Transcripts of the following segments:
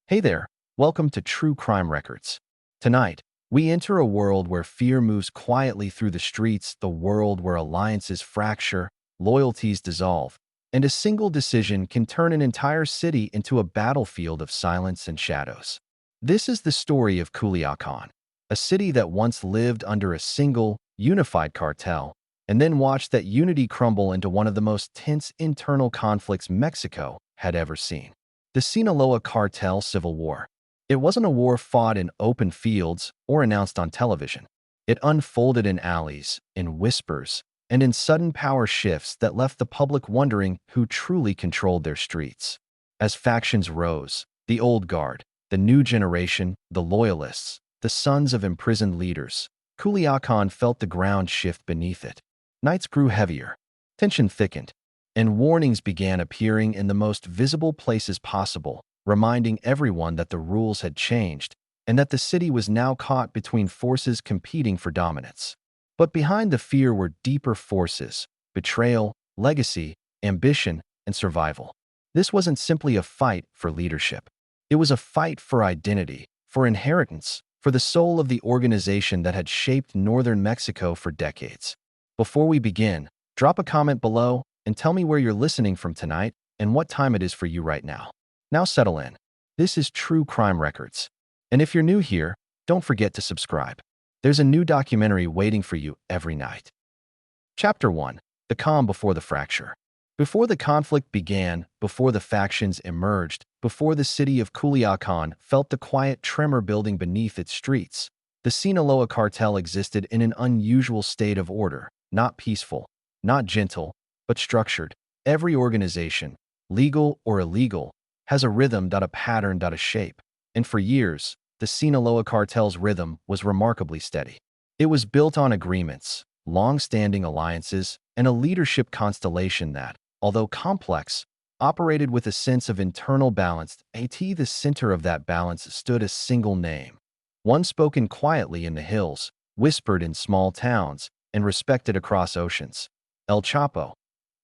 Hey there, welcome to True Crime Records. Tonight, we enter a world where fear moves quietly through the streets, the world where alliances fracture, loyalties dissolve, and a single decision can turn an entire city into a battlefield of silence and shadows. This is the story of Culiacán, a city that once lived under a single, unified cartel, and then watched that unity crumble into one of the most tense internal conflicts Mexico had ever seen. The Sinaloa Cartel Civil War. It wasn't a war fought in open fields or announced on television. It unfolded in alleys, in whispers, and in sudden power shifts that left the public wondering who truly controlled their streets. As factions rose, the old guard, the new generation, the loyalists, the sons of imprisoned leaders, Culiacán felt the ground shift beneath it. Nights grew heavier, tension thickened, and warnings began appearing in the most visible places possible, reminding everyone that the rules had changed and that the city was now caught between forces competing for dominance. But behind the fear were deeper forces: betrayal, legacy, ambition, and survival. This wasn't simply a fight for leadership. It was a fight for identity, for inheritance, for the soul of the organization that had shaped northern Mexico for decades. Before we begin, drop a comment below and tell me where you're listening from tonight and what time it is for you right now. Now settle in. This is True Crime Records. And if you're new here, don't forget to subscribe. There's a new documentary waiting for you every night. Chapter 1. The Calm Before the Fracture. Before the conflict began, before the factions emerged, before the city of Culiacán felt the quiet tremor building beneath its streets, the Sinaloa Cartel existed in an unusual state of order, not peaceful, not gentle, but structured. Every organization, legal or illegal, has a rhythm, a pattern, a shape. And for years, the Sinaloa Cartel's rhythm was remarkably steady. It was built on agreements, long-standing alliances, and a leadership constellation that, although complex, operated with a sense of internal balance. At the center of that balance stood a single name, one spoken quietly in the hills, whispered in small towns, and respected across oceans: El Chapo.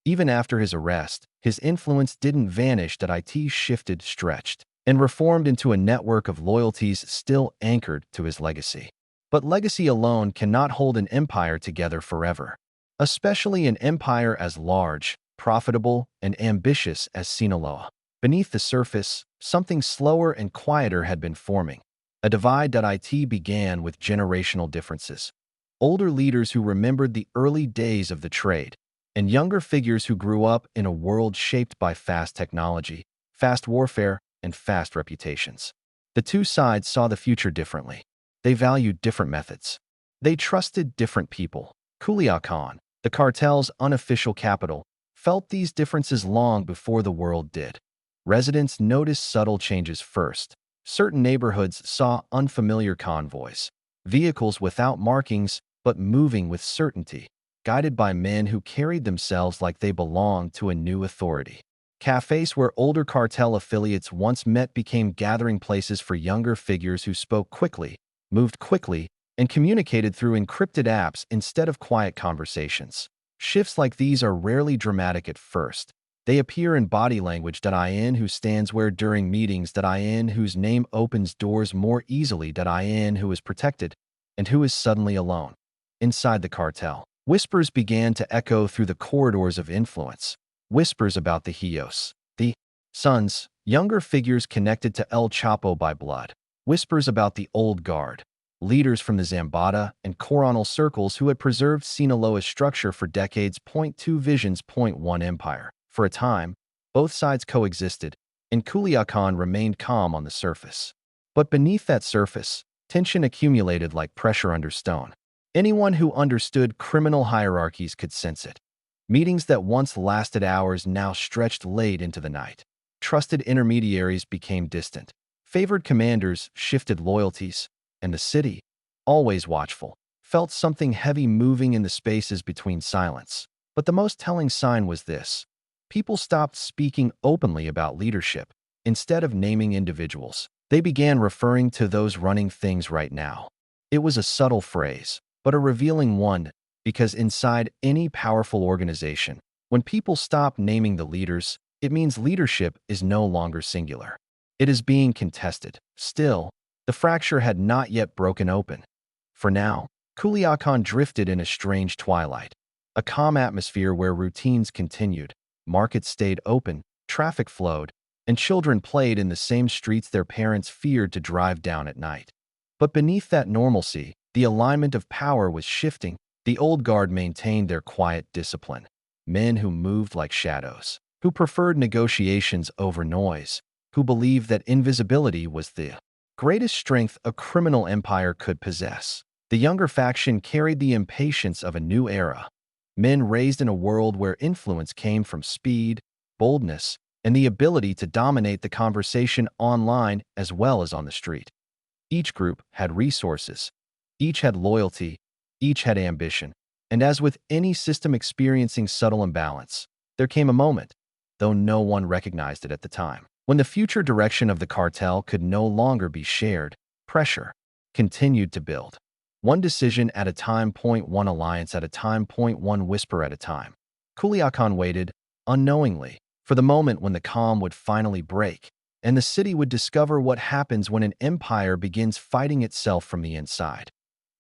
Even after his arrest, his influence didn't vanish. It shifted, stretched, and reformed into a network of loyalties still anchored to his legacy. But legacy alone cannot hold an empire together forever, especially an empire as large, profitable, and ambitious as Sinaloa. Beneath the surface, something slower and quieter had been forming. A divide. It began with generational differences. Older leaders who remembered the early days of the trade, and younger figures who grew up in a world shaped by fast technology, fast warfare, and fast reputations. The two sides saw the future differently. They valued different methods. They trusted different people. Culiacán, the cartel's unofficial capital, felt these differences long before the world did. Residents noticed subtle changes first. Certain neighborhoods saw unfamiliar convoys, vehicles without markings but moving with certainty, guided by men who carried themselves like they belonged to a new authority. Cafes where older cartel affiliates once met became gathering places for younger figures who spoke quickly, moved quickly, and communicated through encrypted apps instead of quiet conversations. Shifts like these are rarely dramatic at first. They appear in body language. In who stands where during meetings. In whose name opens doors more easily. In who is protected and who is suddenly alone. Inside the cartel, whispers began to echo through the corridors of influence. Whispers about the Hios, the sons, younger figures connected to El Chapo by blood. Whispers about the old guard, leaders from the Zambada and coronel circles who had preserved Sinaloa's structure for decades. Point 2 Visions. Point 1 Empire. For a time, both sides coexisted, and Culiacán remained calm on the surface. But beneath that surface, tension accumulated like pressure under stone. Anyone who understood criminal hierarchies could sense it. Meetings that once lasted hours now stretched late into the night. Trusted intermediaries became distant. Favored commanders shifted loyalties, and the city, always watchful, felt something heavy moving in the spaces between silence. But the most telling sign was this: people stopped speaking openly about leadership. Instead of naming individuals, they began referring to those running things right now. It was a subtle phrase, but a revealing one, because inside any powerful organization, when people stop naming the leaders, it means leadership is no longer singular. It is being contested. Still, the fracture had not yet broken open. For now, Culiacán drifted in a strange twilight, a calm atmosphere where routines continued, markets stayed open, traffic flowed, and children played in the same streets their parents feared to drive down at night. But beneath that normalcy, the alignment of power was shifting. The old guard maintained their quiet discipline. Men who moved like shadows, who preferred negotiations over noise, who believed that invisibility was the greatest strength a criminal empire could possess. The younger faction carried the impatience of a new era. Men raised in a world where influence came from speed, boldness, and the ability to dominate the conversation online as well as on the street. Each group had resources, each had loyalty, each had ambition. And as with any system experiencing subtle imbalance, there came a moment, though no one recognized it at the time, when the future direction of the cartel could no longer be shared. Pressure continued to build. One decision at a time, one alliance at a time, one whisper at a time. Culiacán waited, unknowingly, for the moment when the calm would finally break, and the city would discover what happens when an empire begins fighting itself from the inside.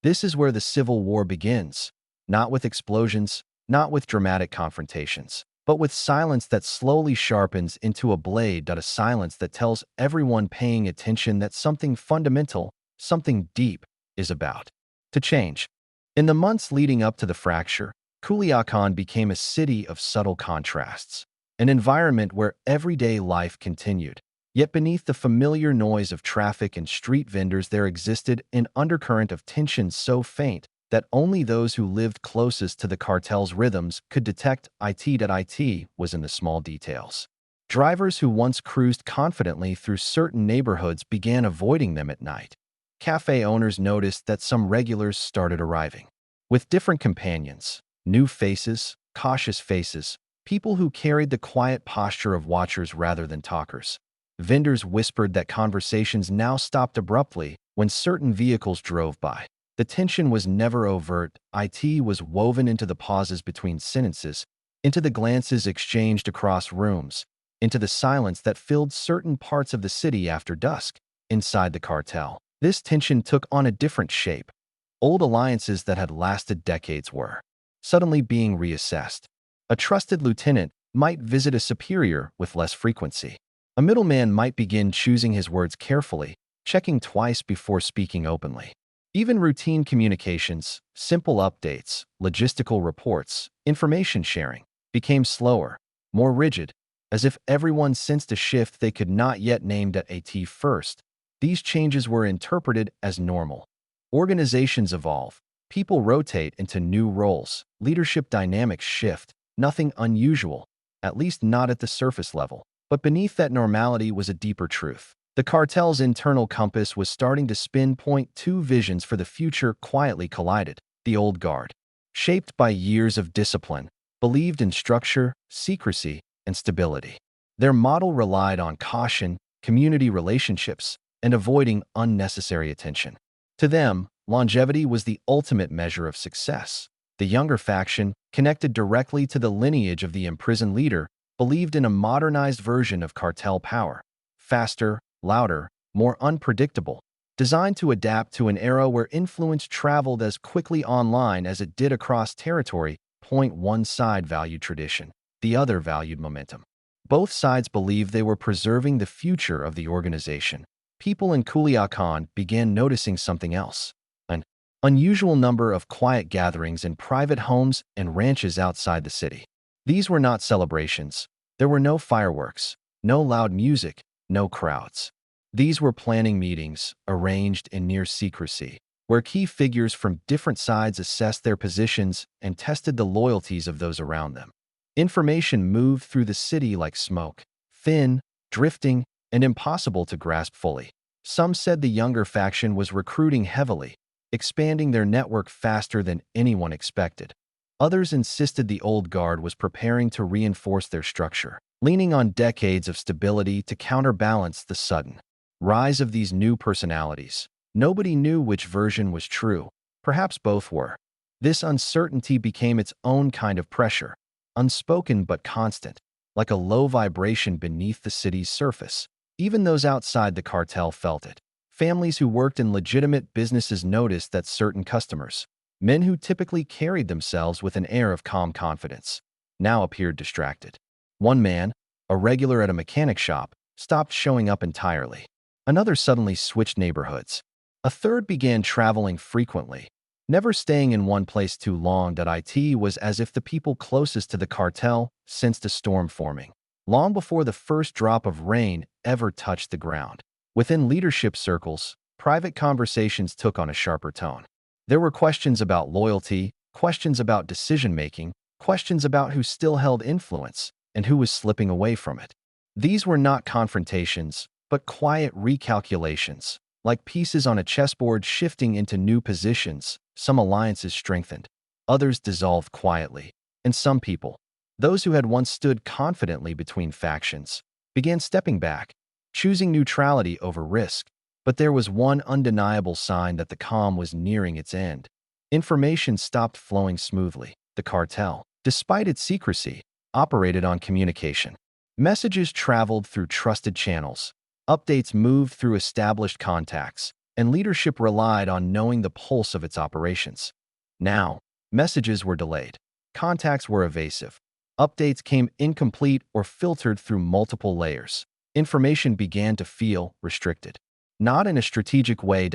This is where the civil war begins, not with explosions, not with dramatic confrontations, but with silence that slowly sharpens into a blade, a silence that tells everyone paying attention that something fundamental, something deep, is about to change. In the months leading up to the fracture, Culiacán became a city of subtle contrasts, an environment where everyday life continued. Yet beneath the familiar noise of traffic and street vendors there existed an undercurrent of tension so faint that only those who lived closest to the cartel's rhythms could detect. It was in the small details. Drivers who once cruised confidently through certain neighborhoods began avoiding them at night. Cafe owners noticed that some regulars started arriving, with different companions, new faces, cautious faces, people who carried the quiet posture of watchers rather than talkers. Vendors whispered that conversations now stopped abruptly when certain vehicles drove by. The tension was never overt. It was woven into the pauses between sentences, into the glances exchanged across rooms, into the silence that filled certain parts of the city after dusk. Inside the cartel, this tension took on a different shape. Old alliances that had lasted decades were suddenly being reassessed. A trusted lieutenant might visit a superior with less frequency. A middleman might begin choosing his words carefully, checking twice before speaking openly. Even routine communications, simple updates, logistical reports, information sharing, became slower, more rigid, as if everyone sensed a shift they could not yet name. At first, these changes were interpreted as normal. Organizations evolve, people rotate into new roles, leadership dynamics shift, nothing unusual, at least not at the surface level. But beneath that normality was a deeper truth. The cartel's internal compass was starting to spin. Two visions for the future quietly collided. The old guard, shaped by years of discipline, believed in structure, secrecy, and stability. Their model relied on caution, community relationships, and avoiding unnecessary attention. To them, longevity was the ultimate measure of success. The younger faction, connected directly to the lineage of the imprisoned leader, believed in a modernized version of cartel power, faster, louder, more unpredictable, designed to adapt to an era where influence traveled as quickly online as it did across territory. One side valued tradition, the other valued momentum. Both sides believed they were preserving the future of the organization. People in Culiacán began noticing something else: an unusual number of quiet gatherings in private homes and ranches outside the city. These were not celebrations. There were no fireworks, no loud music, no crowds. These were planning meetings, arranged in near secrecy, where key figures from different sides assessed their positions and tested the loyalties of those around them. Information moved through the city like smoke, thin, drifting, and impossible to grasp fully. Some said the younger faction was recruiting heavily, expanding their network faster than anyone expected. Others insisted the old guard was preparing to reinforce their structure, leaning on decades of stability to counterbalance the sudden rise of these new personalities. Nobody knew which version was true. Perhaps both were. This uncertainty became its own kind of pressure, unspoken but constant, like a low vibration beneath the city's surface. Even those outside the cartel felt it. Families who worked in legitimate businesses noticed that certain customers, men who typically carried themselves with an air of calm confidence, now appeared distracted. One man, a regular at a mechanic shop, stopped showing up entirely. Another suddenly switched neighborhoods. A third began traveling frequently, never staying in one place too long. It was as if the people closest to the cartel sensed a storm forming, long before the first drop of rain ever touched the ground. Within leadership circles, private conversations took on a sharper tone. There were questions about loyalty, questions about decision-making, questions about who still held influence and who was slipping away from it. These were not confrontations, but quiet recalculations, like pieces on a chessboard shifting into new positions. Some alliances strengthened, others dissolved quietly, and some people, those who had once stood confidently between factions, began stepping back, choosing neutrality over risk. But there was one undeniable sign that the calm was nearing its end. Information stopped flowing smoothly. The cartel, despite its secrecy, operated on communication. Messages traveled through trusted channels, updates moved through established contacts, and leadership relied on knowing the pulse of its operations. Now, messages were delayed, contacts were evasive, updates came incomplete or filtered through multiple layers. Information began to feel restricted. Not in a strategic way,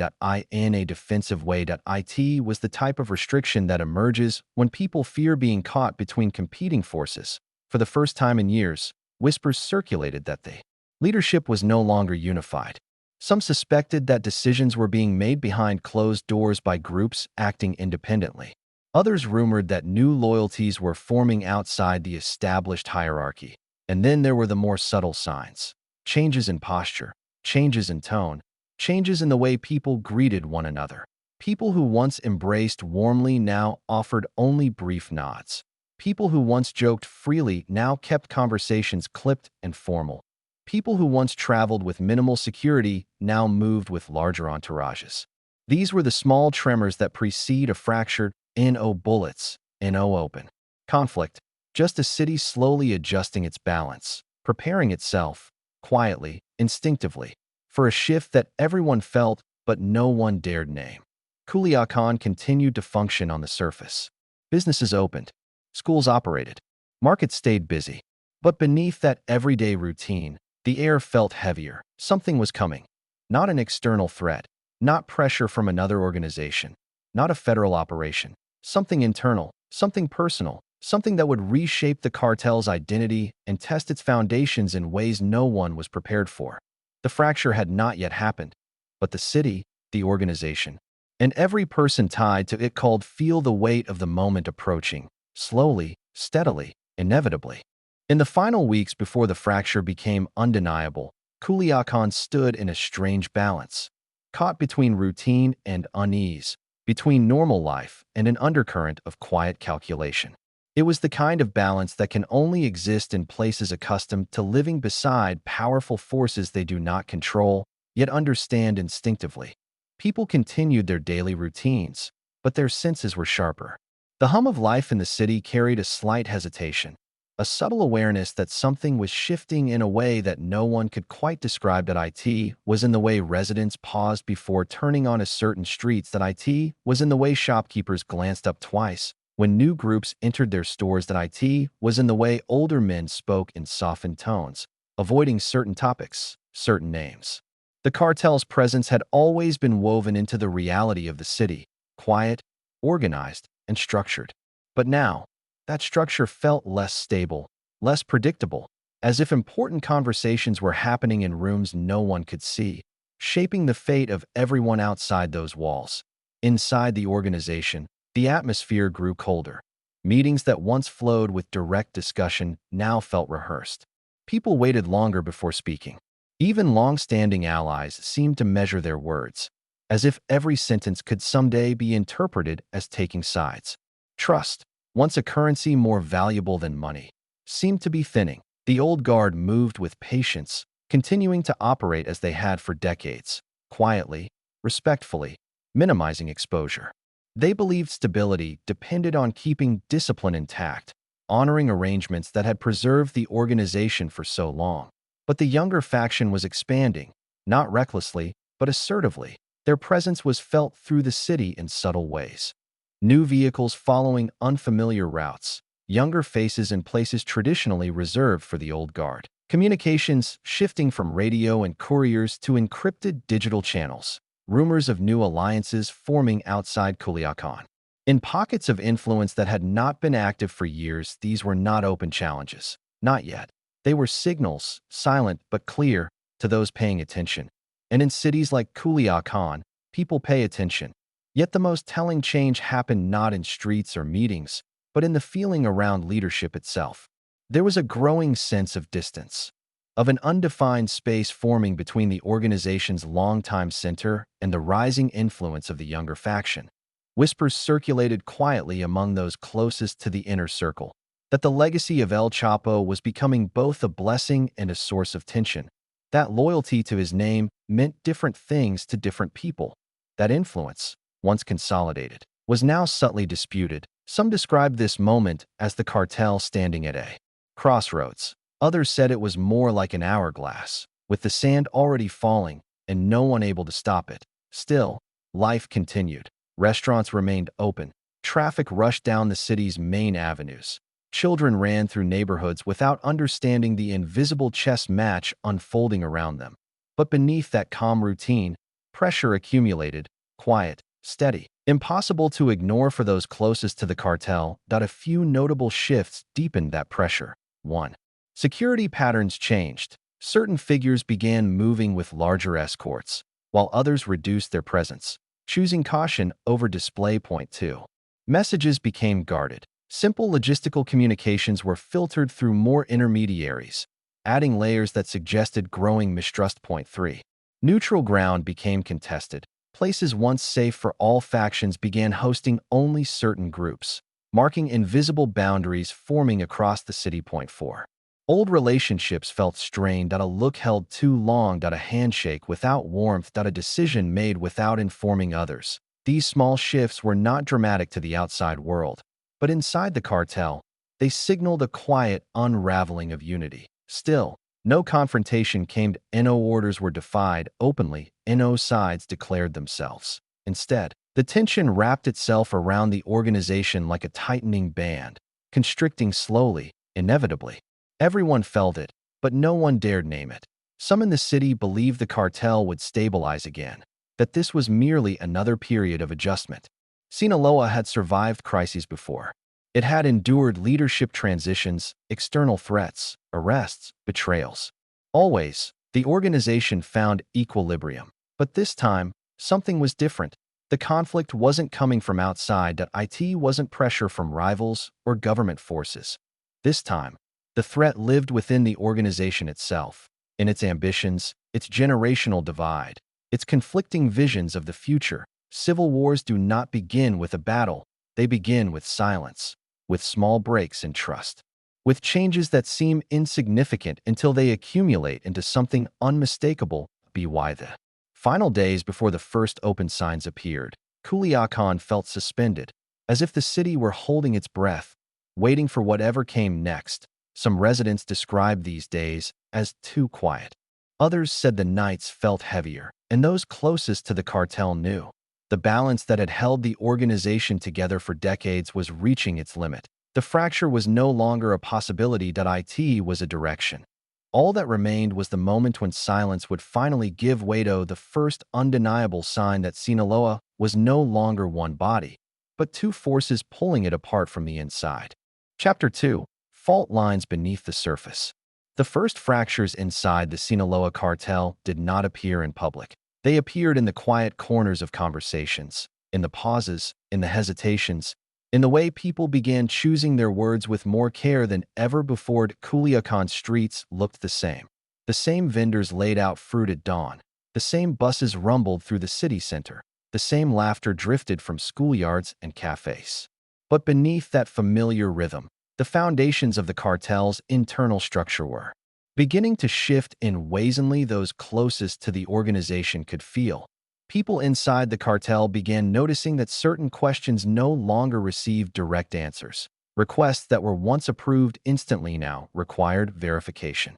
in a defensive way. It was the type of restriction that emerges when people fear being caught between competing forces. For the first time in years, whispers circulated that the leadership was no longer unified. Some suspected that decisions were being made behind closed doors by groups acting independently. Others rumored that new loyalties were forming outside the established hierarchy. And then there were the more subtle signs. Changes in posture, changes in tone, changes in the way people greeted one another. People who once embraced warmly now offered only brief nods. People who once joked freely now kept conversations clipped and formal. People who once traveled with minimal security now moved with larger entourages. These were the small tremors that precede a fractured no bullets, no open conflict, just a city slowly adjusting its balance, preparing itself, quietly, instinctively, for a shift that everyone felt but no one dared name. Culiacán continued to function on the surface. Businesses opened, schools operated, markets stayed busy. But beneath that everyday routine, the air felt heavier. Something was coming. Not an external threat, not pressure from another organization, not a federal operation. Something internal, something personal, something that would reshape the cartel's identity and test its foundations in ways no one was prepared for. The fracture had not yet happened, but the city, the organization, and every person tied to it called feel the weight of the moment approaching, slowly, steadily, inevitably. In the final weeks before the fracture became undeniable, Culiacán stood in a strange balance, caught between routine and unease, between normal life and an undercurrent of quiet calculation. It was the kind of balance that can only exist in places accustomed to living beside powerful forces they do not control, yet understand instinctively. People continued their daily routines, but their senses were sharper. The hum of life in the city carried a slight hesitation, a subtle awareness that something was shifting in a way that no one could quite describe. It was in the way residents paused before turning on a certain streets. It was in the way shopkeepers glanced up twice when new groups entered their stores. It was in the way older men spoke in softened tones, avoiding certain topics, certain names. The cartel's presence had always been woven into the reality of the city, quiet, organized, and structured. But now, that structure felt less stable, less predictable, as if important conversations were happening in rooms no one could see, shaping the fate of everyone outside those walls. Inside the organization, the atmosphere grew colder. Meetings that once flowed with direct discussion now felt rehearsed. People waited longer before speaking. Even long-standing allies seemed to measure their words, as if every sentence could someday be interpreted as taking sides. Trust, once a currency more valuable than money, seemed to be thinning. The old guard moved with patience, continuing to operate as they had for decades, quietly, respectfully, minimizing exposure. They believed stability depended on keeping discipline intact, honoring arrangements that had preserved the organization for so long. But the younger faction was expanding, not recklessly, but assertively. Their presence was felt through the city in subtle ways. New vehicles following unfamiliar routes, younger faces in places traditionally reserved for the old guard. Communications shifting from radio and couriers to encrypted digital channels. Rumors of new alliances forming outside Culiacán. In pockets of influence that had not been active for years, these were not open challenges. Not yet. They were signals, silent but clear, to those paying attention. And in cities like Culiacán, people pay attention. Yet the most telling change happened not in streets or meetings, but in the feeling around leadership itself. There was a growing sense of distance, of an undefined space forming between the organization's longtime center and the rising influence of the younger faction. Whispers circulated quietly among those closest to the inner circle, that the legacy of El Chapo was becoming both a blessing and a source of tension. That loyalty to his name meant different things to different people. That influence, once consolidated, was now subtly disputed. Some described this moment as the cartel standing at a crossroads. Others said it was more like an hourglass, with the sand already falling and no one able to stop it. Still, life continued. Restaurants remained open. Traffic rushed down the city's main avenues. Children ran through neighborhoods without understanding the invisible chess match unfolding around them. But beneath that calm routine, pressure accumulated, quiet, steady. Impossible to ignore for those closest to the cartel. A few notable shifts deepened that pressure. 1. Security patterns changed. Certain figures began moving with larger escorts, while others reduced their presence, choosing caution over display. 2. Messages became guarded. Simple logistical communications were filtered through more intermediaries, adding layers that suggested growing mistrust. 3. Neutral ground became contested. Places once safe for all factions began hosting only certain groups, marking invisible boundaries forming across the city. 4. Old relationships felt strained. A look held too long. A handshake without warmth. A decision made without informing others. These small shifts were not dramatic to the outside world, but inside the cartel, they signaled a quiet unraveling of unity. Still, no confrontation came. No orders were defied openly. No sides declared themselves. Instead, the tension wrapped itself around the organization like a tightening band, constricting slowly, inevitably. Everyone felt it, but no one dared name it. Some in the city believed the cartel would stabilize again, that this was merely another period of adjustment. Sinaloa had survived crises before. It had endured leadership transitions, external threats, arrests, betrayals. Always, the organization found equilibrium. But this time, something was different. The conflict wasn't coming from outside. It wasn't pressure from rivals or government forces. This time, the threat lived within the organization itself, in its ambitions, its generational divide, its conflicting visions of the future. Civil wars do not begin with a battle. They begin with silence, with small breaks in trust, with changes that seem insignificant until they accumulate into something unmistakable. By the final days before the first open signs appeared, Culiacán felt suspended, as if the city were holding its breath, waiting for whatever came next. Some residents described these days as too quiet. Others said the nights felt heavier, and those closest to the cartel knew. The balance that had held the organization together for decades was reaching its limit. The fracture was no longer a possibility. It was a direction. All that remained was the moment when silence would finally give way to the first undeniable sign that Sinaloa was no longer one body, but two forces pulling it apart from the inside. Chapter 2. Fault lines beneath the surface. The first fractures inside the Sinaloa Cartel did not appear in public. They appeared in the quiet corners of conversations, in the pauses, in the hesitations, in the way people began choosing their words with more care than ever before. Culiacán streets looked the same. The same vendors laid out fruit at dawn. The same buses rumbled through the city center. The same laughter drifted from schoolyards and cafes. But beneath that familiar rhythm, the foundations of the cartel's internal structure were beginning to shift in ways only those closest to the organization could feel. People inside the cartel began noticing that certain questions no longer received direct answers. Requests that were once approved instantly now required verification.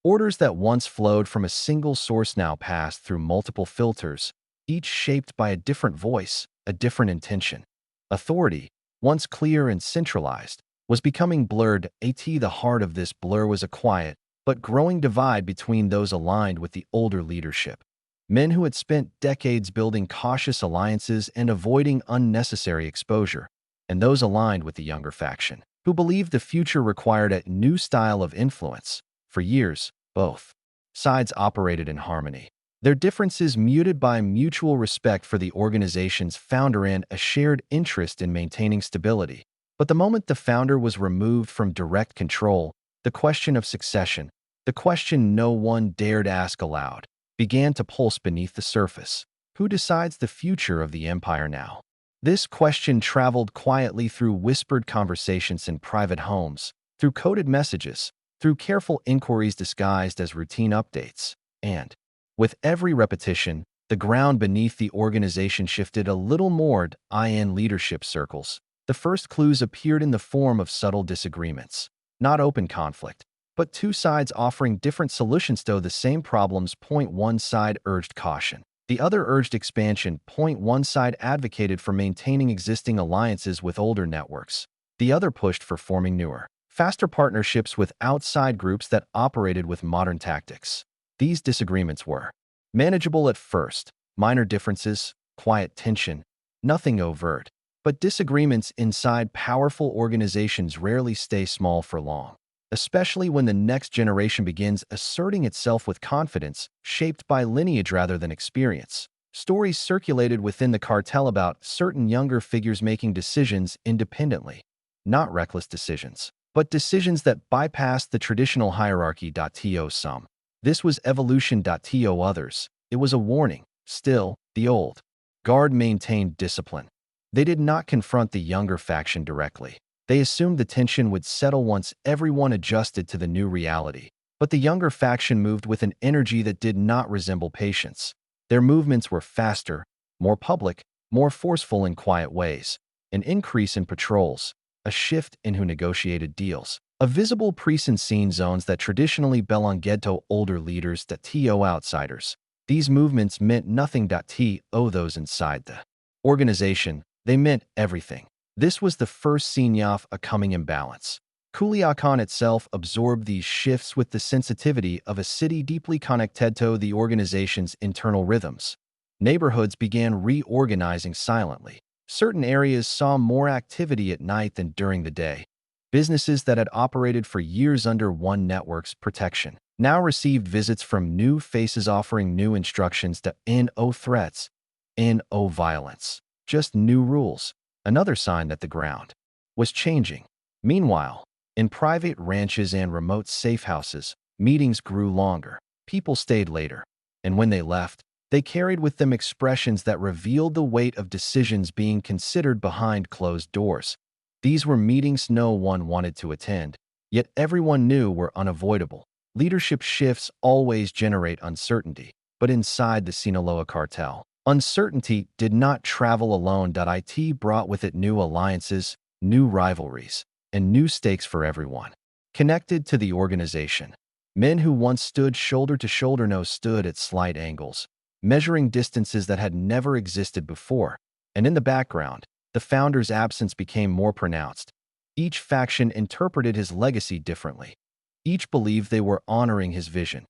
Orders that once flowed from a single source now passed through multiple filters, each shaped by a different voice, a different intention. Authority, once clear and centralized, was becoming blurred. The heart of this blur was a quiet, but growing divide between those aligned with the older leadership. Men who had spent decades building cautious alliances and avoiding unnecessary exposure, and those aligned with the younger faction, who believed the future required a new style of influence. For years, both sides operated in harmony, their differences muted by mutual respect for the organization's founder and a shared interest in maintaining stability. But the moment the founder was removed from direct control, the question of succession, the question no one dared ask aloud, began to pulse beneath the surface. Who decides the future of the empire now? This question traveled quietly through whispered conversations in private homes, through coded messages, through careful inquiries disguised as routine updates, and, with every repetition, the ground beneath the organization shifted a little more. In leadership circles, the first clues appeared in the form of subtle disagreements, not open conflict, but two sides offering different solutions to the same problems. One side urged caution. The other urged expansion. One side advocated for maintaining existing alliances with older networks. The other pushed for forming newer, faster partnerships with outside groups that operated with modern tactics. These disagreements were manageable at first, minor differences, quiet tension, nothing overt. But disagreements inside powerful organizations rarely stay small for long, especially when the next generation begins asserting itself with confidence, shaped by lineage rather than experience. Stories circulated within the cartel about certain younger figures making decisions independently, not reckless decisions, but decisions that bypassed the traditional hierarchy. Some. This was evolution. Others. It was a warning. Still, the old guard maintained discipline. They did not confront the younger faction directly. They assumed the tension would settle once everyone adjusted to the new reality. But the younger faction moved with an energy that did not resemble patience. Their movements were faster, more public, more forceful in quiet ways. An increase in patrols, a shift in who negotiated deals, a visible presence in zones that traditionally belonged to older leaders. Outsiders. These movements meant nothing. Those inside the organization, they meant everything. This was the first sign of a coming imbalance. Culiacán itself absorbed these shifts with the sensitivity of a city deeply connected to the organization's internal rhythms. Neighborhoods began reorganizing silently. Certain areas saw more activity at night than during the day. Businesses that had operated for years under one network's protection now received visits from new faces offering new instructions to no threats, no violence, just new rules. Another sign that the ground was changing. Meanwhile, in private ranches and remote safe houses, meetings grew longer. People stayed later, and when they left, they carried with them expressions that revealed the weight of decisions being considered behind closed doors. These were meetings no one wanted to attend, yet everyone knew were unavoidable. Leadership shifts always generate uncertainty, but inside the Sinaloa Cartel, uncertainty did not travel alone. It brought with it new alliances, new rivalries, and new stakes for everyone connected to the organization. Men who once stood shoulder to shoulder now stood at slight angles, measuring distances that had never existed before. And in the background, the founder's absence became more pronounced. Each faction interpreted his legacy differently. Each believed they were honoring his vision.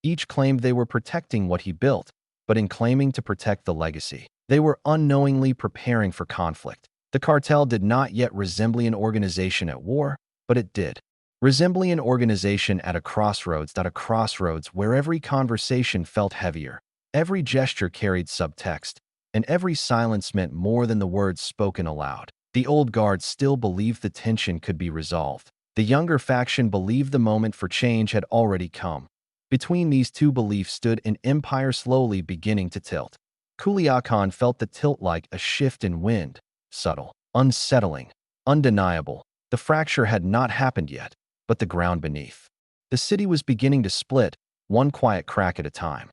Each claimed they were protecting what he built. But in claiming to protect the legacy, they were unknowingly preparing for conflict. The cartel did not yet resemble an organization at war, but it did resemble an organization at a crossroads. A crossroads where every conversation felt heavier, every gesture carried subtext, and every silence meant more than the words spoken aloud. The old guard still believed the tension could be resolved. The younger faction believed the moment for change had already come. Between these two beliefs stood an empire slowly beginning to tilt. Culiacán felt the tilt like a shift in wind, subtle, unsettling, undeniable. The fracture had not happened yet, but the ground beneath the city was beginning to split, one quiet crack at a time.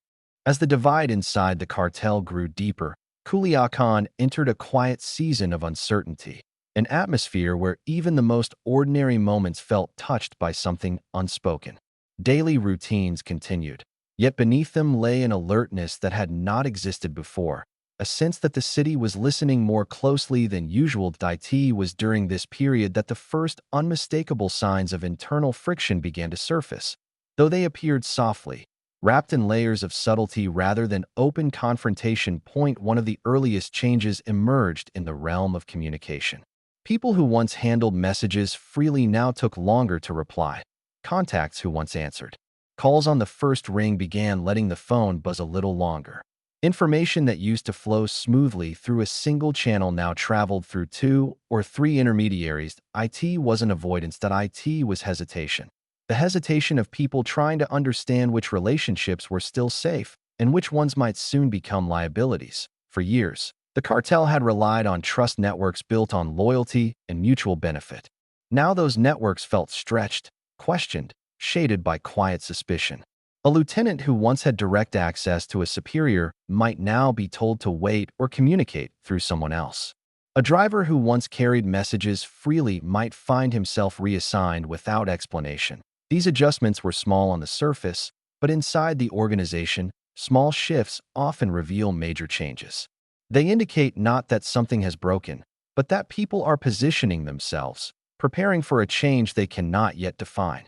As the divide inside the cartel grew deeper, Culiacán entered a quiet season of uncertainty, an atmosphere where even the most ordinary moments felt touched by something unspoken. Daily routines continued. Yet beneath them lay an alertness that had not existed before, a sense that the city was listening more closely than usual. It was during this period that the first unmistakable signs of internal friction began to surface, though they appeared softly, wrapped in layers of subtlety rather than open confrontation. One of the earliest changes emerged in the realm of communication. People who once handled messages freely now took longer to reply. Contacts who once answered calls on the first ring began letting the phone buzz a little longer. Information that used to flow smoothly through a single channel now traveled through two or three intermediaries. It wasn't avoidance, it was hesitation. The hesitation of people trying to understand which relationships were still safe and which ones might soon become liabilities. For years, the cartel had relied on trust networks built on loyalty and mutual benefit. Now those networks felt stretched, questioned, shaded by quiet suspicion. A lieutenant who once had direct access to a superior might now be told to wait or communicate through someone else. A driver who once carried messages freely might find himself reassigned without explanation. These adjustments were small on the surface, but inside the organization, small shifts often reveal major changes. They indicate not that something has broken, but that people are positioning themselves, preparing for a change they cannot yet define.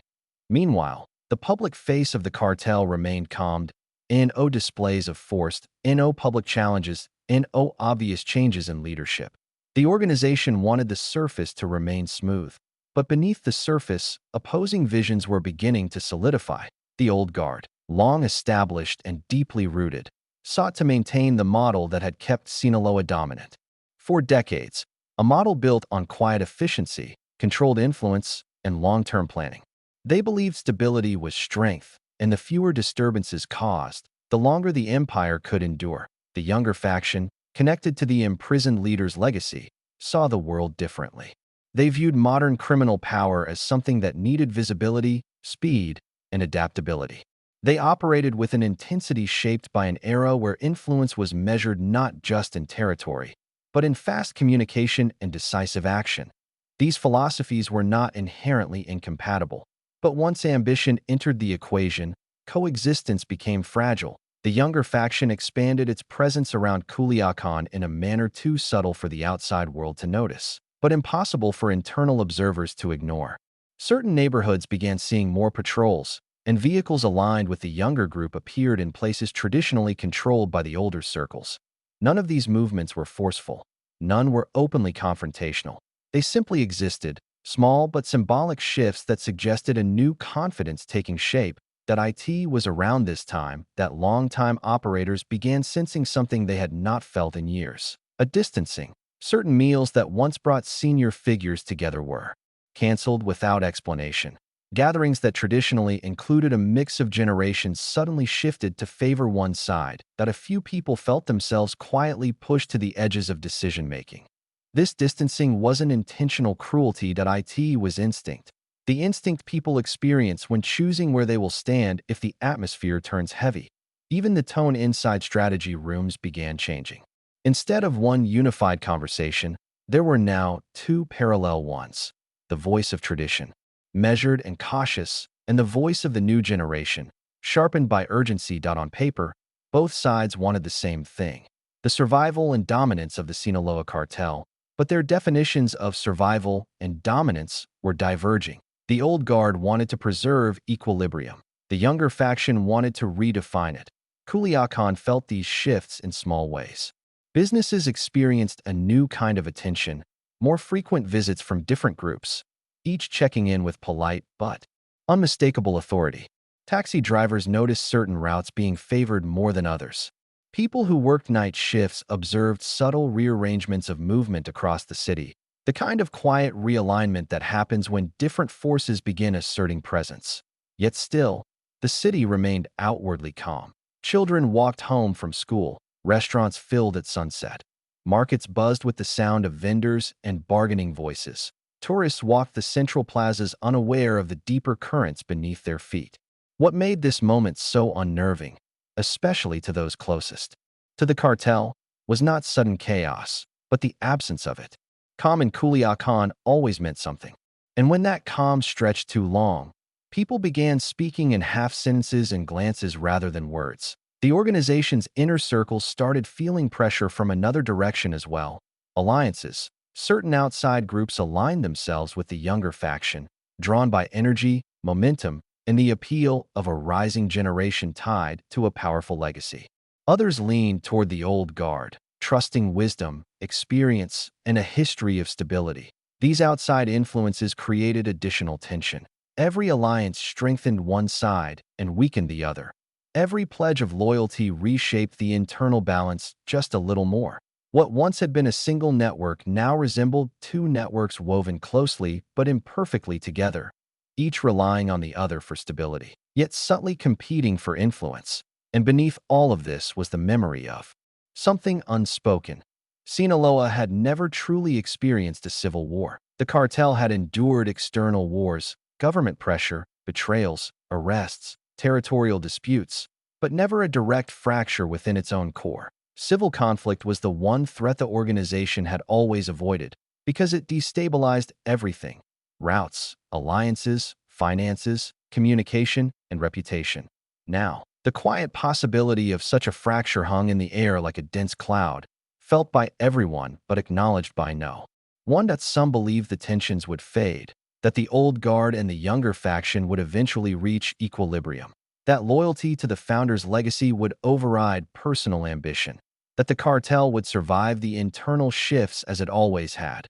Meanwhile, the public face of the cartel remained calmed. No displays of force, no public challenges, no obvious changes in leadership. The organization wanted the surface to remain smooth. But beneath the surface, opposing visions were beginning to solidify. The old guard, long established and deeply rooted, sought to maintain the model that had kept Sinaloa dominant. For decades, a model built on quiet efficiency, controlled influence, and long-term planning. They believed stability was strength, and the fewer disturbances caused, the longer the empire could endure. The younger faction, connected to the imprisoned leader's legacy, saw the world differently. They viewed modern criminal power as something that needed visibility, speed, and adaptability. They operated with an intensity shaped by an era where influence was measured not just in territory, but in fast communication and decisive action. These philosophies were not inherently incompatible. But once ambition entered the equation, coexistence became fragile. The younger faction expanded its presence around Culiacán in a manner too subtle for the outside world to notice, but impossible for internal observers to ignore. Certain neighborhoods began seeing more patrols, and vehicles aligned with the younger group appeared in places traditionally controlled by the older circles. None of these movements were forceful. None were openly confrontational. They simply existed, small but symbolic shifts that suggested a new confidence taking shape. It was around this time that long-time operators began sensing something they had not felt in years: a distancing. Certain meals that once brought senior figures together were canceled without explanation. Gatherings that traditionally included a mix of generations suddenly shifted to favor one side. That a few people felt themselves quietly pushed to the edges of decision-making. This distancing wasn't intentional cruelty. It was instinct. The instinct people experience when choosing where they will stand if the atmosphere turns heavy. Even the tone inside strategy rooms began changing. Instead of one unified conversation, there were now two parallel ones: the voice of tradition, measured and cautious, and the voice of the new generation, sharpened by urgency. On paper, both sides wanted the same thing: the survival and dominance of the Sinaloa Cartel, but their definitions of survival and dominance were diverging. The old guard wanted to preserve equilibrium. The younger faction wanted to redefine it. Culiacán felt these shifts in small ways. Businesses experienced a new kind of attention, more frequent visits from different groups, each checking in with polite but unmistakable authority. Taxi drivers noticed certain routes being favored more than others. People who worked night shifts observed subtle rearrangements of movement across the city, the kind of quiet realignment that happens when different forces begin asserting presence. Yet still, the city remained outwardly calm. Children walked home from school, restaurants filled at sunset. Markets buzzed with the sound of vendors and bargaining voices. Tourists walked the central plazas unaware of the deeper currents beneath their feet. What made this moment so unnerving, especially to those closest to the cartel, was not sudden chaos, but the absence of it. Calm in Culiacán always meant something. And when that calm stretched too long, People began speaking in half-sentences and glances rather than words. The organization's inner circles started feeling pressure from another direction as well. Alliances. Certain outside groups aligned themselves with the younger faction, drawn by energy, momentum, and the appeal of a rising generation tied to a powerful legacy. Others leaned toward the old guard, trusting wisdom, experience, and a history of stability. These outside influences created additional tension. Every alliance strengthened one side and weakened the other. Every pledge of loyalty reshaped the internal balance just a little more. What once had been a single network now resembled two networks woven closely but imperfectly together, each relying on the other for stability, yet subtly competing for influence. And beneath all of this was the memory of something unspoken. Sinaloa had never truly experienced a civil war. The cartel had endured external wars, government pressure, betrayals, arrests, territorial disputes, but never a direct fracture within its own core. Civil conflict was the one threat the organization had always avoided because it destabilized everything: routes, alliances, finances, communication, and reputation. Now, the quiet possibility of such a fracture hung in the air like a dense cloud, felt by everyone but acknowledged by no one. That some believed the tensions would fade, that the old guard and the younger faction would eventually reach equilibrium, that loyalty to the founder's legacy would override personal ambition, that the cartel would survive the internal shifts as it always had.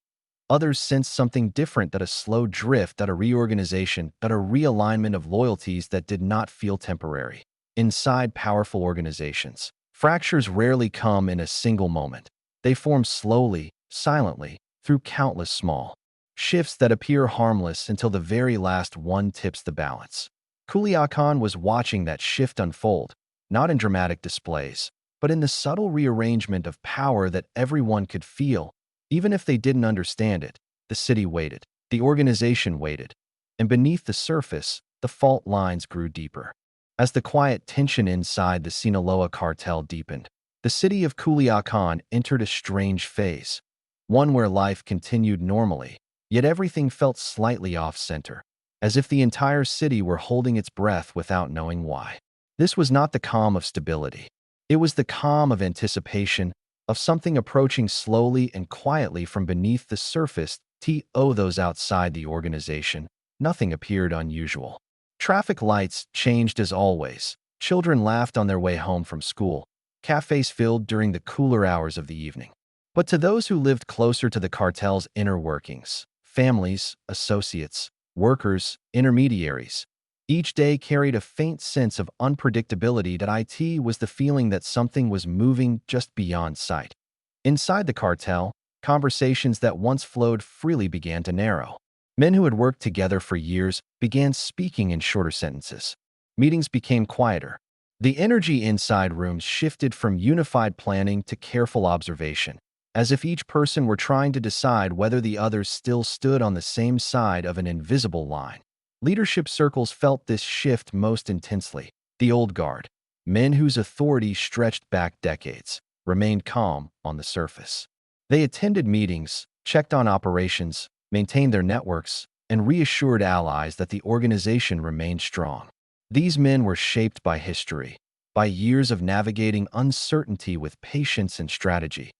Others sensed something different, that a slow drift, that a reorganization, that a realignment of loyalties that did not feel temporary. Inside powerful organizations, fractures rarely come in a single moment. They form slowly, silently, through countless small shifts that appear harmless until the very last one tips the balance. Culiacán was watching that shift unfold, not in dramatic displays, but in the subtle rearrangement of power that everyone could feel, even if they didn't understand it. The city waited, the organization waited, and beneath the surface, the fault lines grew deeper. As the quiet tension inside the Sinaloa Cartel deepened, the city of Culiacán entered a strange phase, one where life continued normally, yet everything felt slightly off-center, as if the entire city were holding its breath without knowing why. This was not the calm of stability. It was the calm of anticipation, of something approaching slowly and quietly from beneath the surface. To those outside the organization, nothing appeared unusual. Traffic lights changed as always. Children laughed on their way home from school. Cafes filled during the cooler hours of the evening. But to those who lived closer to the cartel's inner workings, families, associates, workers, intermediaries, each day carried a faint sense of unpredictability. That it was the feeling that something was moving just beyond sight. Inside the cartel, conversations that once flowed freely began to narrow. Men who had worked together for years began speaking in shorter sentences. Meetings became quieter. The energy inside rooms shifted from unified planning to careful observation, as if each person were trying to decide whether the others still stood on the same side of an invisible line. Leadership circles felt this shift most intensely. The old guard, men whose authority stretched back decades, remained calm on the surface. They attended meetings, checked on operations, maintained their networks, and reassured allies that the organization remained strong. These men were shaped by history, by years of navigating uncertainty with patience and strategy.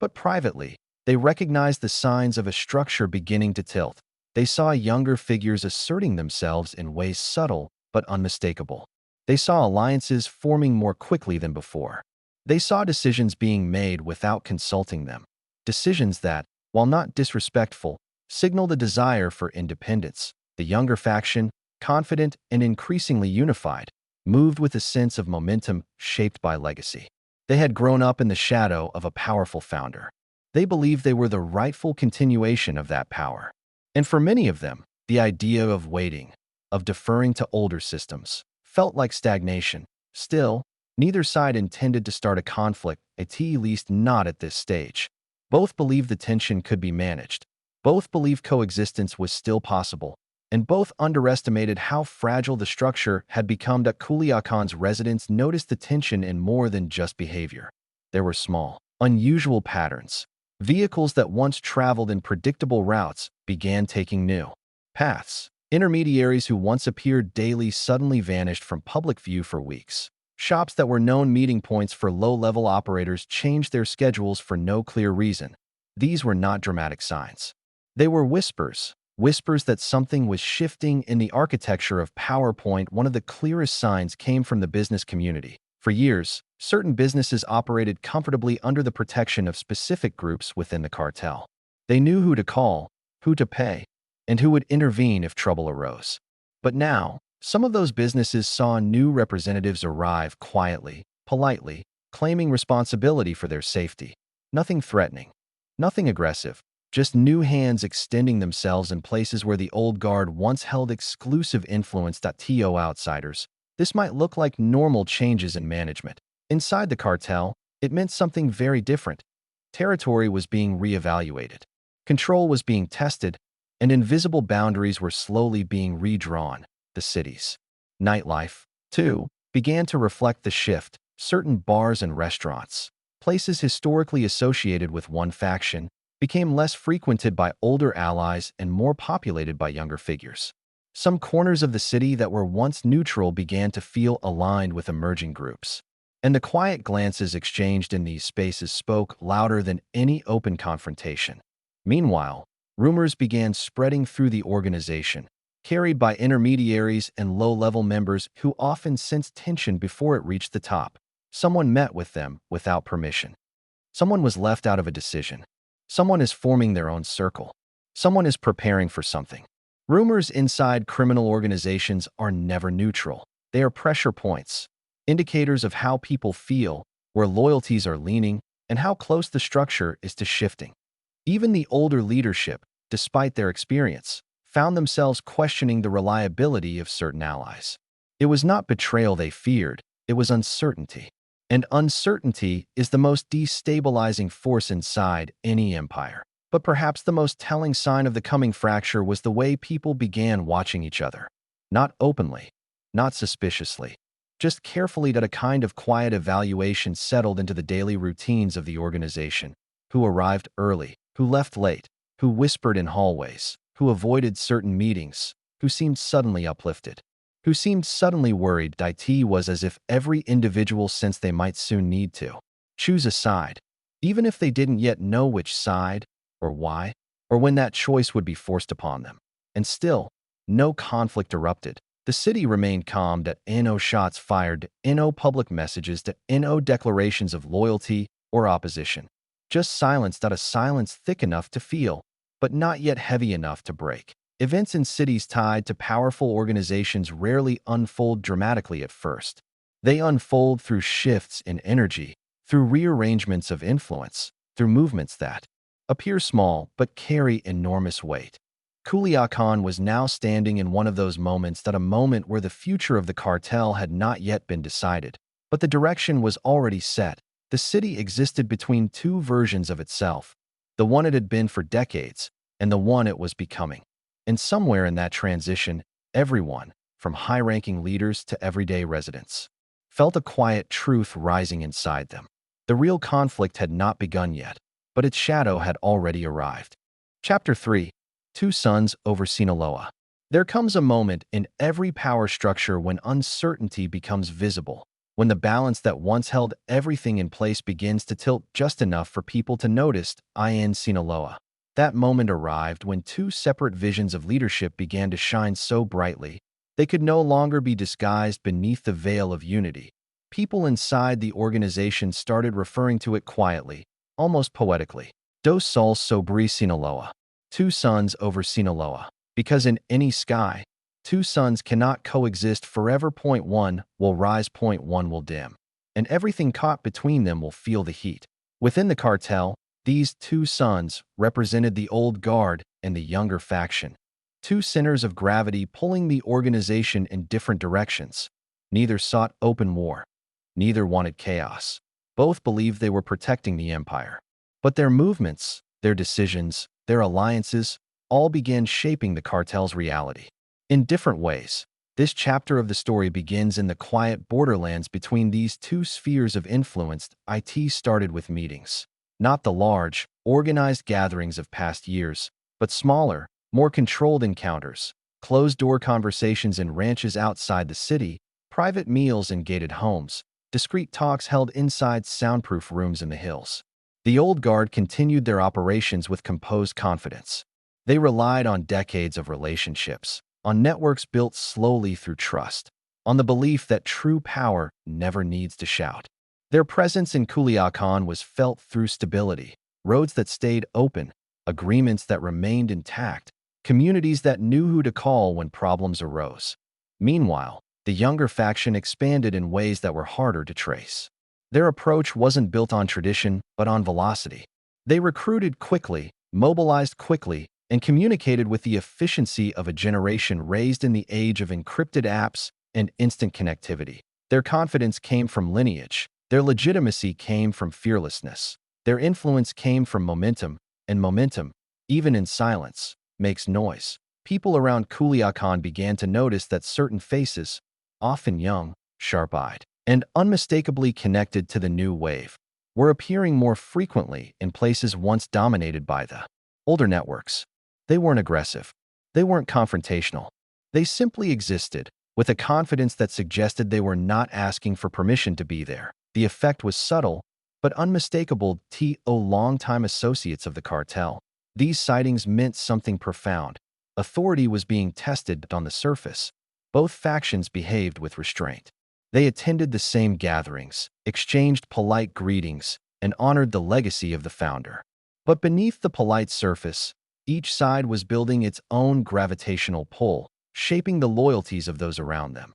But privately, they recognized the signs of a structure beginning to tilt. They saw younger figures asserting themselves in ways subtle but unmistakable. They saw alliances forming more quickly than before. They saw decisions being made without consulting them. Decisions that, while not disrespectful, signaled a desire for independence. The younger faction, confident and increasingly unified, moved with a sense of momentum shaped by legacy. They had grown up in the shadow of a powerful founder. They believed they were the rightful continuation of that power. And for many of them, the idea of waiting, of deferring to older systems, felt like stagnation. Still, neither side intended to start a conflict, at least not at this stage. Both believed the tension could be managed. Both believed coexistence was still possible, and both underestimated how fragile the structure had become. That Culiacán's residents noticed the tension in more than just behavior. There were small, unusual patterns. Vehicles that once traveled in predictable routes began taking new paths. Intermediaries who once appeared daily suddenly vanished from public view for weeks. Shops that were known meeting points for low-level operators changed their schedules for no clear reason. These were not dramatic signs. They were whispers, whispers that something was shifting in the architecture of PowerPoint. One of the clearest signs came from the business community. For years, certain businesses operated comfortably under the protection of specific groups within the cartel. They knew who to call, who to pay, and who would intervene if trouble arose. But now, some of those businesses saw new representatives arrive quietly, politely, claiming responsibility for their safety. Nothing threatening, nothing aggressive, just new hands extending themselves in places where the old guard once held exclusive influence. To outsiders, this might look like normal changes in management. Inside the cartel, it meant something very different. Territory was being reevaluated. Control was being tested, and invisible boundaries were slowly being redrawn. The city's nightlife, too, began to reflect the shift. Certain bars and restaurants, places historically associated with one faction, became less frequented by older allies and more populated by younger figures. Some corners of the city that were once neutral began to feel aligned with emerging groups. And the quiet glances exchanged in these spaces spoke louder than any open confrontation. Meanwhile, rumors began spreading through the organization, carried by intermediaries and low-level members who often sensed tension before it reached the top. Someone met with them without permission. Someone was left out of a decision. Someone is forming their own circle. Someone is preparing for something. Rumors inside criminal organizations are never neutral. They are pressure points, indicators of how people feel, where loyalties are leaning, and how close the structure is to shifting. Even the older leadership, despite their experience, found themselves questioning the reliability of certain allies. It was not betrayal they feared, it was uncertainty. And uncertainty is the most destabilizing force inside any empire. But perhaps the most telling sign of the coming fracture was the way people began watching each other. Not openly, not suspiciously, just carefully. That a kind of quiet evaluation settled into the daily routines of the organization. Who arrived early, who left late, who whispered in hallways, who avoided certain meetings, who seemed suddenly uplifted, who seemed suddenly worried. It was as if every individual sensed they might soon need to choose a side, even if they didn't yet know which side, or why, or when that choice would be forced upon them. And still, no conflict erupted. The city remained calm. No shots fired, no public messages, no declarations of loyalty or opposition. Just silence. A silence thick enough to feel, but not yet heavy enough to break. Events in cities tied to powerful organizations rarely unfold dramatically at first. They unfold through shifts in energy, through rearrangements of influence, through movements that appear small but carry enormous weight. Culiacán was now standing in one of those moments. A moment where the future of the cartel had not yet been decided, but the direction was already set. The city existed between two versions of itself, the one it had been for decades and the one it was becoming. And somewhere in that transition, everyone, from high-ranking leaders to everyday residents, felt a quiet truth rising inside them. The real conflict had not begun yet, but its shadow had already arrived. Chapter 3. Two Sons over Sinaloa. There comes a moment in every power structure when uncertainty becomes visible, when the balance that once held everything in place begins to tilt just enough for people to notice. In Sinaloa, that moment arrived when two separate visions of leadership began to shine so brightly, they could no longer be disguised beneath the veil of unity. People inside the organization started referring to it quietly, almost poetically. Dos Sols sobre Sinaloa. Two sons over Sinaloa. Because in any sky, two suns cannot coexist forever. One will rise, one will dim, and everything caught between them will feel the heat. Within the cartel, these two sons represented the old guard and the younger faction, two centers of gravity pulling the organization in different directions. Neither sought open war. Neither wanted chaos. Both believed they were protecting the empire. But their movements, their decisions, their alliances, all began shaping the cartel's reality. In different ways, this chapter of the story begins in the quiet borderlands between these two spheres of influence. It started with meetings. Not the large, organized gatherings of past years, but smaller, more controlled encounters. closed-door conversations in ranches outside the city, private meals in gated homes, discreet talks held inside soundproof rooms in the hills. The old guard continued their operations with composed confidence. They relied on decades of relationships, on networks built slowly through trust, on the belief that true power never needs to shout. Their presence in Culiacán was felt through stability, roads that stayed open, agreements that remained intact, communities that knew who to call when problems arose. Meanwhile, the younger faction expanded in ways that were harder to trace. Their approach wasn't built on tradition, but on velocity. They recruited quickly, mobilized quickly, and communicated with the efficiency of a generation raised in the age of encrypted apps and instant connectivity. Their confidence came from lineage. Their legitimacy came from fearlessness. Their influence came from momentum, and momentum, even in silence, makes noise. People around Culiacán began to notice that certain faces, often young, sharp-eyed, and unmistakably connected to the new wave, were appearing more frequently in places once dominated by the older networks. They weren't aggressive. They weren't confrontational. They simply existed, with a confidence that suggested they were not asking for permission to be there. The effect was subtle, but unmistakable to longtime associates of the cartel. These sightings meant something profound. Authority was being tested on the surface. Both factions behaved with restraint. They attended the same gatherings, exchanged polite greetings, and honored the legacy of the founder. But beneath the polite surface, each side was building its own gravitational pull, shaping the loyalties of those around them.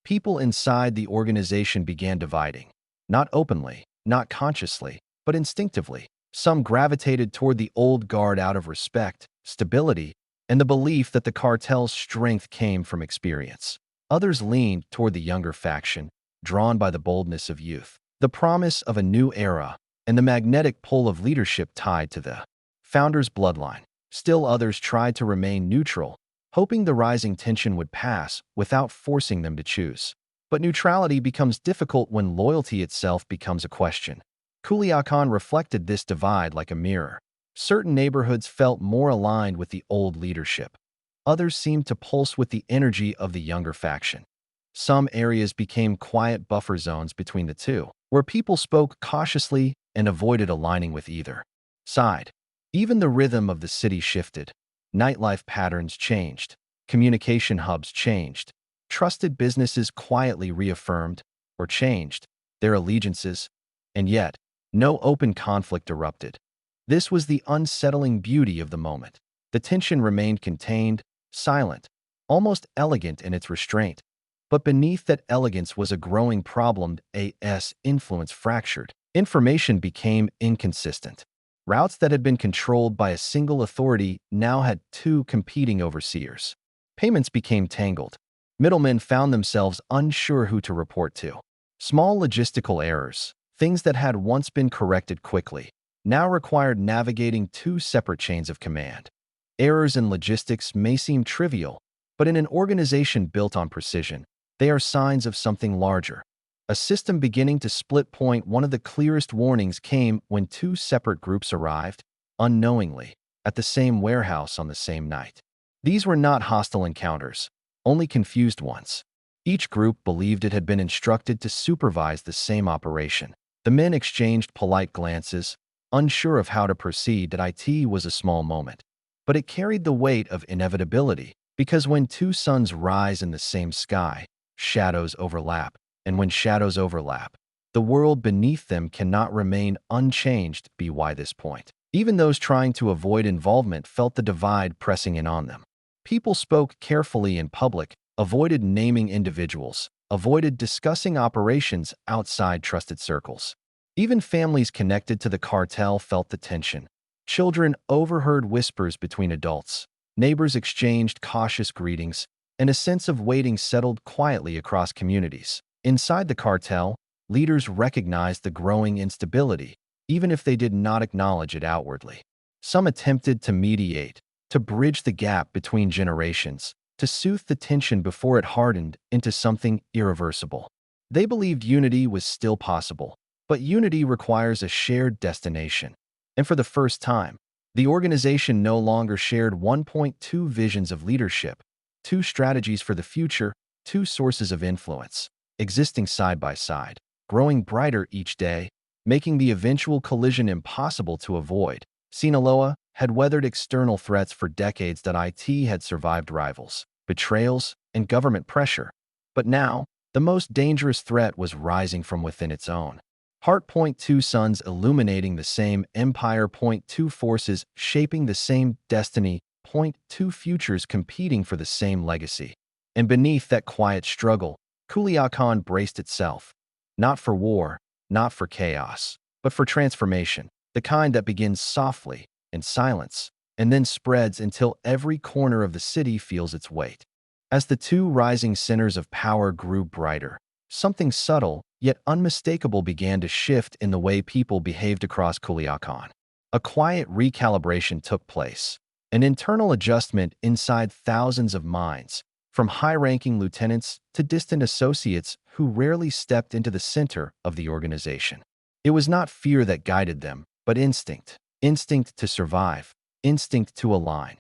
People inside the organization began dividing. Not openly, not consciously, but instinctively. Some gravitated toward the old guard out of respect, stability, and the belief that the cartel's strength came from experience. Others leaned toward the younger faction, drawn by the boldness of youth, the promise of a new era, and the magnetic pull of leadership tied to the founder's bloodline. Still others tried to remain neutral, hoping the rising tension would pass without forcing them to choose. But neutrality becomes difficult when loyalty itself becomes a question. Culiacán reflected this divide like a mirror. Certain neighborhoods felt more aligned with the old leadership. Others seemed to pulse with the energy of the younger faction. Some areas became quiet buffer zones between the two, where people spoke cautiously and avoided aligning with either side. Even the rhythm of the city shifted. Nightlife patterns changed. Communication hubs changed. Trusted businesses quietly reaffirmed, or changed, their allegiances, and yet, no open conflict erupted. This was the unsettling beauty of the moment. The tension remained contained, silent, almost elegant in its restraint. But beneath that elegance was a growing problem. As influence fractured. Information became inconsistent. Routes that had been controlled by a single authority now had two competing overseers. Payments became tangled. Middlemen found themselves unsure who to report to. Small logistical errors, things that had once been corrected quickly, now required navigating two separate chains of command. Errors in logistics may seem trivial, but in an organization built on precision, they are signs of something larger. A system beginning to split point. One of the clearest warnings came when two separate groups arrived, unknowingly, at the same warehouse on the same night. These were not hostile encounters, only confused ones. Each group believed it had been instructed to supervise the same operation. The men exchanged polite glances, unsure of how to proceed. It was a small moment, but it carried the weight of inevitability, because when two suns rise in the same sky, shadows overlap, and when shadows overlap, the world beneath them cannot remain unchanged. By this point, even those trying to avoid involvement felt the divide pressing in on them. People spoke carefully in public, avoided naming individuals, avoided discussing operations outside trusted circles. Even families connected to the cartel felt the tension. Children overheard whispers between adults. Neighbors exchanged cautious greetings, and a sense of waiting settled quietly across communities. Inside the cartel, leaders recognized the growing instability, even if they did not acknowledge it outwardly. Some attempted to mediate, to bridge the gap between generations, to soothe the tension before it hardened into something irreversible. They believed unity was still possible, but unity requires a shared destination. And for the first time, the organization no longer shared 1.2 visions of leadership. two strategies for the future, two sources of influence, existing side by side, growing brighter each day, making the eventual collision impossible to avoid. Sinaloa had weathered external threats for decades that IT had survived rivals, betrayals, and government pressure. But now, the most dangerous threat was rising from within its own. Heart Point 2 suns illuminating the same empire, Point 2 forces shaping the same destiny, Point 2 futures competing for the same legacy. And beneath that quiet struggle, Culiacán braced itself, not for war, not for chaos, but for transformation, the kind that begins softly, in silence, and then spreads until every corner of the city feels its weight. As the two rising centers of power grew brighter, something subtle yet unmistakable began to shift in the way people behaved across Culiacán. A quiet recalibration took place, an internal adjustment inside thousands of minds, from high-ranking lieutenants to distant associates who rarely stepped into the center of the organization. It was not fear that guided them, but instinct. Instinct to survive, instinct to align,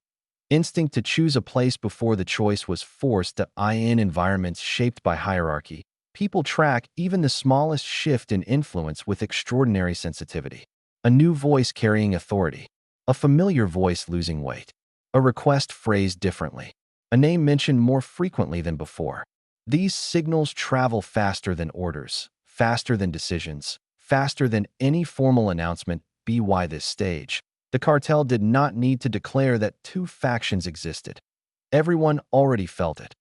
instinct to choose a place before the choice was forced. In environments shaped by hierarchy, people track even the smallest shift in influence with extraordinary sensitivity. A new voice carrying authority, a familiar voice losing weight, a request phrased differently, a name mentioned more frequently than before. These signals travel faster than orders, faster than decisions, faster than any formal announcement. By this stage, the cartel did not need to declare that two factions existed. Everyone already felt it.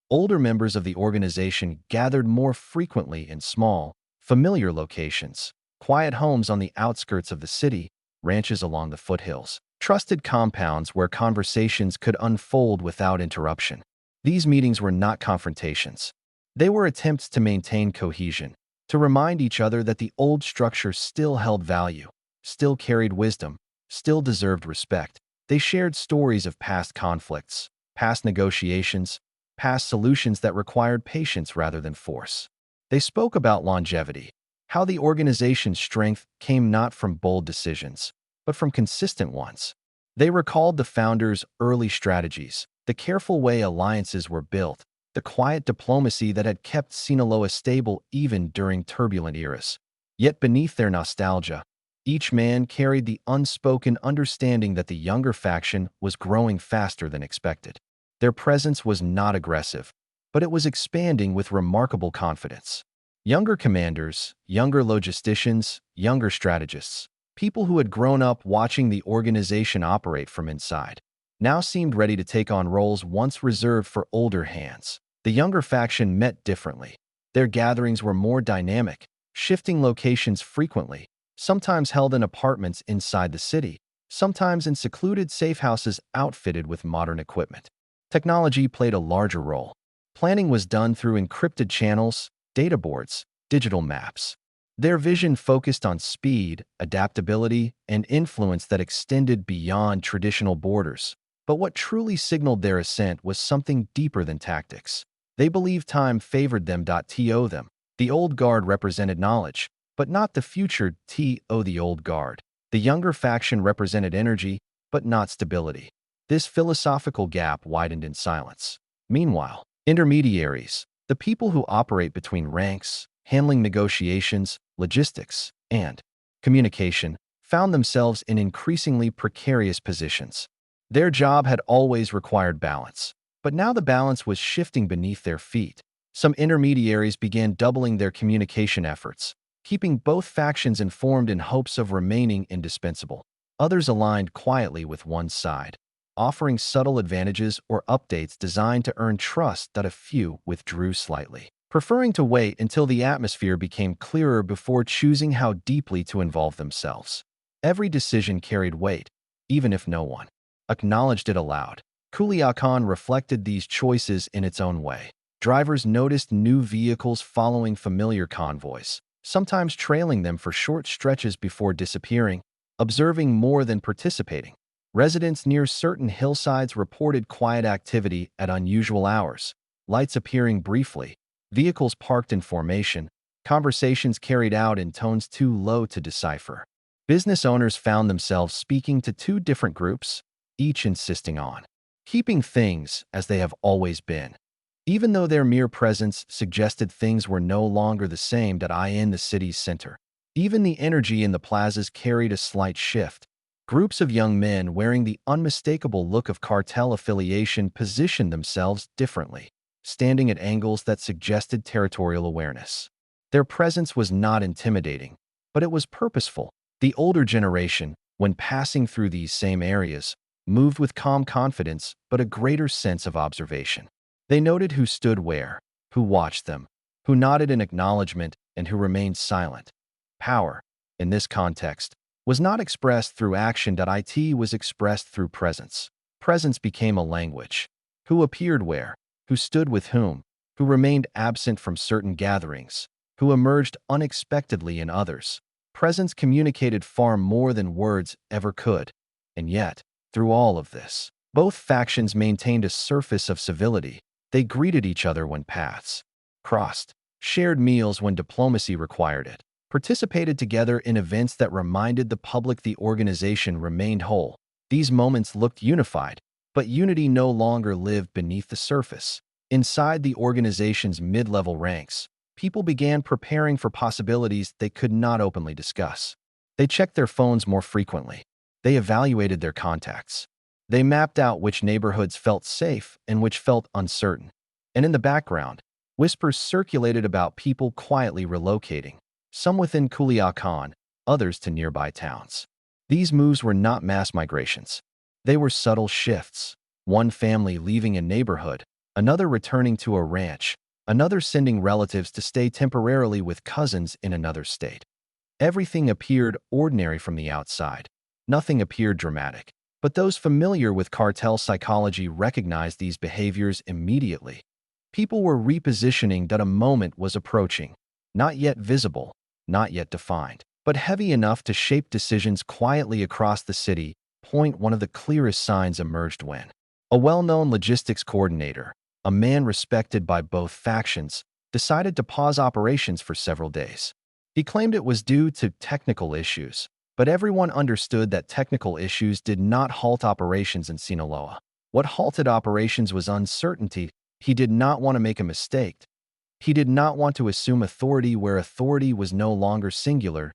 Older members of the organization gathered more frequently in small, familiar locations, quiet homes on the outskirts of the city, ranches along the foothills, trusted compounds where conversations could unfold without interruption. These meetings were not confrontations. They were attempts to maintain cohesion, to remind each other that the old structure still held value, still carried wisdom, still deserved respect. They shared stories of past conflicts, past negotiations, past solutions that required patience rather than force. They spoke about longevity, how the organization's strength came not from bold decisions, but from consistent ones. They recalled the founders' early strategies, the careful way alliances were built, the quiet diplomacy that had kept Sinaloa stable even during turbulent eras. Yet beneath their nostalgia, each man carried the unspoken understanding that the younger faction was growing faster than expected. Their presence was not aggressive, but it was expanding with remarkable confidence. Younger commanders, younger logisticians, younger strategists, people who had grown up watching the organization operate from inside, now seemed ready to take on roles once reserved for older hands. The younger faction met differently. Their gatherings were more dynamic, shifting locations frequently, sometimes held in apartments inside the city, sometimes in secluded safe houses outfitted with modern equipment. Technology played a larger role. Planning was done through encrypted channels, data boards, digital maps. Their vision focused on speed, adaptability, and influence that extended beyond traditional borders. But what truly signaled their ascent was something deeper than tactics. They believed time favored them. The old guard represented knowledge, but not the future. The old guard. The younger faction represented energy, but not stability. This philosophical gap widened in silence. Meanwhile, intermediaries, the people who operate between ranks, handling negotiations, logistics, and communication, found themselves in increasingly precarious positions. Their job had always required balance, but now the balance was shifting beneath their feet. Some intermediaries began doubling their communication efforts, keeping both factions informed in hopes of remaining indispensable. Others aligned quietly with one side, offering subtle advantages or updates designed to earn trust. A few withdrew slightly, preferring to wait until the atmosphere became clearer before choosing how deeply to involve themselves. Every decision carried weight, even if no one acknowledged it aloud. Culiacán reflected these choices in its own way. Drivers noticed new vehicles following familiar convoys, sometimes trailing them for short stretches before disappearing, observing more than participating. Residents near certain hillsides reported quiet activity at unusual hours, lights appearing briefly, vehicles parked in formation, conversations carried out in tones too low to decipher. Business owners found themselves speaking to two different groups, each insisting on keeping things as they have always been. Even though their mere presence suggested things were no longer the same that I in the city's center. Even the energy in the plazas carried a slight shift. Groups of young men wearing the unmistakable look of cartel affiliation positioned themselves differently, standing at angles that suggested territorial awareness. Their presence was not intimidating, but it was purposeful. The older generation, when passing through these same areas, moved with calm confidence but a greater sense of observation. They noted who stood where, who watched them, who nodded in acknowledgement, and who remained silent. Power, in this context, was not expressed through action. It was expressed through presence. Presence became a language. Who appeared where, who stood with whom, who remained absent from certain gatherings, who emerged unexpectedly in others. Presence communicated far more than words ever could. And yet, through all of this, both factions maintained a surface of civility. They greeted each other when paths crossed, shared meals when diplomacy required it, participated together in events that reminded the public the organization remained whole. These moments looked unified, but unity no longer lived beneath the surface. Inside the organization's mid-level ranks, people began preparing for possibilities they could not openly discuss. They checked their phones more frequently. They evaluated their contacts. They mapped out which neighborhoods felt safe and which felt uncertain. And in the background, whispers circulated about people quietly relocating, some within Culiacán, others to nearby towns. These moves were not mass migrations. They were subtle shifts. One family leaving a neighborhood, another returning to a ranch, another sending relatives to stay temporarily with cousins in another state. Everything appeared ordinary from the outside. Nothing appeared dramatic. But those familiar with cartel psychology recognized these behaviors immediately. People were repositioning that a moment was approaching, not yet visible, not yet defined, but heavy enough to shape decisions quietly across the city. One of the clearest signs emerged when a well-known logistics coordinator, a man respected by both factions, decided to pause operations for several days. He claimed it was due to technical issues, but everyone understood that technical issues did not halt operations in Sinaloa. What halted operations was uncertainty. He did not want to make a mistake. He did not want to assume authority where authority was no longer singular.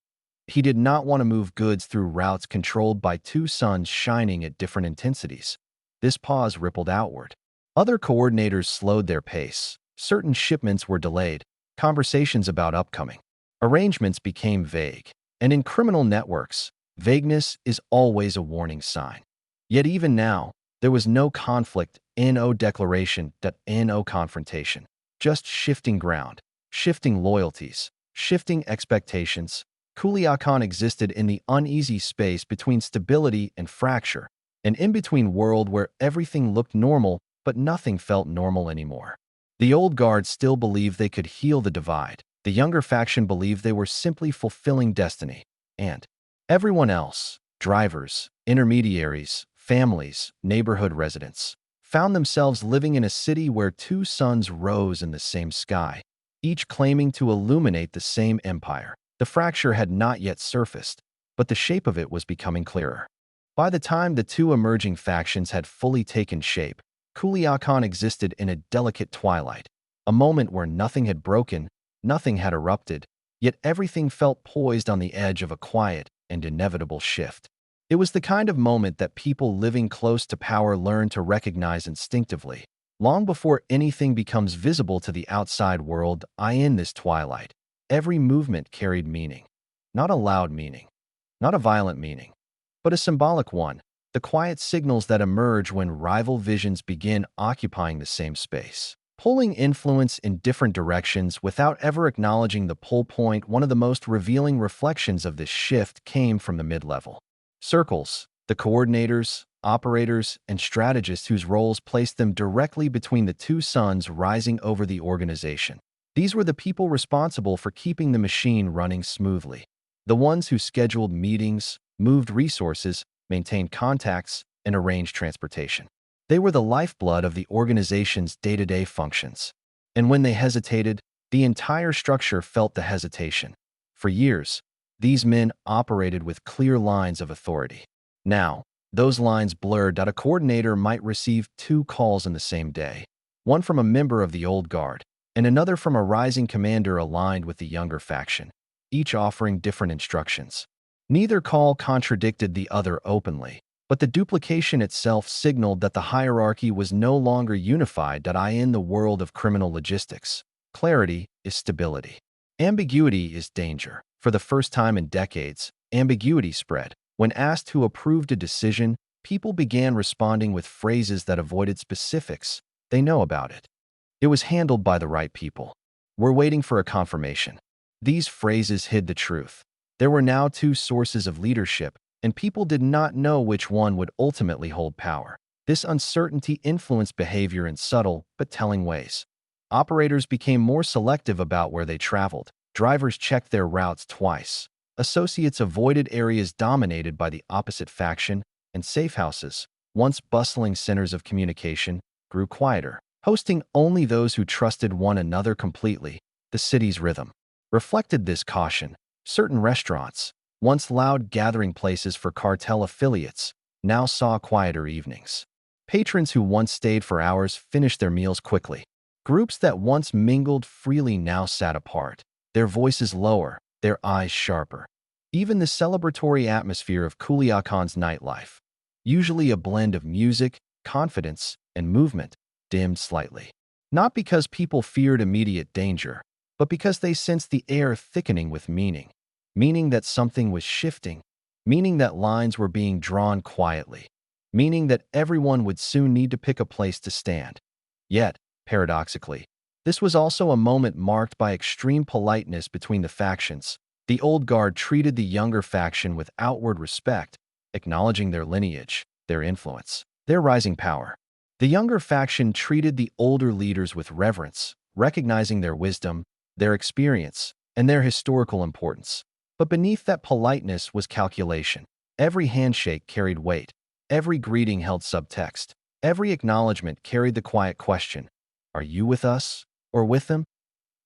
He did not want to move goods through routes controlled by two suns shining at different intensities. This pause rippled outward. Other coordinators slowed their pace. Certain shipments were delayed. Conversations about upcoming arrangements became vague. And in criminal networks, vagueness is always a warning sign. Yet even now, there was no conflict, no declaration, no confrontation. Just shifting ground, shifting loyalties, shifting expectations. Culiacán existed in the uneasy space between stability and fracture, an in-between world where everything looked normal, but nothing felt normal anymore. The old guard still believed they could heal the divide. The younger faction believed they were simply fulfilling destiny. And everyone else, drivers, intermediaries, families, neighborhood residents, found themselves living in a city where two suns rose in the same sky, each claiming to illuminate the same empire. The fracture had not yet surfaced, but the shape of it was becoming clearer. By the time the two emerging factions had fully taken shape, Culiacán existed in a delicate twilight, a moment where nothing had broken, nothing had erupted, yet everything felt poised on the edge of a quiet and inevitable shift. It was the kind of moment that people living close to power learn to recognize instinctively, long before anything becomes visible to the outside world. In this twilight, every movement carried meaning. Not a loud meaning, not a violent meaning, but a symbolic one, the quiet signals that emerge when rival visions begin occupying the same space, pulling influence in different directions without ever acknowledging the pull point. One of the most revealing reflections of this shift came from the mid-level circles, the coordinators, operators, and strategists whose roles placed them directly between the two suns rising over the organization. These were the people responsible for keeping the machine running smoothly, the ones who scheduled meetings, moved resources, maintained contacts, and arranged transportation. They were the lifeblood of the organization's day-to-day functions. And when they hesitated, the entire structure felt the hesitation. For years, these men operated with clear lines of authority. Now, Those lines blurred that a coordinator might receive two calls in the same day, one from a member of the old guard and another from a rising commander aligned with the younger faction, each offering different instructions. Neither call contradicted the other openly, but the duplication itself signaled that the hierarchy was no longer unified. In the world of criminal logistics, clarity is stability. Ambiguity is danger. For the first time in decades, ambiguity spread. When asked who approved a decision, people began responding with phrases that avoided specifics. They know about it. It was handled by the right people. We're waiting for a confirmation. These phrases hid the truth. There were now two sources of leadership, and people did not know which one would ultimately hold power. This uncertainty influenced behavior in subtle but telling ways. Operators became more selective about where they traveled. Drivers checked their routes twice. Associates avoided areas dominated by the opposite faction, and safe houses, once bustling centers of communication, grew quieter, hosting only those who trusted one another completely. The city's rhythm reflected this caution. Certain restaurants, once loud gathering places for cartel affiliates, now saw quieter evenings. Patrons who once stayed for hours finished their meals quickly. Groups that once mingled freely now sat apart, their voices lower, their eyes sharper. Even the celebratory atmosphere of Culiacán's nightlife, usually a blend of music, confidence, and movement, dimmed slightly. Not because people feared immediate danger, but because they sensed the air thickening with meaning. Meaning that something was shifting, meaning that lines were being drawn quietly, meaning that everyone would soon need to pick a place to stand. Yet, paradoxically, this was also a moment marked by extreme politeness between the factions. The old guard treated the younger faction with outward respect, acknowledging their lineage, their influence, their rising power. The younger faction treated the older leaders with reverence, recognizing their wisdom, their experience, and their historical importance. But beneath that politeness was calculation. Every handshake carried weight. Every greeting held subtext. Every acknowledgement carried the quiet question, "Are you with us or with them?"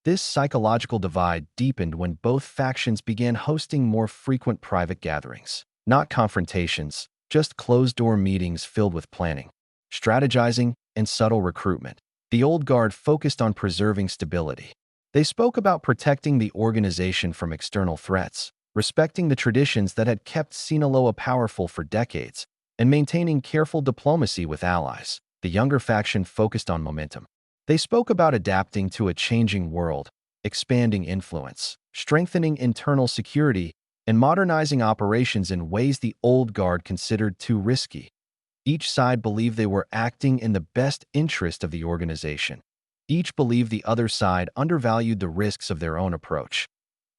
This psychological divide deepened when both factions began hosting more frequent private gatherings. Not confrontations, just closed-door meetings filled with planning, strategizing, and subtle recruitment. The old guard focused on preserving stability. They spoke about protecting the organization from external threats, respecting the traditions that had kept Sinaloa powerful for decades, and maintaining careful diplomacy with allies. The younger faction focused on momentum. They spoke about adapting to a changing world, expanding influence, strengthening internal security, and modernizing operations in ways the old guard considered too risky. Each side believed they were acting in the best interest of the organization. Each believed the other side undervalued the risks of their own approach.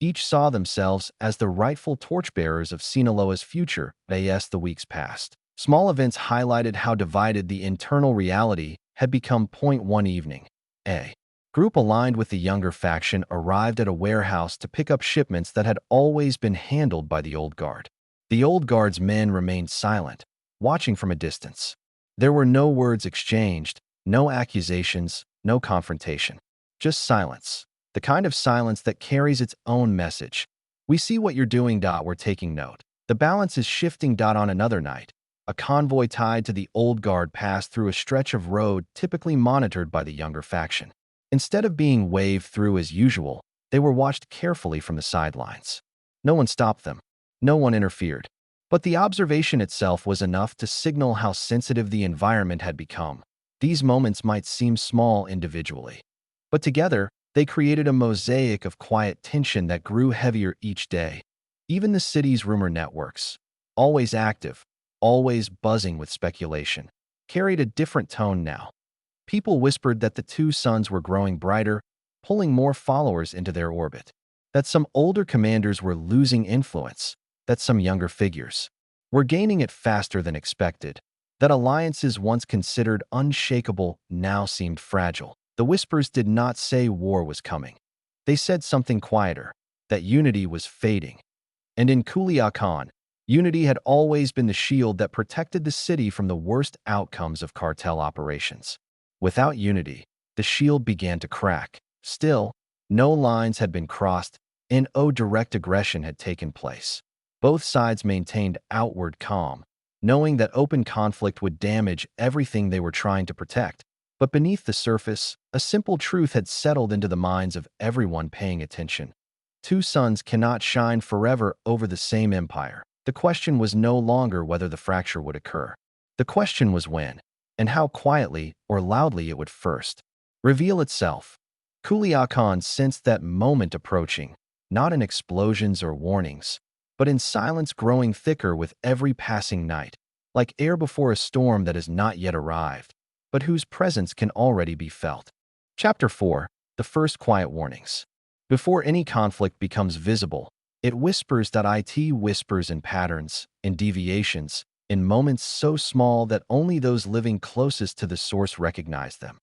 Each saw themselves as the rightful torchbearers of Sinaloa's future. As the weeks passed, small events highlighted how divided the internal reality had become. One evening, a group aligned with the younger faction arrived at a warehouse to pick up shipments that had always been handled by the old guard. The old guard's men remained silent, watching from a distance. There were no words exchanged, no accusations, no confrontation. Just silence. The kind of silence that carries its own message. "We see what you're doing. We're taking note. The balance is shifting." On another night, a convoy tied to the old guard passed through a stretch of road typically monitored by the younger faction. Instead of being waved through as usual, they were watched carefully from the sidelines. No one stopped them. No one interfered. But the observation itself was enough to signal how sensitive the environment had become. These moments might seem small individually, but together, they created a mosaic of quiet tension that grew heavier each day. Even the city's rumor networks, always active, always buzzing with speculation, carried a different tone now. People whispered that the two suns were growing brighter, pulling more followers into their orbit, that some older commanders were losing influence, that some younger figures were gaining it faster than expected, that alliances once considered unshakable now seemed fragile. The whispers did not say war was coming. They said something quieter, that unity was fading. And in Culiacán, unity had always been the shield that protected the city from the worst outcomes of cartel operations. Without unity, the shield began to crack. Still, no lines had been crossed, and no direct aggression had taken place. Both sides maintained outward calm, knowing that open conflict would damage everything they were trying to protect. But beneath the surface, a simple truth had settled into the minds of everyone paying attention. Two suns cannot shine forever over the same empire. The question was no longer whether the fracture would occur. The question was when, and how quietly or loudly it would first reveal itself. Culiacán sensed that moment approaching, not in explosions or warnings, but in silence growing thicker with every passing night, like air before a storm that has not yet arrived, but whose presence can already be felt. Chapter 4. The First Quiet Warnings. Before any conflict becomes visible, it whispers. It whispers in patterns, in deviations, in moments so small that only those living closest to the source recognize them.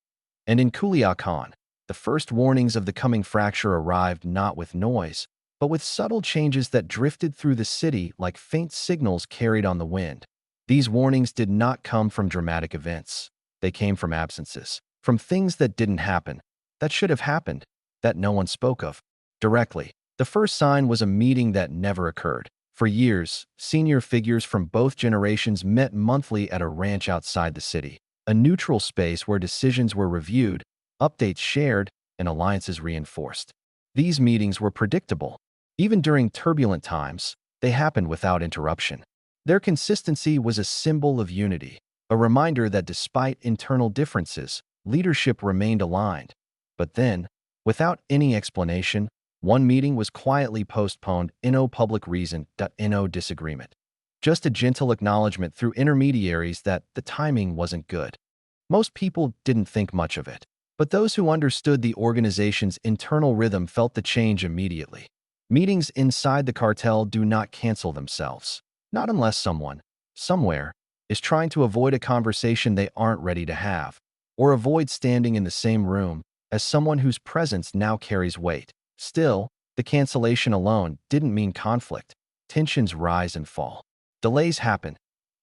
And in Culiacán, the first warnings of the coming fracture arrived not with noise, but with subtle changes that drifted through the city like faint signals carried on the wind. These warnings did not come from dramatic events. They came from absences, from things that didn't happen, that should have happened, that no one spoke of directly. The first sign was a meeting that never occurred. For years, senior figures from both generations met monthly at a ranch outside the city, a neutral space where decisions were reviewed, updates shared, and alliances reinforced. These meetings were predictable. Even during turbulent times, they happened without interruption. Their consistency was a symbol of unity, a reminder that despite internal differences, leadership remained aligned. But then, without any explanation, one meeting was quietly postponed. No public reason. No disagreement. Just a gentle acknowledgement through intermediaries that the timing wasn't good. Most people didn't think much of it, but those who understood the organization's internal rhythm felt the change immediately. Meetings inside the cartel do not cancel themselves, not unless someone, somewhere, is trying to avoid a conversation they aren't ready to have, or avoid standing in the same room as someone whose presence now carries weight. Still, the cancellation alone didn't mean conflict. Tensions rise and fall. Delays happen.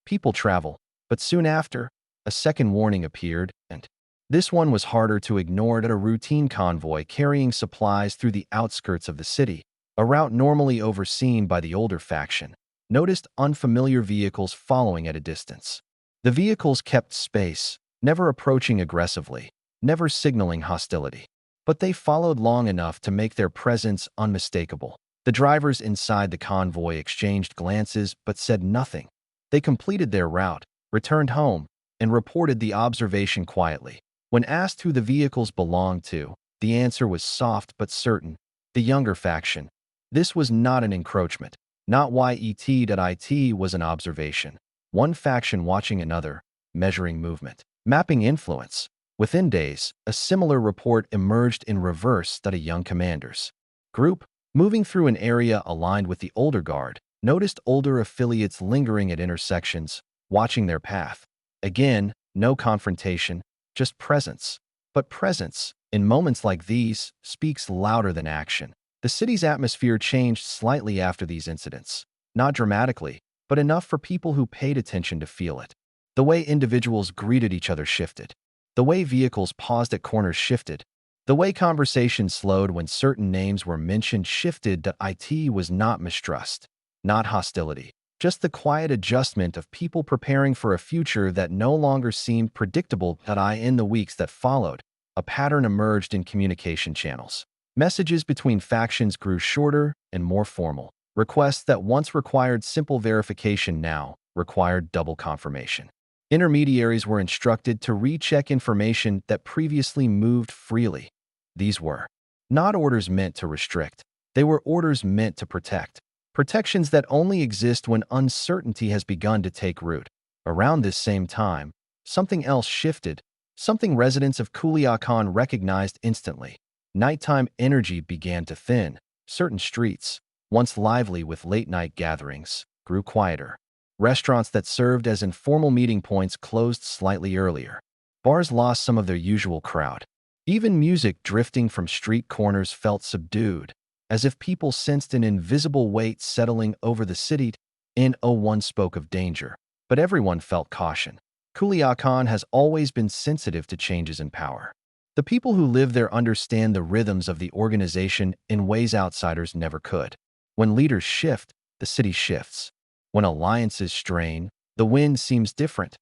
People travel. But soon after, a second warning appeared, and this one was harder to ignore. At a routine convoy carrying supplies through the outskirts of the city, a route normally overseen by the older faction, noticed unfamiliar vehicles following at a distance. The vehicles kept space, never approaching aggressively, never signaling hostility. But they followed long enough to make their presence unmistakable. The drivers inside the convoy exchanged glances but said nothing. They completed their route, returned home, and reported the observation quietly. When asked who the vehicles belonged to, the answer was soft but certain: the younger faction. This was not an encroachment. Not YET. Was an observation. One faction watching another, measuring movement, mapping influence. Within days, a similar report emerged in reverse. A young commander's group, moving through an area aligned with the older guard, noticed older affiliates lingering at intersections, watching their path. Again, no confrontation, just presence. But presence, in moments like these, speaks louder than action. The city's atmosphere changed slightly after these incidents. Not dramatically, but enough for people who paid attention to feel it. The way individuals greeted each other shifted. The way vehicles paused at corners shifted. The way conversations slowed when certain names were mentioned shifted. It was not mistrust, not hostility, just the quiet adjustment of people preparing for a future that no longer seemed predictable. In the weeks that followed, a pattern emerged in communication channels. Messages between factions grew shorter and more formal. Requests that once required simple verification now required double confirmation. Intermediaries were instructed to recheck information that previously moved freely. These were not orders meant to restrict. They were orders meant to protect. Protections that only exist when uncertainty has begun to take root. Around this same time, something else shifted, something residents of Culiacán recognized instantly. Nighttime energy began to thin. Certain streets, once lively with late-night gatherings, grew quieter. Restaurants that served as informal meeting points closed slightly earlier. Bars lost some of their usual crowd. Even music drifting from street corners felt subdued, as if people sensed an invisible weight settling over the city. No one spoke of danger, but everyone felt caution. Culiacán has always been sensitive to changes in power. The people who live there understand the rhythms of the organization in ways outsiders never could. When leaders shift, the city shifts. When alliances strain, The wind seems different.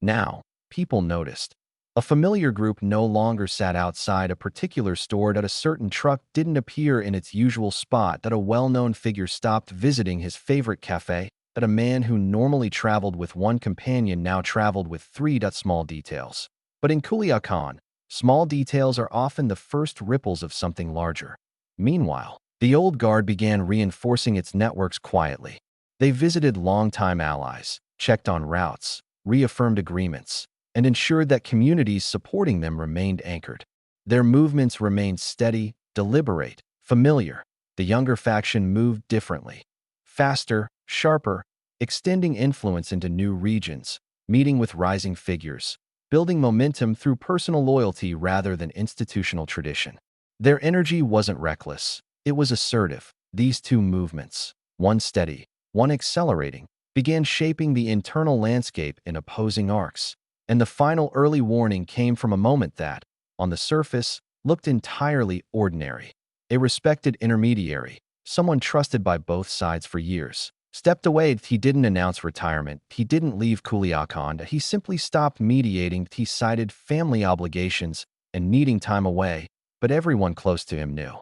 Now, people noticed. A familiar group no longer sat outside a particular store, that a certain truck didn't appear in its usual spot, that a well-known figure stopped visiting his favorite cafe, that a man who normally traveled with one companion now traveled with three. Small details. But in Culiacán, small details are often the first ripples of something larger. Meanwhile, the old guard began reinforcing its networks quietly. They visited longtime allies, checked on routes, reaffirmed agreements, and ensured that communities supporting them remained anchored. Their movements remained steady, deliberate, familiar. The younger faction moved differently. Faster, sharper, extending influence into new regions, meeting with rising figures, building momentum through personal loyalty rather than institutional tradition. Their energy wasn't reckless. It was assertive. These two movements, one steady, one accelerating, began shaping the internal landscape in opposing arcs. And the final early warning came from a moment that, on the surface, looked entirely ordinary. A respected intermediary, someone trusted by both sides for years, stepped away. He didn't announce retirement. He didn't leave Culiacán. He simply stopped mediating. He cited family obligations and needing time away, but everyone close to him knew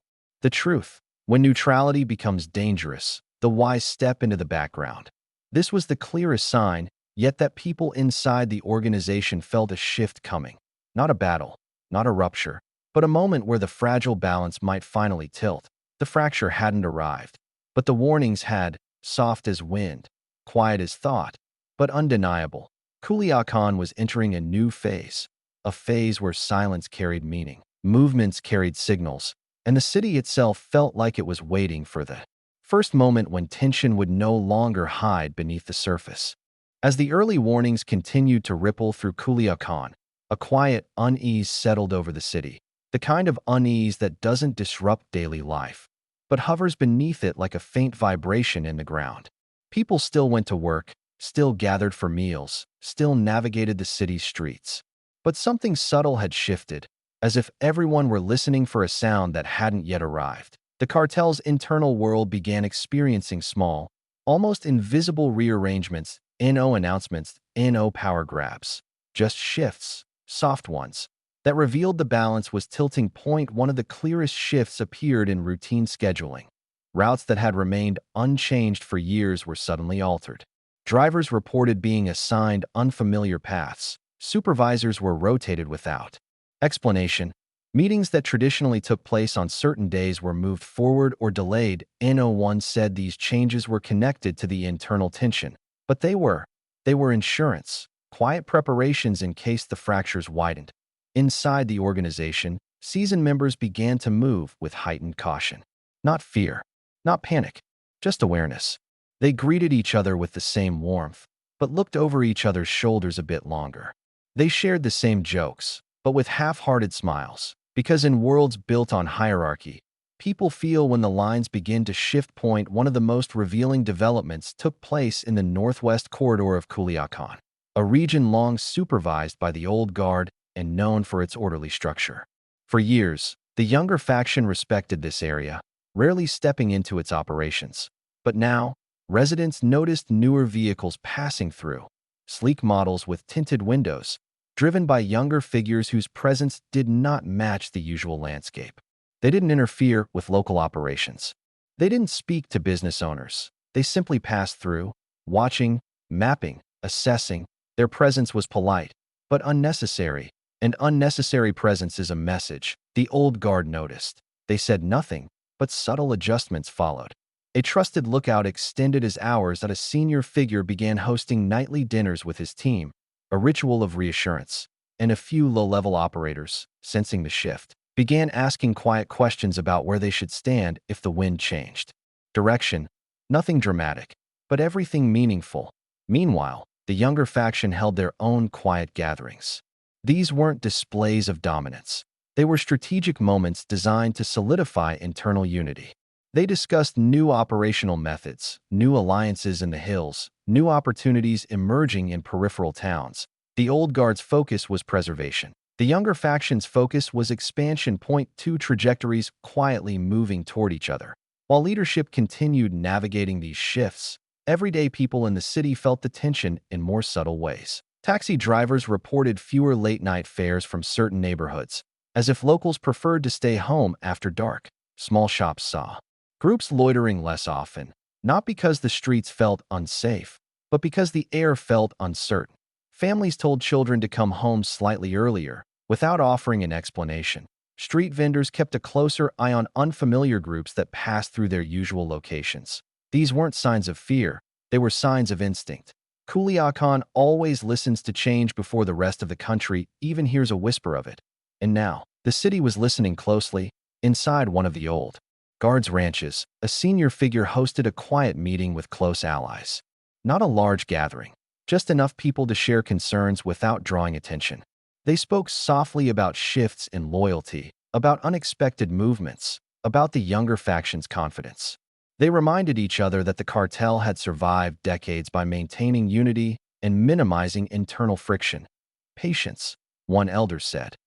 the truth. When neutrality becomes dangerous, the wise step into the background. This was the clearest sign, yet, that people inside the organization felt a shift coming. Not a battle, not a rupture, but a moment where the fragile balance might finally tilt. The fracture hadn't arrived, but the warnings had, soft as wind, quiet as thought, but undeniable. Culiacán was entering a new phase, a phase where silence carried meaning, movements carried signals, and the city itself felt like it was waiting for the first moment when tension would no longer hide beneath the surface. As the early warnings continued to ripple through Culiacán, a quiet unease settled over the city, the kind of unease that doesn't disrupt daily life, but hovers beneath it like a faint vibration in the ground. People still went to work, still gathered for meals, still navigated the city's streets. But something subtle had shifted, as if everyone were listening for a sound that hadn't yet arrived. The cartel's internal world began experiencing small, almost invisible rearrangements. No announcements, no power grabs, just shifts, soft ones, that revealed the balance was tilting. One of the clearest shifts appeared in routine scheduling. Routes that had remained unchanged for years were suddenly altered. Drivers reported being assigned unfamiliar paths. Supervisors were rotated without explanation. Meetings that traditionally took place on certain days were moved forward or delayed. No one said these changes were connected to the internal tension. But they were insurance, quiet preparations in case the fractures widened. Inside the organization, seasoned members began to move with heightened caution. Not fear, not panic, just awareness. They greeted each other with the same warmth, but looked over each other's shoulders a bit longer. They shared the same jokes, but with half-hearted smiles, because in worlds built on hierarchy, people feel when the lines begin to shift. One of the most revealing developments took place in the northwest corridor of Culiacán, a region long supervised by the old guard and known for its orderly structure. For years, the younger faction respected this area, rarely stepping into its operations. But now, residents noticed newer vehicles passing through, sleek models with tinted windows, driven by younger figures whose presence did not match the usual landscape. They didn't interfere with local operations. They didn't speak to business owners. They simply passed through, watching, mapping, assessing. Their presence was polite, but unnecessary. And unnecessary presence is a message, the old guard noticed. They said nothing, but subtle adjustments followed. A trusted lookout extended his hours. That a senior figure began hosting nightly dinners with his team, a ritual of reassurance. And a few low-level operators, sensing the shift, began asking quiet questions about where they should stand if the wind changed. Direction, nothing dramatic, but everything meaningful. Meanwhile, the younger faction held their own quiet gatherings. These weren't displays of dominance. They were strategic moments designed to solidify internal unity. They discussed new operational methods, new alliances in the hills, new opportunities emerging in peripheral towns. The old guard's focus was preservation. The younger faction's focus was expansion. Two trajectories quietly moving toward each other. While leadership continued navigating these shifts, Everyday people in the city felt the tension in more subtle ways. Taxi drivers reported fewer late-night fares from certain neighborhoods, as if locals preferred to stay home after dark. Small shops saw groups loitering less often, not because the streets felt unsafe, but because the air felt uncertain. Families told children to come home slightly earlier, without offering an explanation. Street vendors kept a closer eye on unfamiliar groups that passed through their usual locations. These weren't signs of fear, they were signs of instinct. Culiacán always listens to change before the rest of the country even hears a whisper of it. And now, the city was listening closely. Inside one of the old guards' ranches, a senior figure hosted a quiet meeting with close allies. Not a large gathering, just enough people to share concerns without drawing attention. They spoke softly about shifts in loyalty, about unexpected movements, about the younger faction's confidence. They reminded each other that the cartel had survived decades by maintaining unity and minimizing internal friction. Patience, one elder said.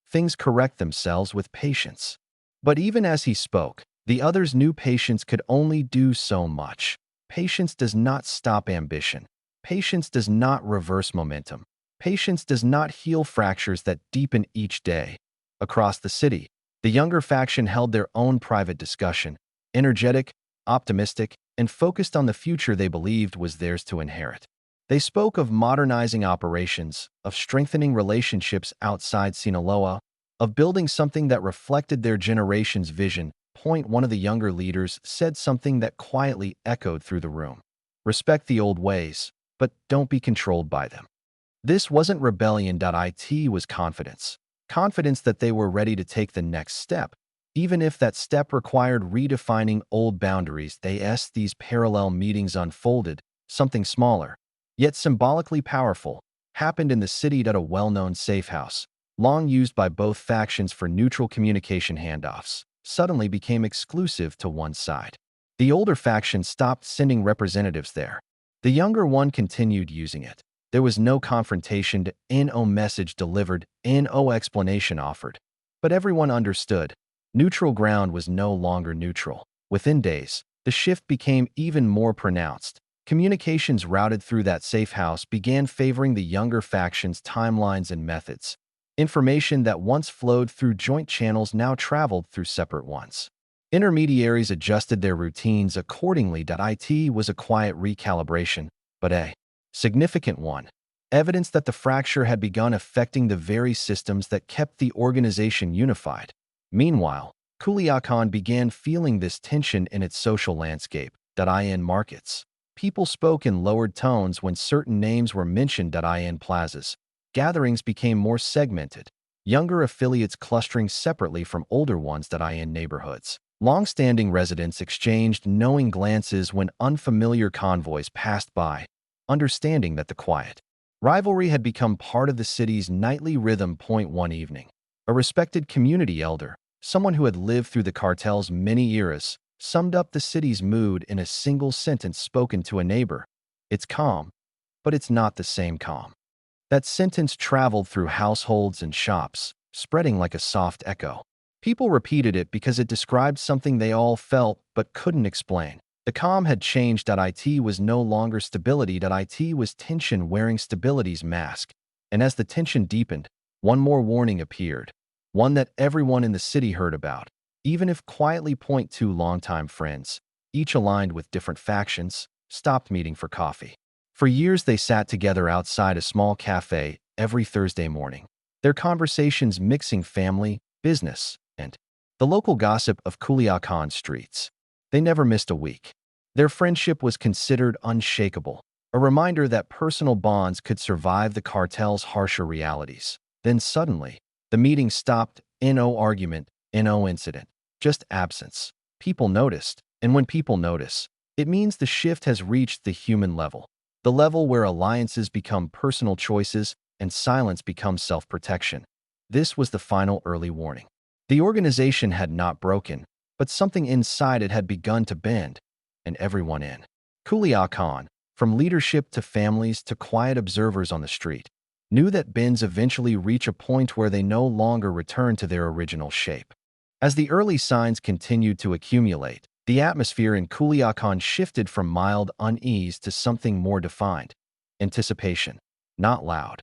Things correct themselves with patience. But even as he spoke, the others knew patience could only do so much. Patience does not stop ambition. Patience does not reverse momentum. Patience does not heal fractures that deepen each day. Across the city, the younger faction held their own private discussion, energetic, optimistic, and focused on the future they believed was theirs to inherit. They spoke of modernizing operations, of strengthening relationships outside Sinaloa, of building something that reflected their generation's vision. One of the younger leaders said something that quietly echoed through the room. Respect the old ways, but don't be controlled by them. This wasn't rebellion. It was confidence. Confidence that they were ready to take the next step, even if that step required redefining old boundaries. These parallel meetings unfolded. Something smaller, yet symbolically powerful, happened in the city at a well-known safe house, long used by both factions for neutral communication handoffs, suddenly became exclusive to one side. The older faction stopped sending representatives there. The younger one continued using it. There was no confrontation, no message delivered, no explanation offered. But everyone understood. Neutral ground was no longer neutral. Within days, the shift became even more pronounced. Communications routed through that safe house began favoring the younger faction's timelines and methods. Information that once flowed through joint channels now traveled through separate ones. Intermediaries adjusted their routines accordingly. It was a quiet recalibration, but a significant one. Evidence that the fracture had begun affecting the very systems that kept the organization unified. Meanwhile, Culiacán began feeling this tension in its social landscape. In markets, people spoke in lowered tones when certain names were mentioned. In plazas, gatherings became more segmented, younger affiliates clustering separately from older ones. In neighborhoods, long-standing residents exchanged knowing glances when unfamiliar convoys passed by, understanding that the quiet rivalry had become part of the city's nightly rhythm. One evening, a respected community elder, someone who had lived through the cartel's many eras, summed up the city's mood in a single sentence spoken to a neighbor. It's calm, but it's not the same calm. That sentence traveled through households and shops, spreading like a soft echo. People repeated it because it described something they all felt but couldn't explain. The calm had changed. It was no longer stability. It was tension wearing stability's mask. And as the tension deepened, one more warning appeared. One that everyone in the city heard about, even if quietly. Two longtime friends, each aligned with different factions, stopped meeting for coffee. For years they sat together outside a small cafe every Thursday morning, their conversations mixing family, business, and the local gossip of Culiacán streets. They never missed a week. Their friendship was considered unshakable, a reminder that personal bonds could survive the cartel's harsher realities. Then suddenly, the meeting stopped. No argument, no incident, just absence. People noticed, and when people notice, it means the shift has reached the human level, the level where alliances become personal choices and silence becomes self-protection. This was the final early warning. The organization had not broken, but something inside it had begun to bend, and everyone in Culiacán, from leadership to families to quiet observers on the street, knew that bends eventually reach a point where they no longer return to their original shape. As the early signs continued to accumulate, The atmosphere in Culiacán shifted from mild unease to something more defined. Anticipation. Not loud.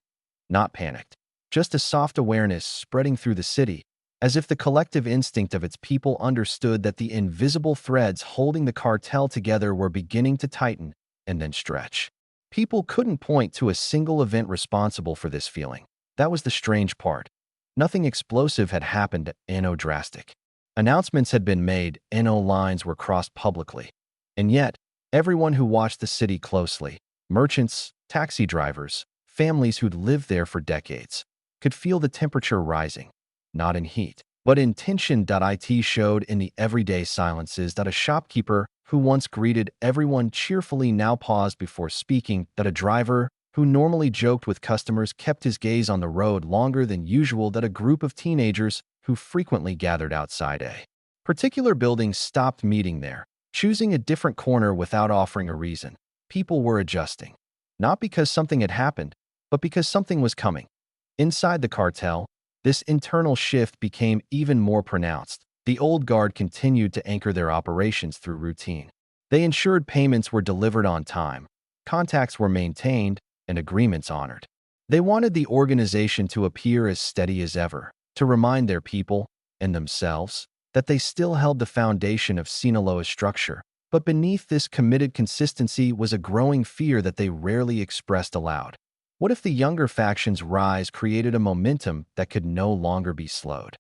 Not panicked. Just a soft awareness spreading through the city, as if the collective instinct of its people understood that the invisible threads holding the cartel together were beginning to tighten and then stretch. People couldn't point to a single event responsible for this feeling. That was the strange part. Nothing explosive had happened, no drastic. Announcements had been made, no lines were crossed publicly. And yet, everyone who watched the city closely, merchants, taxi drivers, families who'd lived there for decades, could feel the temperature rising, not in heat, but in tension. It showed in the everyday silences that a shopkeeper who once greeted everyone cheerfully now paused before speaking, that a driver who normally joked with customers kept his gaze on the road longer than usual, that a group of teenagers who frequently gathered outside a particular building stopped meeting there, choosing a different corner without offering a reason. People were adjusting, not because something had happened, but because something was coming. Inside the cartel, this internal shift became even more pronounced. The old guard continued to anchor their operations through routine. They ensured payments were delivered on time, contacts were maintained, and agreements honored. They wanted the organization to appear as steady as ever, to remind their people and themselves that they still held the foundation of Sinaloa's structure. But beneath this committed consistency was a growing fear that they rarely expressed aloud. What if the younger faction's rise created a momentum that could no longer be slowed?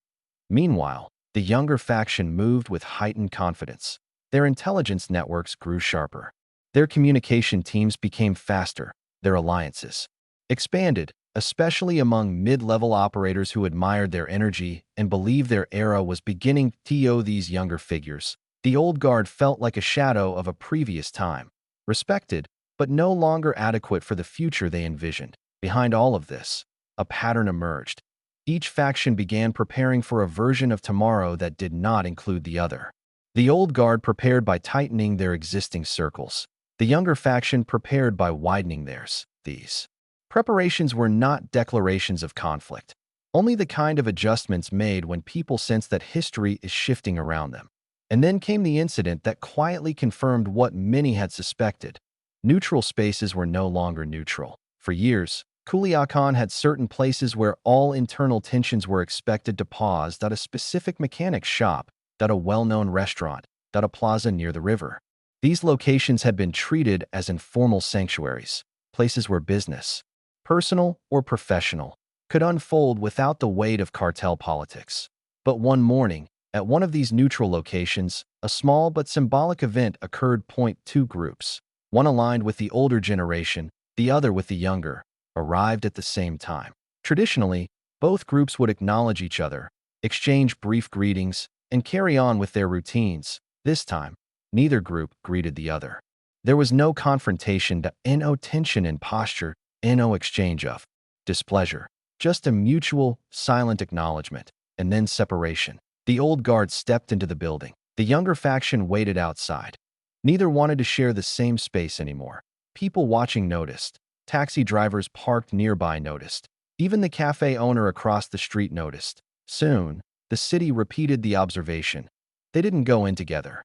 Meanwhile, the younger faction moved with heightened confidence. Their intelligence networks grew sharper. Their communication teams became faster. Their alliances expanded, especially among mid-level operators who admired their energy and believed their era was beginning. These younger figures, the old guard, felt like a shadow of a previous time, respected, but no longer adequate for the future they envisioned. Behind all of this, a pattern emerged. Each faction began preparing for a version of tomorrow that did not include the other. The old guard prepared by tightening their existing circles. The younger faction prepared by widening theirs. These preparations were not declarations of conflict, only the kind of adjustments made when people sense that history is shifting around them. And then came the incident that quietly confirmed what many had suspected. Neutral spaces were no longer neutral. For years, Culiacán had certain places where all internal tensions were expected to pause. A specific mechanic's shop, a well-known restaurant, a plaza near the river. These locations had been treated as informal sanctuaries, places where business, personal or professional, could unfold without the weight of cartel politics. But one morning, at one of these neutral locations, a small but symbolic event occurred. Two groups, one aligned with the older generation, the other with the younger, arrived at the same time. Traditionally, both groups would acknowledge each other, exchange brief greetings, and carry on with their routines. This time, neither group greeted the other. There was no confrontation, no tension in posture, no exchange of displeasure, just a mutual, silent acknowledgement, and then separation. The old guard stepped into the building. The younger faction waited outside. Neither wanted to share the same space anymore. People watching noticed. Taxi drivers parked nearby noticed. Even the cafe owner across the street noticed. Soon, the city repeated the observation. They didn't go in together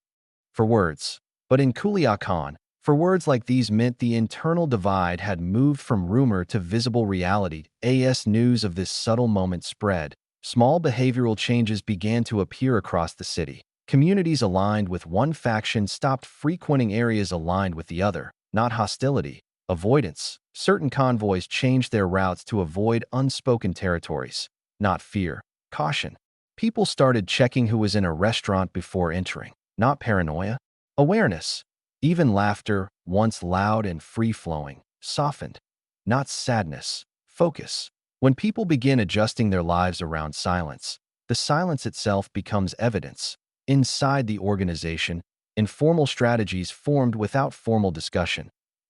for words, but in Culiacán, for words like these meant the internal divide had moved from rumor to visible reality. As news of this subtle moment spread, small behavioral changes began to appear across the city. Communities aligned with one faction stopped frequenting areas aligned with the other. Not hostility, avoidance. Certain convoys changed their routes to avoid unspoken territories. Not fear, caution. People started checking who was in a restaurant before entering. Not paranoia, awareness. Even laughter, once loud and free-flowing, softened. Not sadness, focus. When people begin adjusting their lives around silence, the silence itself becomes evidence. Inside the organization, informal strategies formed without formal discussion.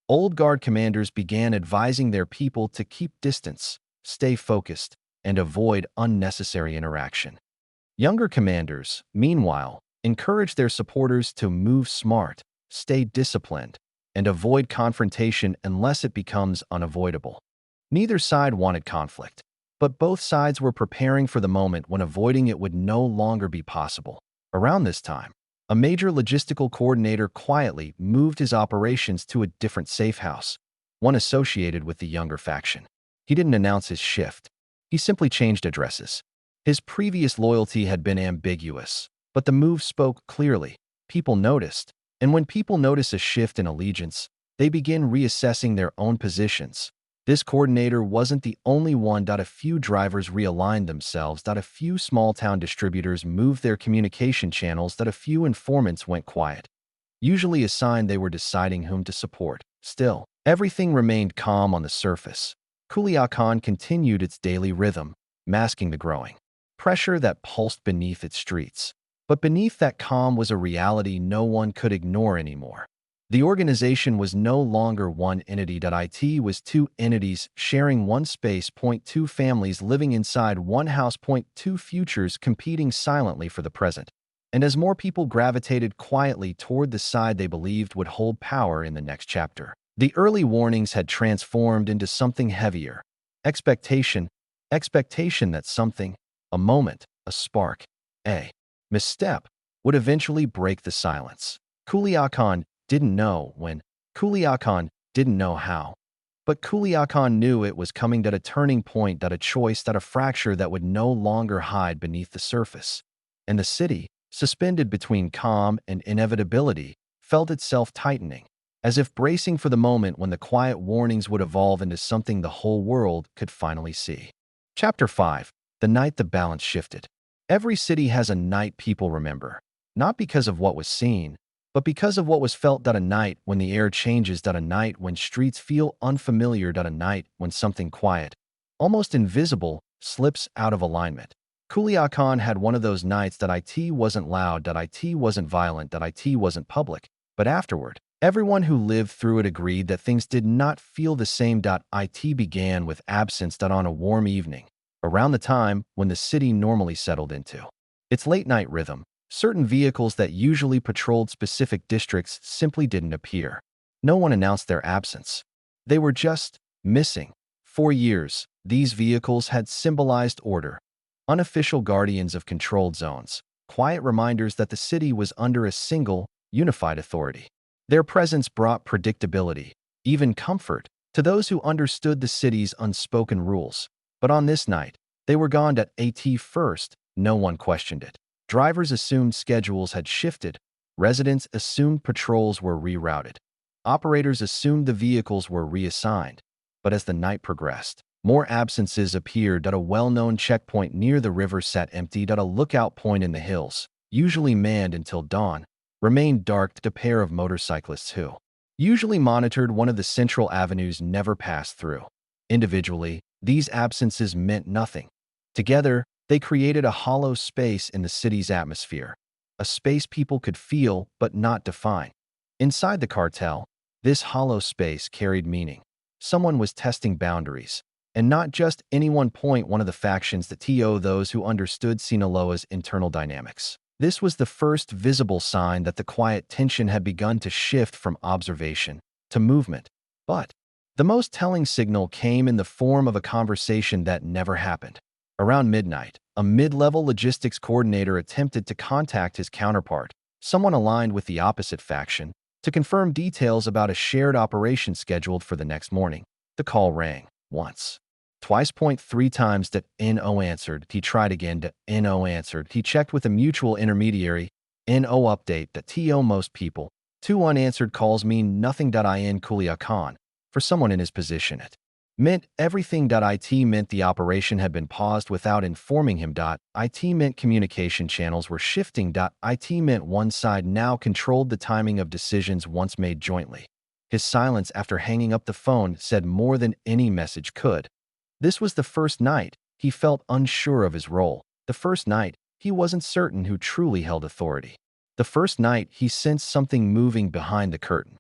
Old guard commanders began advising their people to keep distance, stay focused, and avoid unnecessary interaction. Younger commanders, meanwhile, encouraged their supporters to move smart, stay disciplined, and avoid confrontation unless it becomes unavoidable. Neither side wanted conflict, but both sides were preparing for the moment when avoiding it would no longer be possible. Around this time, A major logistical coordinator quietly moved his operations to a different safe house, one associated with the younger faction. He didn't announce his shift. He simply changed addresses. His previous loyalty had been ambiguous, but the move spoke clearly. People noticed, and when people notice a shift in allegiance, they begin reassessing their own positions. This coordinator wasn't the only one. A few drivers realigned themselves. A few small-town distributors moved their communication channels. A few informants went quiet, usually a sign they were deciding whom to support. Still, everything remained calm on the surface. Culiacán continued its daily rhythm, masking the growing pressure that pulsed beneath its streets. But beneath that calm was a reality no one could ignore anymore. The organization was no longer one entity. It was two entities sharing one space. Two families living inside one house. Two futures competing silently for the present. And as more people gravitated quietly toward the side they believed would hold power in the next chapter, the early warnings had transformed into something heavier. Expectation that something, a moment, a spark, a misstep, would eventually break the silence. Culiacán didn't know when, Culiacán didn't know how. But Culiacán knew it was coming. A turning point, a choice, a fracture that would no longer hide beneath the surface. And the city, suspended between calm and inevitability, felt itself tightening, as if bracing for the moment when the quiet warnings would evolve into something the whole world could finally see. Chapter 5. The night the balance shifted. Every city has a night people remember, not because of what was seen, but because of what was felt. A night when the air changes. A night when streets feel unfamiliar. A night when something quiet, almost invisible, slips out of alignment. Culiacán had one of those nights. It wasn't loud. It wasn't violent. It wasn't public. But afterward, everyone who lived through it agreed that things did not feel the same. It began with absence. On a warm evening, around the time when the city normally settled into its late-night rhythm, certain vehicles that usually patrolled specific districts simply didn't appear. No one announced their absence. They were just missing. For years, these vehicles had symbolized order, unofficial guardians of controlled zones, quiet reminders that the city was under a single, unified authority. Their presence brought predictability, even comfort, to those who understood the city's unspoken rules. But on this night, they were gone. At first, no one questioned it. Drivers assumed schedules had shifted. Residents assumed patrols were rerouted. Operators assumed the vehicles were reassigned. But as the night progressed, more absences appeared. A well-known checkpoint near the river sat empty. A lookout point in the hills, usually manned until dawn, remained dark. A pair of motorcyclists who usually monitored one of the central avenues never passed through. Individually, these absences meant nothing. Together, they created a hollow space in the city's atmosphere, a space people could feel but not define. Inside the cartel, this hollow space carried meaning. Someone was testing boundaries, and not just any one. One of the factions that those who understood Sinaloa's internal dynamics. This was the first visible sign that the quiet tension had begun to shift from observation to movement. But the most telling signal came in the form of a conversation that never happened. Around midnight, a mid-level logistics coordinator attempted to contact his counterpart, someone aligned with the opposite faction, to confirm details about a shared operation scheduled for the next morning. The call rang once, twice. Three times. No answered. He tried again. No answered. He checked with a mutual intermediary. No update. Most people. Two unanswered calls mean nothing. In Culiacán, for someone in his position, it meant everything. It meant the operation had been paused without informing him. It meant communication channels were shifting. It meant one side now controlled the timing of decisions once made jointly. His silence after hanging up the phone said more than any message could. This was the first night he felt unsure of his role. The first night he wasn't certain who truly held authority. The first night he sensed something moving behind the curtain.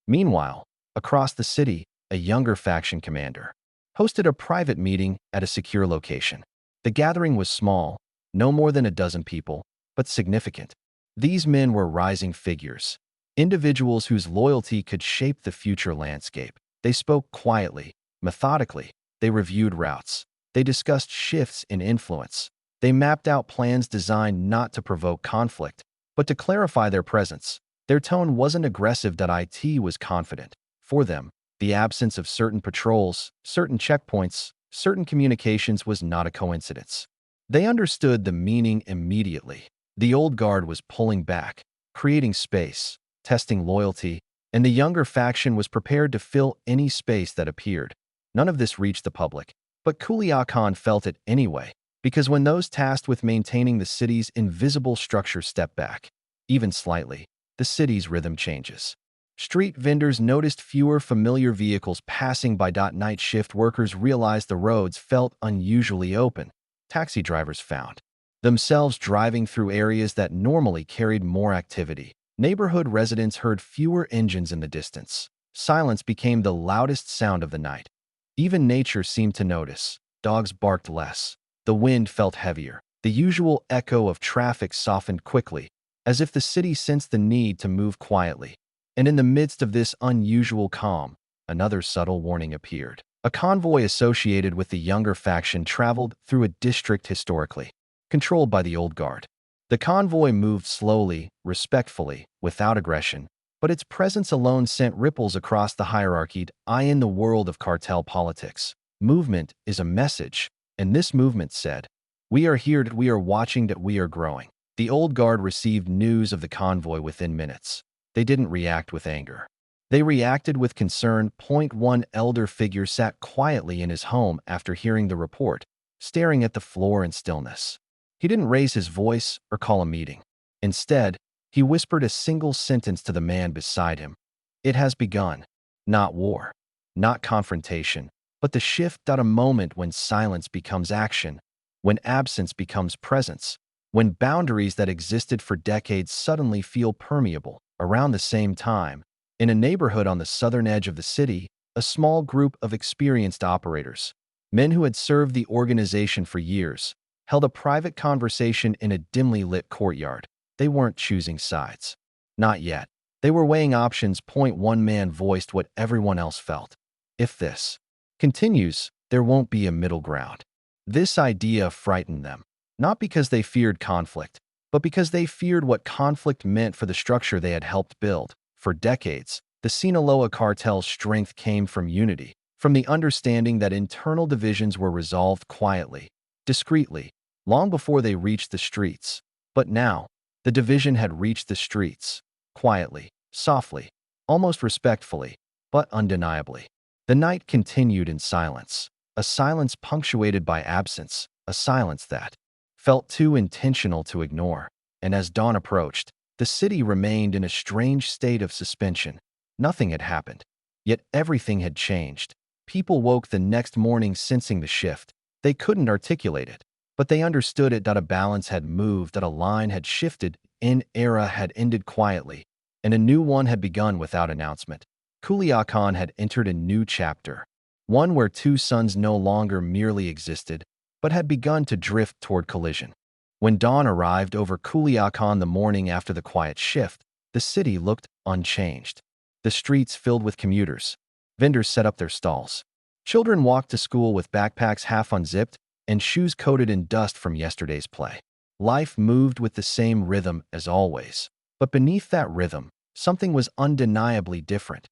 Meanwhile, across the city, a younger faction commander hosted a private meeting at a secure location. The gathering was small, no more than a dozen people, but significant. These men were rising figures, individuals whose loyalty could shape the future landscape. They spoke quietly, methodically. They reviewed routes. They discussed shifts in influence. They mapped out plans designed not to provoke conflict, But to clarify their presence, their tone wasn't aggressive. It was confident. For them, the absence of certain patrols, certain checkpoints, certain communications was not a coincidence. They understood the meaning immediately. The old guard was pulling back, creating space, testing loyalty, and the younger faction was prepared to fill any space that appeared. None of this reached the public, but Culiacán felt it anyway, because when those tasked with maintaining the city's invisible structure step back, even slightly, the city's rhythm changes. Street vendors noticed fewer familiar vehicles passing by. Night shift workers realized the roads felt unusually open. Taxi drivers found themselves driving through areas that normally carried more activity. Neighborhood residents heard fewer engines in the distance. Silence became the loudest sound of the night. Even nature seemed to notice. Dogs barked less. The wind felt heavier. The usual echo of traffic softened quickly, as if the city sensed the need to move quietly. And in the midst of this unusual calm, another subtle warning appeared. A convoy associated with the younger faction traveled through a district historically controlled by the old guard. The convoy moved slowly, respectfully, without aggression, but its presence alone sent ripples across the hierarchy. In the world of cartel politics, movement is a message, and this movement said, "We are here, we are watching, we are growing." The old guard received news of the convoy within minutes. They didn't react with anger. They reacted with concern. One elder figure sat quietly in his home after hearing the report, staring at the floor in stillness. He didn't raise his voice or call a meeting. Instead, he whispered a single sentence to the man beside him. "It has begun. Not war, not confrontation, but the shift." A moment when silence becomes action, when absence becomes presence, when boundaries that existed for decades suddenly feel permeable. Around the same time, in a neighborhood on the southern edge of the city, a small group of experienced operators, men who had served the organization for years, held a private conversation in a dimly lit courtyard. They weren't choosing sides. Not yet. They were weighing options. One man voiced what everyone else felt. "If this continues, there won't be a middle ground." This idea frightened them, not because they feared conflict, but because they feared what conflict meant for the structure they had helped build. For decades, the Sinaloa Cartel's strength came from unity, from the understanding that internal divisions were resolved quietly, discreetly, long before they reached the streets. But now, the division had reached the streets, quietly, softly, almost respectfully, but undeniably. The night continued in silence, a silence punctuated by absence, a silence that felt too intentional to ignore. And as dawn approached, the city remained in a strange state of suspension. Nothing had happened, yet everything had changed. People woke the next morning sensing the shift. They couldn't articulate it, but they understood it. A balance had moved, a line had shifted, an era had ended quietly, and a new one had begun without announcement. Culiacán had entered a new chapter, one where two suns no longer merely existed, but had begun to drift toward collision. When dawn arrived over Culiacán the morning after the quiet shift, the city looked unchanged. The streets filled with commuters. Vendors set up their stalls. Children walked to school with backpacks half unzipped and shoes coated in dust from yesterday's play. Life moved with the same rhythm as always. But beneath that rhythm, something was undeniably different.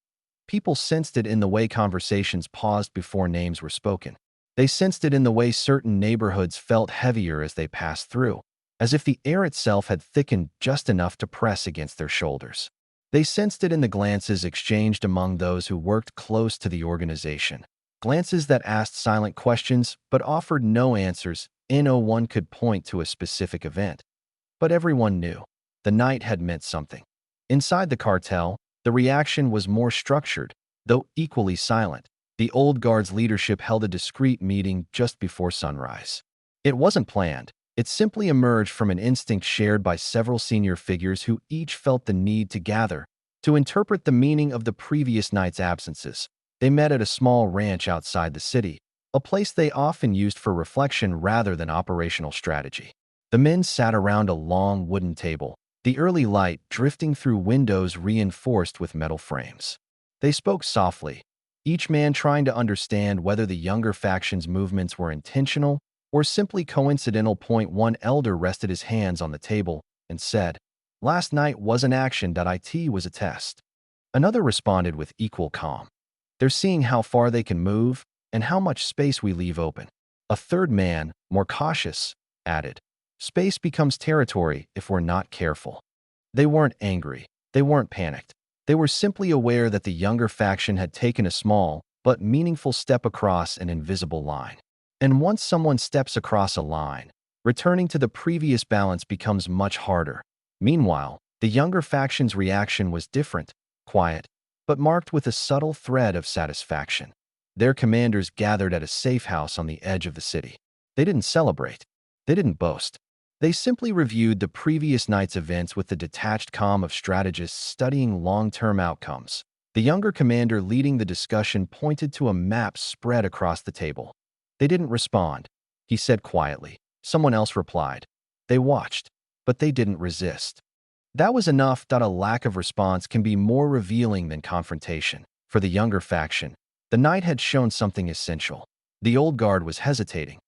People sensed it in the way conversations paused before names were spoken. They sensed it in the way certain neighborhoods felt heavier as they passed through, as if the air itself had thickened just enough to press against their shoulders. They sensed it in the glances exchanged among those who worked close to the organization. Glances that asked silent questions but offered no answers. No one could point to a specific event, but everyone knew the night had meant something. Inside the cartel, the reaction was more structured, though equally silent. The old guard's leadership held a discreet meeting just before sunrise. It wasn't planned. It simply emerged from an instinct shared by several senior figures who each felt the need to gather, to interpret the meaning of the previous night's absences. They met at a small ranch outside the city, a place they often used for reflection rather than operational strategy. The men sat around a long wooden table, the early light drifting through windows reinforced with metal frames. They spoke softly, each man trying to understand whether the younger faction's movements were intentional or simply coincidental. One elder rested his hands on the table and said, Last night was an action. It was a test. Another responded with equal calm. They're seeing how far they can move and how much space we leave open. A third man, more cautious, added, space becomes territory if we're not careful. They weren't angry. They weren't panicked. They were simply aware that the younger faction had taken a small but meaningful step across an invisible line. And once someone steps across a line, returning to the previous balance becomes much harder. Meanwhile, the younger faction's reaction was different, quiet, but marked with a subtle thread of satisfaction. Their commanders gathered at a safe house on the edge of the city. They didn't celebrate. They didn't boast. They simply reviewed the previous night's events with the detached calm of strategists studying long-term outcomes. The younger commander leading the discussion pointed to a map spread across the table. They didn't respond. He said quietly. Someone else replied. They watched, but they didn't resist. That was enough. A lack of response can be more revealing than confrontation. For the younger faction, the night had shown something essential. The old guard was hesitating.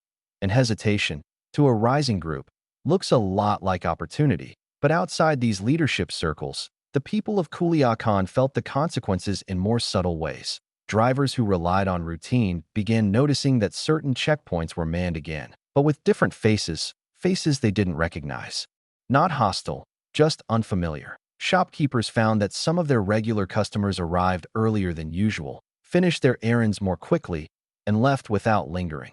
And hesitation, to a rising group, looks a lot like opportunity. But outside these leadership circles, the people of Culiacán felt the consequences in more subtle ways. Drivers who relied on routine began noticing that certain checkpoints were manned again, but with different faces they didn't recognize. Not hostile, just unfamiliar. Shopkeepers found that some of their regular customers arrived earlier than usual, finished their errands more quickly, and left without lingering.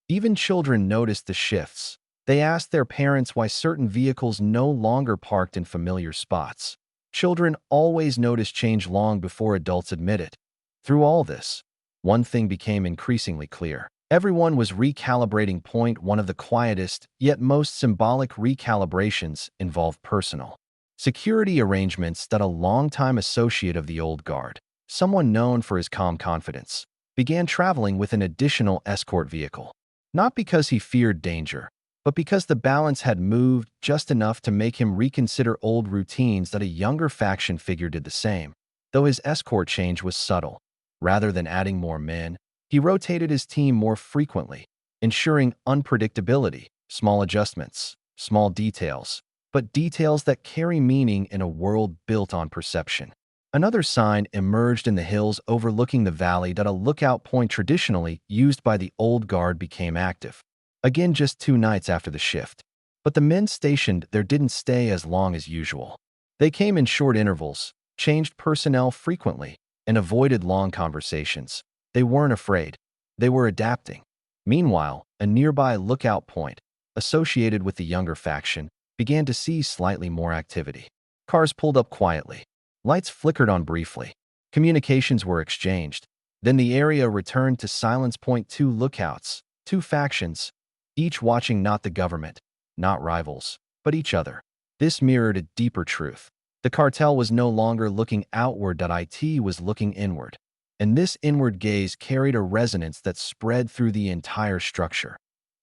Even children noticed the shifts. They asked their parents why certain vehicles no longer parked in familiar spots. Children always notice change long before adults admit it. Through all this, one thing became increasingly clear. Everyone was recalibrating. One of the quietest, yet most symbolic recalibrations involved personal security arrangements. That a longtime associate of the old guard, someone known for his calm confidence, began traveling with an additional escort vehicle. Not because he feared danger, but because the balance had moved just enough to make him reconsider old routines. That a younger faction figure did the same. Though his escort change was subtle. Rather than adding more men, he rotated his team more frequently, ensuring unpredictability, small adjustments, small details, but details that carry meaning in a world built on perception. Another sign emerged in the hills overlooking the valley. That a lookout point traditionally used by the old guard became active. Again, just 2 nights after the shift. But the men stationed there didn't stay as long as usual. They came in short intervals, changed personnel frequently, and avoided long conversations. They weren't afraid. They were adapting. Meanwhile, a nearby lookout point, associated with the younger faction, began to see slightly more activity. Cars pulled up quietly. Lights flickered on briefly. Communications were exchanged. Then the area returned to silence. 2 lookouts, 2 factions, each watching not the government, not rivals, but each other. This mirrored a deeper truth. The cartel was no longer looking outward. It was looking inward. And this inward gaze carried a resonance that spread through the entire structure.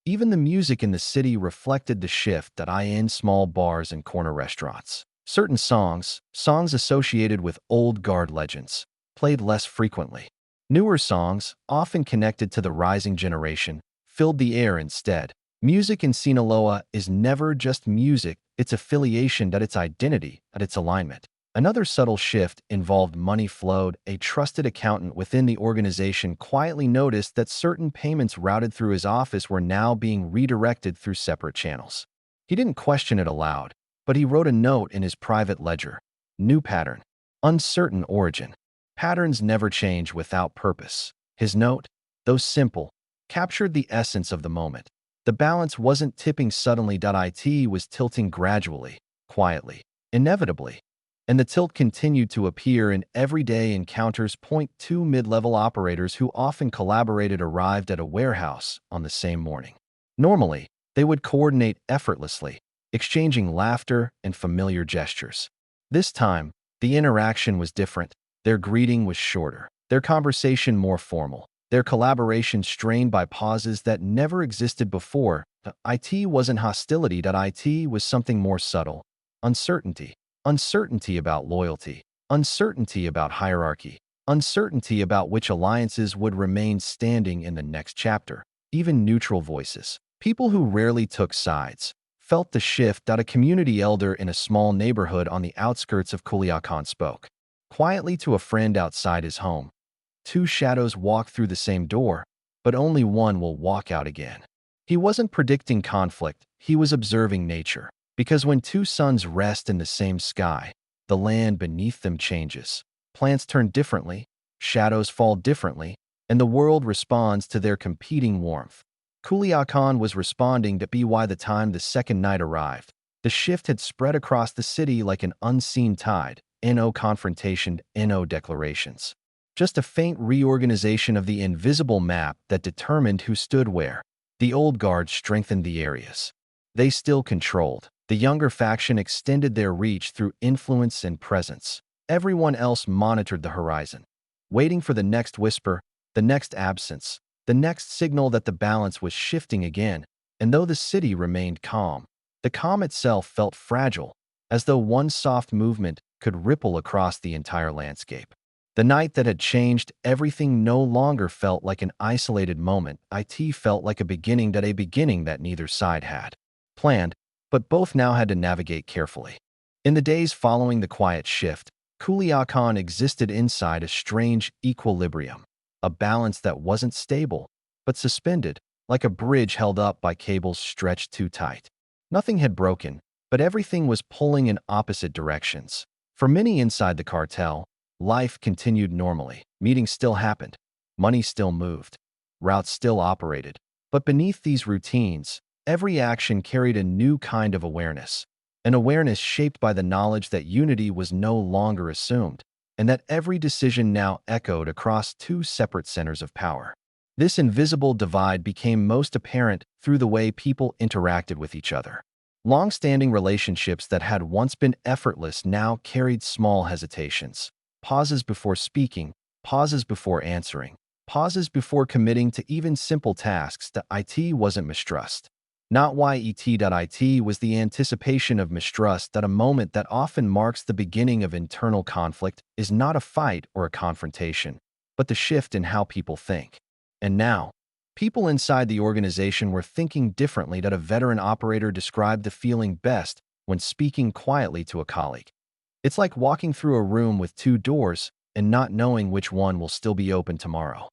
Even the music in the city reflected the shift. In small bars and corner restaurants, certain songs associated with old guard legends, played less frequently. Newer songs, often connected to the rising generation, filled the air instead. Music in Sinaloa is never just music, its affiliation, its identity, its alignment. Another subtle shift involved money flowed. A trusted accountant within the organization quietly noticed that certain payments routed through his office were now being redirected through separate channels. He didn't question it aloud, but he wrote a note in his private ledger. New pattern. Uncertain origin. Patterns never change without purpose. His note, though simple, captured the essence of the moment. The balance wasn't tipping suddenly. It was tilting gradually, quietly, inevitably. And the tilt continued to appear in everyday encounters. 2 mid-level operators who often collaborated arrived at a warehouse on the same morning. Normally, they would coordinate effortlessly, exchanging laughter and familiar gestures. This time, the interaction was different. Their greeting was shorter, their conversation more formal, their collaboration strained by pauses that never existed before. It wasn't hostility. It was something more subtle. Uncertainty. Uncertainty about loyalty. Uncertainty about hierarchy. Uncertainty about which alliances would remain standing in the next chapter. Even neutral voices, people who rarely took sides, felt the shift that a community elder in a small neighborhood on the outskirts of Culiacán spoke quietly to a friend outside his home. Two shadows walk through the same door, but only one will walk out again. He wasn't predicting conflict, he was observing nature. Because when two suns rest in the same sky, the land beneath them changes. Plants turn differently, shadows fall differently, and the world responds to their competing warmth. Culiacán was responding to by the time the second night arrived. The shift had spread across the city like an unseen tide. No confrontation, no declarations. Just a faint reorganization of the invisible map that determined who stood where. The old guard strengthened the areas they still controlled. The younger faction extended their reach through influence and presence. Everyone else monitored the horizon, waiting for the next whisper, the next absence, the next signal that the balance was shifting again. And though the city remained calm, the calm itself felt fragile, as though one soft movement could ripple across the entire landscape. The night that had changed everything no longer felt like an isolated moment. It felt like a beginning that neither side had planned, but both now had to navigate carefully. In the days following the quiet shift, Culiacán existed inside a strange equilibrium, a balance that wasn't stable, but suspended, like a bridge held up by cables stretched too tight. Nothing had broken, but everything was pulling in opposite directions. For many inside the cartel, life continued normally. Meetings still happened, money still moved, routes still operated. But beneath these routines, every action carried a new kind of awareness, an awareness shaped by the knowledge that unity was no longer assumed, and that every decision now echoed across two separate centers of power. This invisible divide became most apparent through the way people interacted with each other. Long-standing relationships that had once been effortless now carried small hesitations, pauses before speaking, pauses before answering, pauses before committing to even simple tasks. That it wasn't mistrust. Not it was the anticipation of mistrust, that a moment that often marks the beginning of internal conflict is not a fight or a confrontation, but the shift in how people think. And now, people inside the organization were thinking differently. That a veteran operator described the feeling best when speaking quietly to a colleague. It's like walking through a room with two doors and not knowing which one will still be open tomorrow.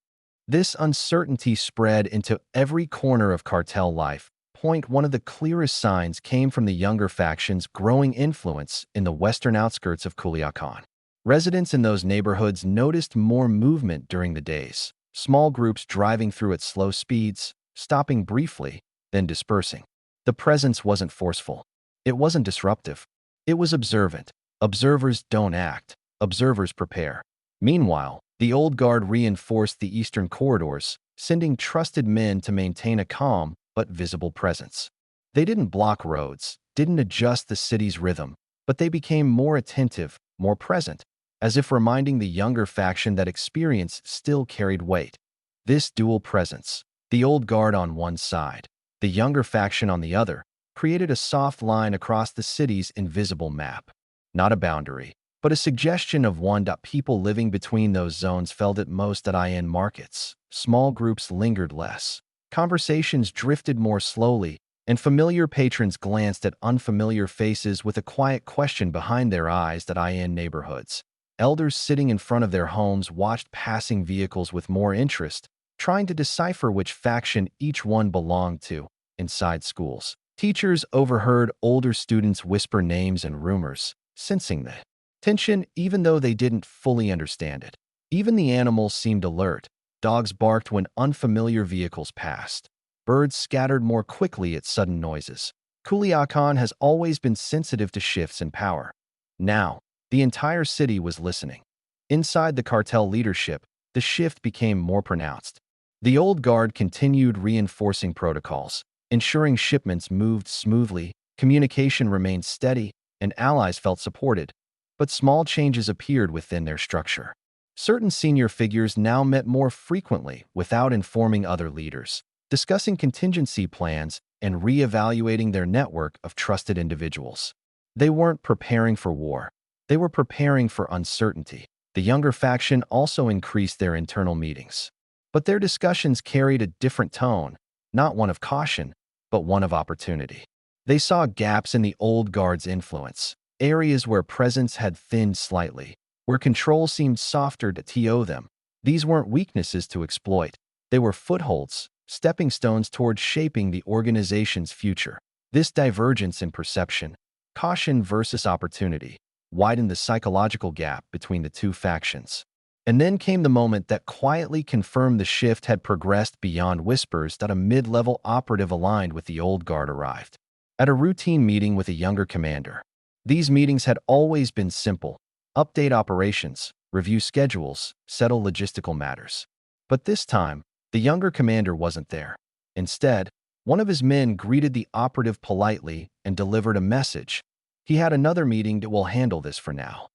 This uncertainty spread into every corner of cartel life. One of the clearest signs came from the younger faction's growing influence in the western outskirts of Culiacán. Residents in those neighborhoods noticed more movement during the days, small groups driving through at slow speeds, stopping briefly, then dispersing. The presence wasn't forceful. It wasn't disruptive. It was observant. Observers don't act. Observers prepare. Meanwhile, the old guard reinforced the eastern corridors, sending trusted men to maintain a calm but visible presence. They didn't block roads, didn't adjust the city's rhythm, but they became more attentive, more present, as if reminding the younger faction that experience still carried weight. This dual presence, the old guard on one side, the younger faction on the other, created a soft line across the city's invisible map. Not a boundary, but a suggestion of one. People living between those zones felt it most. In markets, small groups lingered less. Conversations drifted more slowly, and familiar patrons glanced at unfamiliar faces with a quiet question behind their eyes. In neighborhoods, elders sitting in front of their homes watched passing vehicles with more interest, trying to decipher which faction each one belonged to. Inside schools, teachers overheard older students whisper names and rumors, sensing the tension even though they didn't fully understand it. Even the animals seemed alert. Dogs barked when unfamiliar vehicles passed. Birds scattered more quickly at sudden noises. Culiacán has always been sensitive to shifts in power. Now, the entire city was listening. Inside the cartel leadership, the shift became more pronounced. The old guard continued reinforcing protocols, ensuring shipments moved smoothly, communication remained steady, and allies felt supported. But small changes appeared within their structure. Certain senior figures now met more frequently without informing other leaders, discussing contingency plans and re-evaluating their network of trusted individuals. They weren't preparing for war. They were preparing for uncertainty. The younger faction also increased their internal meetings. But their discussions carried a different tone, not one of caution, but one of opportunity. They saw gaps in the old guard's influence, areas where presence had thinned slightly, where control seemed softer to them. These weren't weaknesses to exploit. They were footholds, stepping stones toward shaping the organization's future. This divergence in perception, caution versus opportunity, widened the psychological gap between the two factions. And then came the moment that quietly confirmed the shift had progressed beyond whispers that a mid-level operative aligned with the old guard arrived. At a routine meeting with a younger commander. These meetings had always been simple: update operations, review schedules, settle logistical matters. But this time, the younger commander wasn't there. Instead, one of his men greeted the operative politely and delivered a message. He had another meeting that will handle this for now.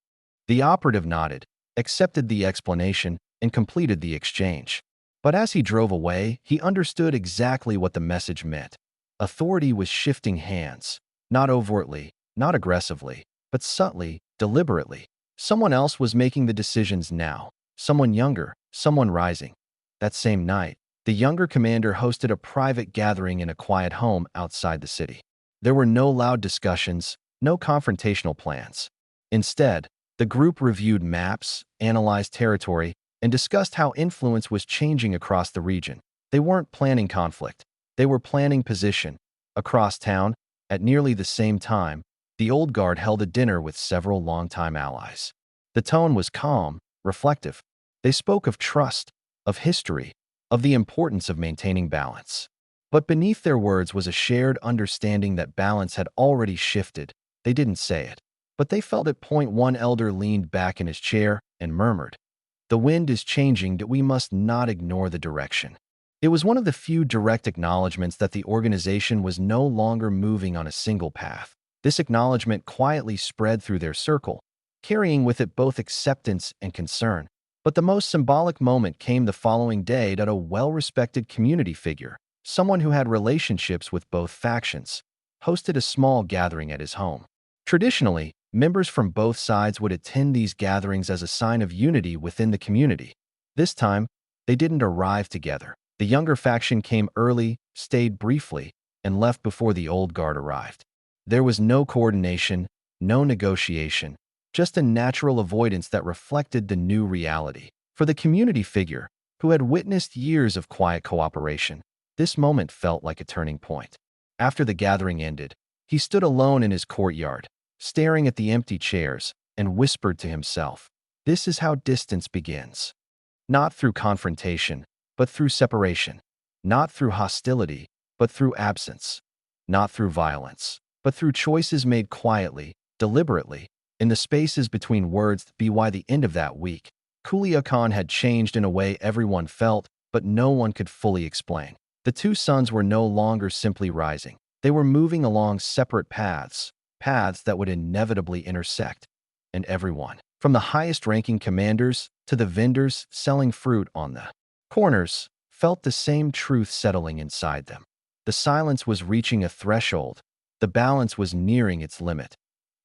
The operative nodded, accepted the explanation, and completed the exchange. But as he drove away, he understood exactly what the message meant. Authority was shifting hands, not overtly, not aggressively, but subtly, deliberately. Someone else was making the decisions now. Someone younger, someone rising. That same night, the younger commander hosted a private gathering in a quiet home outside the city. There were no loud discussions, no confrontational plans. Instead, the group reviewed maps, analyzed territory, and discussed how influence was changing across the region. They weren't planning conflict. They were planning position. Across town, at nearly the same time, the old guard held a dinner with several longtime allies. The tone was calm, reflective. They spoke of trust, of history, of the importance of maintaining balance. But beneath their words was a shared understanding that balance had already shifted. They didn't say it, but they felt it. One elder leaned back in his chair and murmured, "The wind is changing, that we must not ignore the direction." It was one of the few direct acknowledgments that the organization was no longer moving on a single path. This acknowledgment quietly spread through their circle, carrying with it both acceptance and concern. But the most symbolic moment came the following day that a well-respected community figure, someone who had relationships with both factions, hosted a small gathering at his home. Traditionally, members from both sides would attend these gatherings as a sign of unity within the community. This time, they didn't arrive together. The younger faction came early, stayed briefly, and left before the old guard arrived. There was no coordination, no negotiation, just a natural avoidance that reflected the new reality. For the community figure, who had witnessed years of quiet cooperation, this moment felt like a turning point. After the gathering ended, he stood alone in his courtyard, staring at the empty chairs, and whispered to himself, "This is how distance begins. Not through confrontation, but through separation. Not through hostility, but through absence. Not through violence, but through choices made quietly, deliberately, in the spaces between words." By the end of that week, Culiacán had changed in a way everyone felt, but no one could fully explain. The two suns were no longer simply rising. They were moving along separate paths, paths that would inevitably intersect. And everyone, from the highest-ranking commanders to the vendors selling fruit on the corners, felt the same truth settling inside them. The silence was reaching a threshold. The balance was nearing its limit.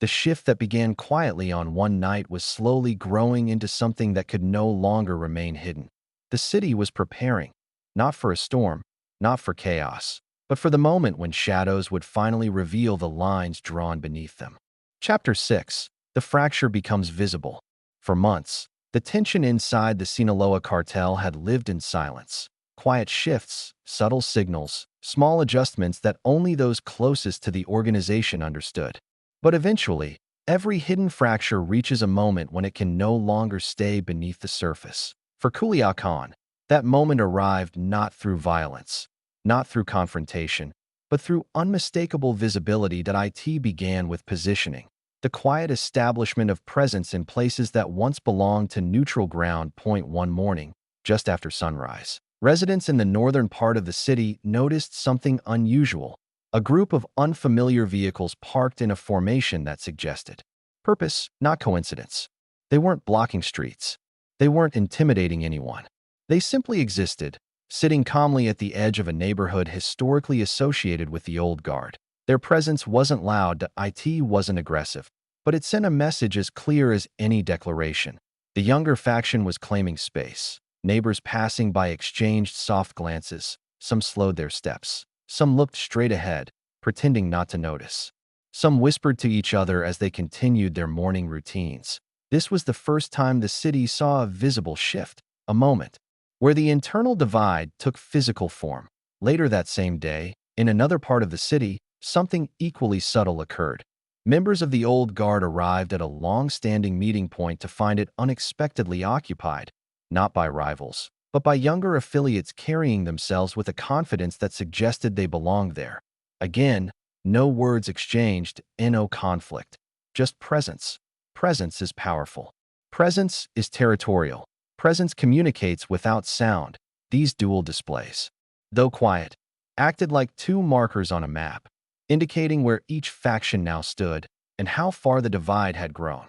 The shift that began quietly on one night was slowly growing into something that could no longer remain hidden. The city was preparing, not for a storm, not for chaos, but for the moment when shadows would finally reveal the lines drawn beneath them. Chapter 6. The fracture becomes visible. For months, the tension inside the Sinaloa Cartel had lived in silence. Quiet shifts, subtle signals, small adjustments that only those closest to the organization understood. But eventually, every hidden fracture reaches a moment when it can no longer stay beneath the surface. For Culiacán, that moment arrived not through violence, not through confrontation, but through unmistakable visibility that it began with positioning. The quiet establishment of presence in places that once belonged to neutral ground. One morning, just after sunrise, residents in the northern part of the city noticed something unusual. A group of unfamiliar vehicles parked in a formation that suggested purpose, not coincidence. They weren't blocking streets. They weren't intimidating anyone. They simply existed, sitting calmly at the edge of a neighborhood historically associated with the old guard. Their presence wasn't loud, it wasn't aggressive, but it sent a message as clear as any declaration. The younger faction was claiming space. Neighbors passing by exchanged soft glances. Some slowed their steps. Some looked straight ahead, pretending not to notice. Some whispered to each other as they continued their morning routines. This was the first time the city saw a visible shift, a moment where the internal divide took physical form. Later that same day, in another part of the city, something equally subtle occurred. Members of the old guard arrived at a long-standing meeting point to find it unexpectedly occupied, not by rivals, but by younger affiliates carrying themselves with a confidence that suggested they belonged there. Again, no words exchanged, no conflict, just presence. Presence is powerful. Presence is territorial. Presence communicates without sound. These dual displays, though quiet, acted like two markers on a map, indicating where each faction now stood and how far the divide had grown.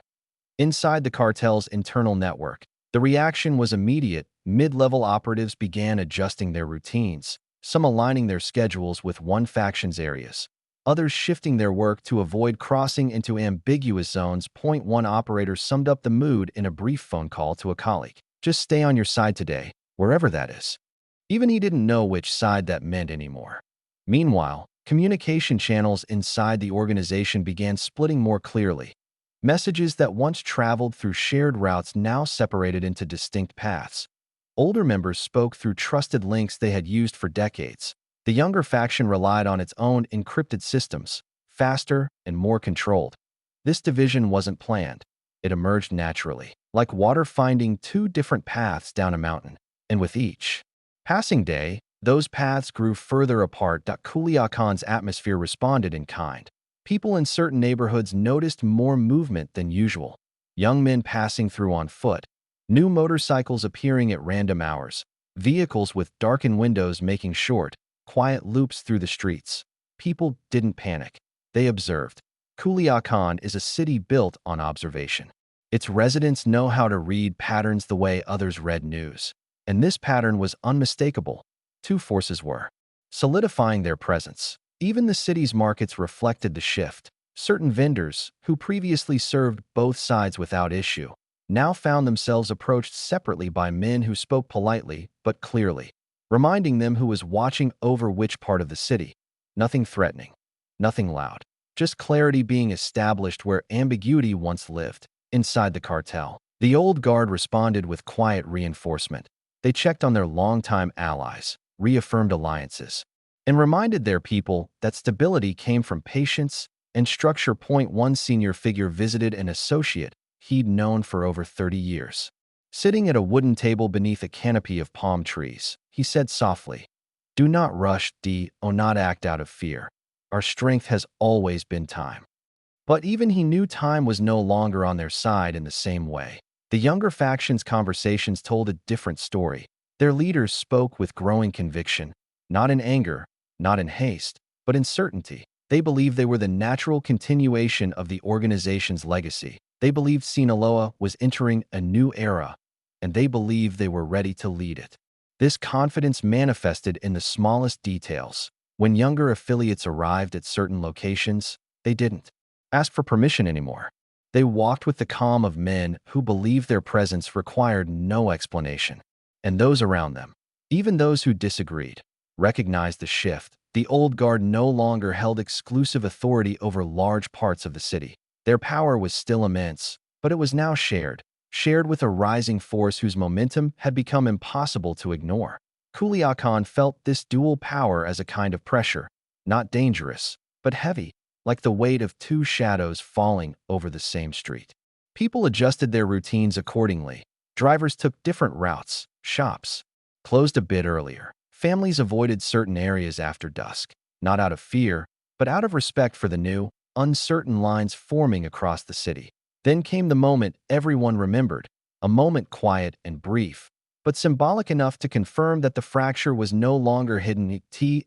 Inside the cartel's internal network, the reaction was immediate. Mid-level operatives began adjusting their routines, some aligning their schedules with one faction's areas, others shifting their work to avoid crossing into ambiguous zones. One operator summed up the mood in a brief phone call to a colleague. Just stay on your side today, wherever that is. Even he didn't know which side that meant anymore. Meanwhile, communication channels inside the organization began splitting more clearly. Messages that once traveled through shared routes now separated into distinct paths. Older members spoke through trusted links they had used for decades. The younger faction relied on its own encrypted systems, faster and more controlled. This division wasn't planned. It emerged naturally, like water finding two different paths down a mountain. And with each passing day, those paths grew further apart. Culiacán's atmosphere responded in kind. People in certain neighborhoods noticed more movement than usual. Young men passing through on foot, new motorcycles appearing at random hours, vehicles with darkened windows making short, quiet loops through the streets. People didn't panic. They observed. Culiacán is a city built on observation. Its residents know how to read patterns the way others read news. And this pattern was unmistakable. Two forces were solidifying their presence. Even the city's markets reflected the shift. Certain vendors, who previously served both sides without issue, now found themselves approached separately by men who spoke politely but clearly, reminding them who was watching over which part of the city. Nothing threatening, nothing loud, just clarity being established where ambiguity once lived. Inside the cartel, the old guard responded with quiet reinforcement. They checked on their longtime allies, reaffirmed alliances, and reminded their people that stability came from patience and structure. One senior figure visited an associate he'd known for over 30 years. Sitting at a wooden table beneath a canopy of palm trees, he said softly, "Do not rush, not act out of fear. Our strength has always been time." But even he knew time was no longer on their side in the same way. The younger faction's conversations told a different story. Their leaders spoke with growing conviction, not in anger, not in haste, but in certainty. They believed they were the natural continuation of the organization's legacy. They believed Sinaloa was entering a new era, and they believed they were ready to lead it. This confidence manifested in the smallest details. When younger affiliates arrived at certain locations, they didn't ask for permission anymore. They walked with the calm of men who believed their presence required no explanation. And those around them, even those who disagreed, recognized the shift. The old guard no longer held exclusive authority over large parts of the city. Their power was still immense, but it was now shared with a rising force whose momentum had become impossible to ignore. Culiacán felt this dual power as a kind of pressure, not dangerous, but heavy, like the weight of two shadows falling over the same street. People adjusted their routines accordingly. Drivers took different routes. Shops closed a bit earlier. Families avoided certain areas after dusk, not out of fear, but out of respect for the new, uncertain lines forming across the city. Then came the moment everyone remembered, a moment quiet and brief, but symbolic enough to confirm that the fracture was no longer hidden.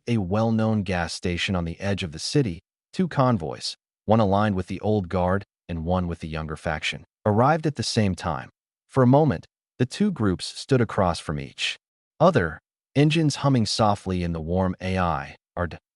A well-known gas station on the edge of the city, two convoys, one aligned with the old guard and one with the younger faction, arrived at the same time. For a moment, the two groups stood across from each other, engines humming softly in the warm AI.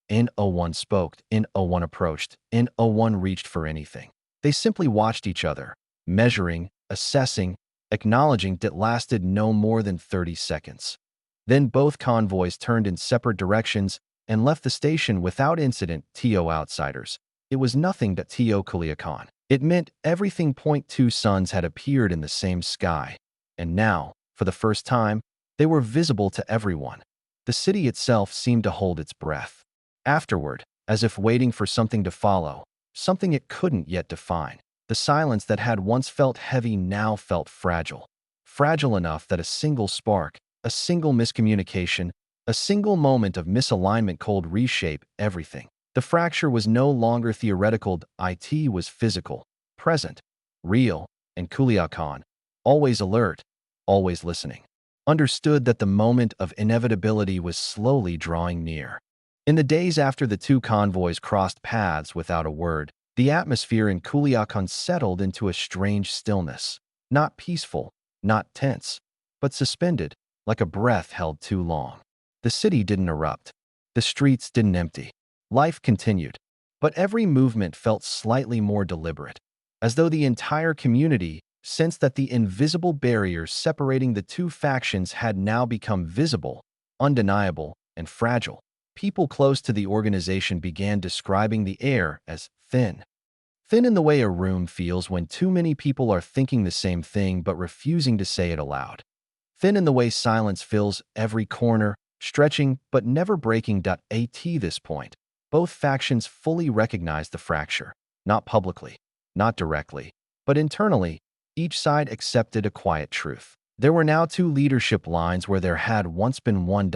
N01 spoke, N01 approached, N01 reached for anything. They simply watched each other, measuring, assessing, acknowledging. That lasted no more than 30 seconds. Then both convoys turned in separate directions, and left the station without incident. To outsiders, it was nothing but to Culiacán. It meant everything. Two suns had appeared in the same sky, and now, for the first time, they were visible to everyone. The city itself seemed to hold its breath. Afterward, as if waiting for something to follow, something it couldn't yet define, the silence that had once felt heavy now felt fragile. Fragile enough that a single spark, a single miscommunication, a single moment of misalignment could reshape everything. The fracture was no longer theoretical. It was physical, present, real, and Culiacán, always alert, always listening, understood that the moment of inevitability was slowly drawing near. In the days after the two convoys crossed paths without a word, the atmosphere in Culiacán settled into a strange stillness, not peaceful, not tense, but suspended, like a breath held too long. The city didn't erupt. The streets didn't empty. Life continued, but every movement felt slightly more deliberate, as though the entire community sensed that the invisible barriers separating the two factions had now become visible, undeniable, and fragile. People close to the organization began describing the air as thin. Thin in the way a room feels when too many people are thinking the same thing but refusing to say it aloud. Thin in the way silence fills every corner, stretching but never breaking. At this point, both factions fully recognized the fracture, not publicly, not directly, but internally. Each side accepted a quiet truth. There were now two leadership lines where there had once been one.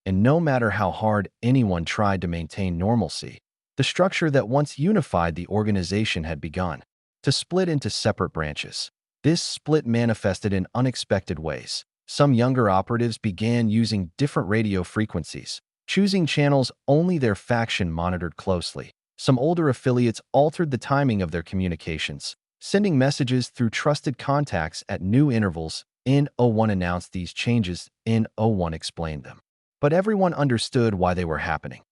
And no matter how hard anyone tried to maintain normalcy, the structure that once unified the organization had begun to split into separate branches. This split manifested in unexpected ways. Some younger operatives began using different radio frequencies, choosing channels only their faction monitored closely. Some older affiliates altered the timing of their communications, sending messages through trusted contacts at new intervals. N01 announced these changes, N01 explained them. But everyone understood why they were happening.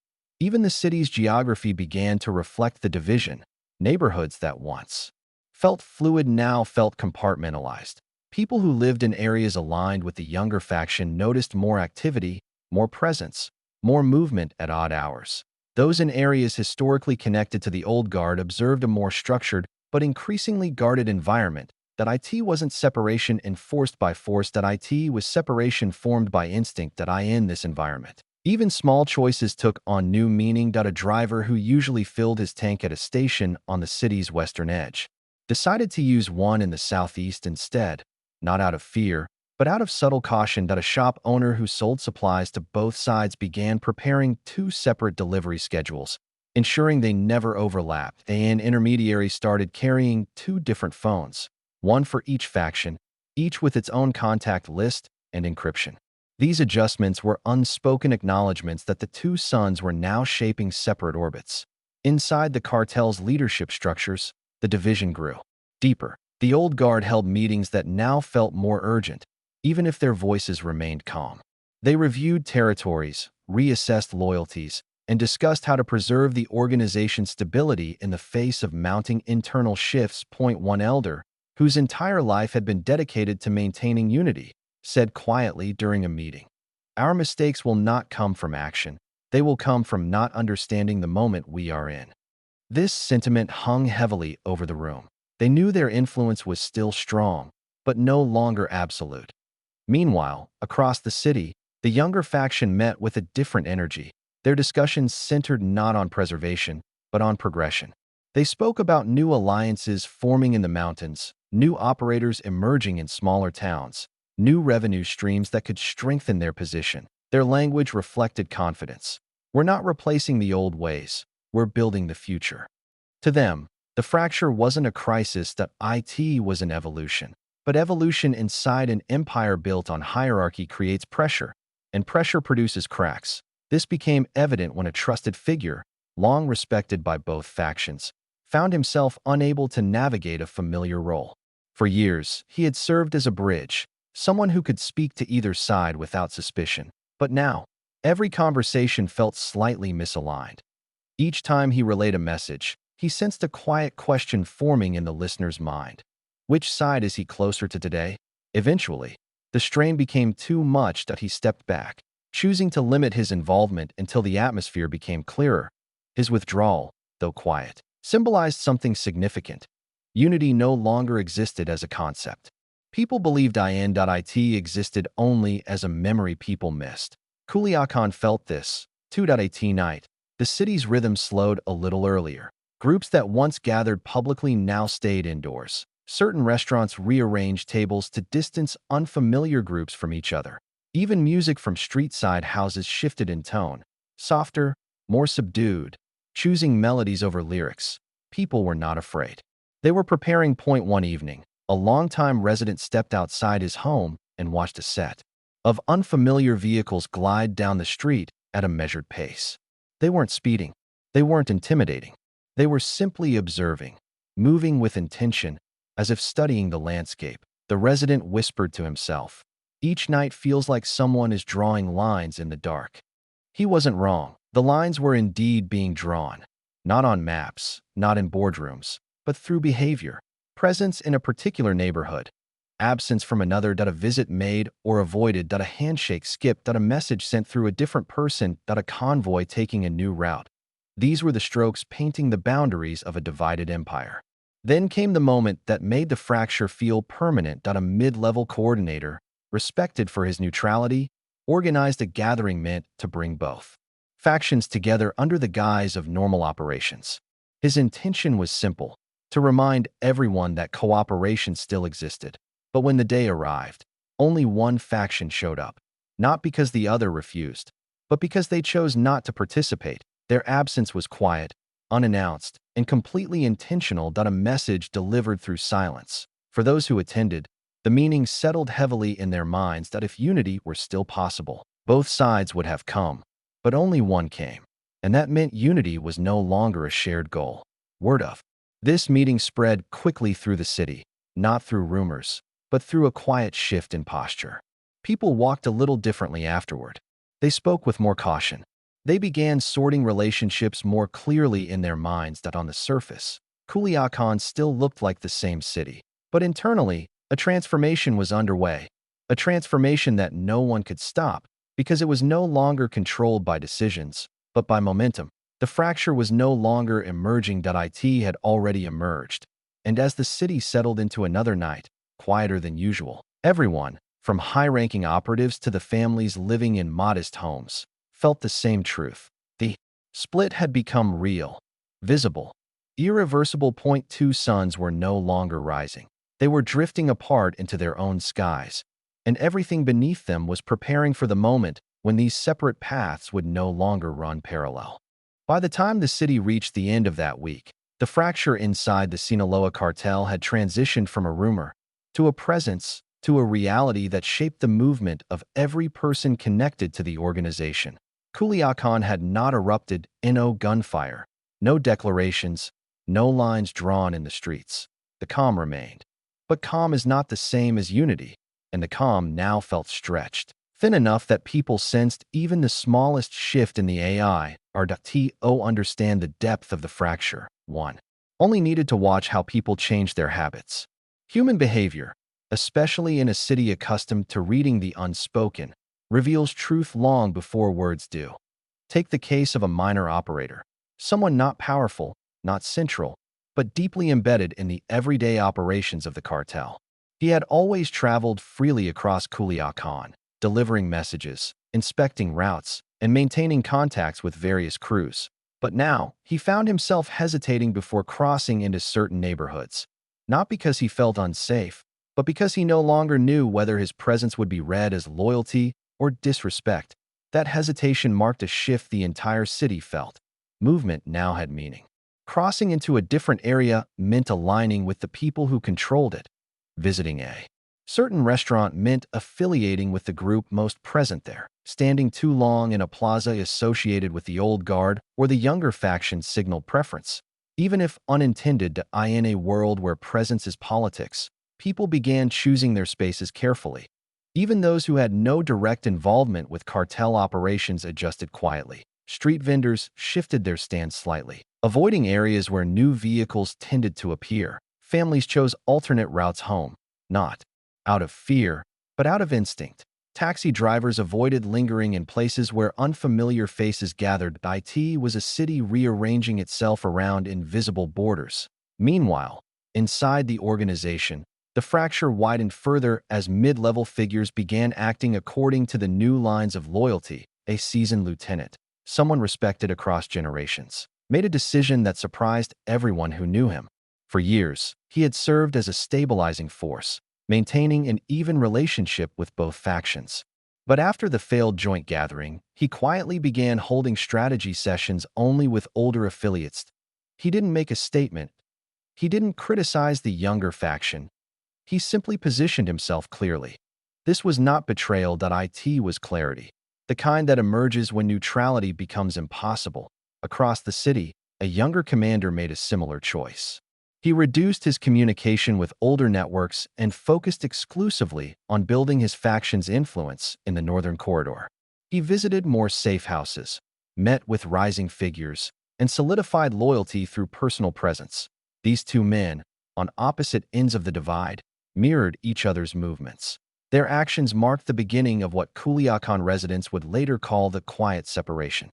Even the city's geography began to reflect the division. Neighborhoods that once felt fluid now felt compartmentalized. People who lived in areas aligned with the younger faction noticed more activity, more presence, more movement at odd hours. Those in areas historically connected to the old guard observed a more structured but increasingly guarded environment. That it wasn't separation enforced by force, that it was separation formed by instinct. That in this environment, even small choices took on new meaning. A driver who usually filled his tank at a station on the city's western edge decided to use one in the southeast instead, not out of fear, but out of subtle caution. A shop owner who sold supplies to both sides began preparing two separate delivery schedules, ensuring they never overlapped. An intermediary started carrying two different phones, one for each faction, each with its own contact list and encryption. These adjustments were unspoken acknowledgments that the two suns were now shaping separate orbits. Inside the cartel's leadership structures, the division grew deeper. The old guard held meetings that now felt more urgent, even if their voices remained calm. They reviewed territories, reassessed loyalties, and discussed how to preserve the organization's stability in the face of mounting internal shifts. One elder, whose entire life had been dedicated to maintaining unity, said quietly during a meeting, "Our mistakes will not come from action. They will come from not understanding the moment we are in." This sentiment hung heavily over the room. They knew their influence was still strong, but no longer absolute. Meanwhile, across the city, the younger faction met with a different energy. Their discussions centered not on preservation, but on progression. They spoke about new alliances forming in the mountains, new operators emerging in smaller towns, new revenue streams that could strengthen their position. Their language reflected confidence. "We're not replacing the old ways. We're building the future." To them, the fracture wasn't a crisis. That it was an evolution. But evolution inside an empire built on hierarchy creates pressure, and pressure produces cracks. This became evident when a trusted figure, long respected by both factions, found himself unable to navigate a familiar role. For years, he had served as a bridge, someone who could speak to either side without suspicion. But now, every conversation felt slightly misaligned. Each time he relayed a message, he sensed a quiet question forming in the listener's mind. Which side is he closer to today? Eventually, the strain became too much that he stepped back. choosing to limit his involvement until the atmosphere became clearer. His withdrawal, though quiet, symbolized something significant. Unity no longer existed as a concept. People believed it existed only as a memory people missed. Culiacán felt this. 2.18 night. The city's rhythm slowed a little earlier. Groups that once gathered publicly now stayed indoors. Certain restaurants rearranged tables to distance unfamiliar groups from each other. Even music from street-side houses shifted in tone, softer, more subdued, choosing melodies over lyrics. People were not afraid. They were preparing point one evening. A longtime resident stepped outside his home and watched a set of unfamiliar vehicles glide down the street at a measured pace. They weren't speeding. They weren't intimidating. They were simply observing, moving with intention, as if studying the landscape. The resident whispered to himself, "Each night feels like someone is drawing lines in the dark." He wasn't wrong. The lines were indeed being drawn, not on maps, not in boardrooms, but through behavior. Presence in a particular neighborhood, absence from another, a visit made or avoided, a handshake skipped, a message sent through a different person, a convoy taking a new route. These were the strokes painting the boundaries of a divided empire. Then came the moment that made the fracture feel permanent. A mid-level coordinator, respected for his neutrality, organized a gathering meant to bring both factions together under the guise of normal operations. His intention was simple: to remind everyone that cooperation still existed. But when the day arrived, only one faction showed up, not because the other refused, but because they chose not to participate. Their absence was quiet, unannounced, and completely intentional. A message delivered through silence. For those who attended, the meaning settled heavily in their minds that if unity were still possible, both sides would have come, but only one came. And that meant unity was no longer a shared goal. Word of this meeting spread quickly through the city, not through rumors, but through a quiet shift in posture. People walked a little differently afterward. They spoke with more caution. They began sorting relationships more clearly in their minds. That on the surface, Culiacán still looked like the same city. But internally, a transformation was underway. A transformation that no one could stop, because it was no longer controlled by decisions, but by momentum. The fracture was no longer emerging. It had already emerged. And as the city settled into another night, quieter than usual, everyone, from high-ranking operatives to the families living in modest homes, felt the same truth. The split had become real, visible, irreversible. Two suns were no longer rising. They were drifting apart into their own skies, and everything beneath them was preparing for the moment when these separate paths would no longer run parallel. By the time the city reached the end of that week, the fracture inside the Sinaloa Cartel had transitioned from a rumor to a presence, to a reality that shaped the movement of every person connected to the organization. Culiacán had not erupted. No gunfire, no declarations, no lines drawn in the streets. The calm remained. But calm is not the same as unity, and the calm now felt stretched, thin enough that people sensed even the smallest shift in the AI or to understand the depth of the fracture. One only needed to watch how people changed their habits. Human behavior, especially in a city accustomed to reading the unspoken, reveals truth long before words do. Take the case of a minor operator, someone not powerful, not central, but deeply embedded in the everyday operations of the cartel. He had always traveled freely across Culiacán, delivering messages, inspecting routes, and maintaining contacts with various crews. But now, he found himself hesitating before crossing into certain neighborhoods, not because he felt unsafe, but because he no longer knew whether his presence would be read as loyalty or disrespect. That hesitation marked a shift the entire city felt. Movement now had meaning. Crossing into a different area meant aligning with the people who controlled it. Visiting a certain restaurant meant affiliating with the group most present there. Standing too long in a plaza associated with the old guard or the younger faction signaled preference. Even if unintended, in a world where presence is politics, people began choosing their spaces carefully. Even those who had no direct involvement with cartel operations adjusted quietly. Street vendors shifted their stance slightly, avoiding areas where new vehicles tended to appear. Families chose alternate routes home, not out of fear, but out of instinct. Taxi drivers avoided lingering in places where unfamiliar faces gathered. It was a city rearranging itself around invisible borders. Meanwhile, inside the organization, the fracture widened further as mid-level figures began acting according to the new lines of loyalty. A seasoned lieutenant, someone respected across generations, made a decision that surprised everyone who knew him. For years, he had served as a stabilizing force, maintaining an even relationship with both factions. But after the failed joint gathering, he quietly began holding strategy sessions only with older affiliates. He didn't make a statement. He didn't criticize the younger faction. He simply positioned himself clearly. This was not betrayal. It was clarity, the kind that emerges when neutrality becomes impossible. Across the city, a younger commander made a similar choice. He reduced his communication with older networks and focused exclusively on building his faction's influence in the northern corridor. He visited more safe houses, met with rising figures, and solidified loyalty through personal presence. These two men, on opposite ends of the divide, mirrored each other's movements. Their actions marked the beginning of what Culiacán residents would later call the quiet separation.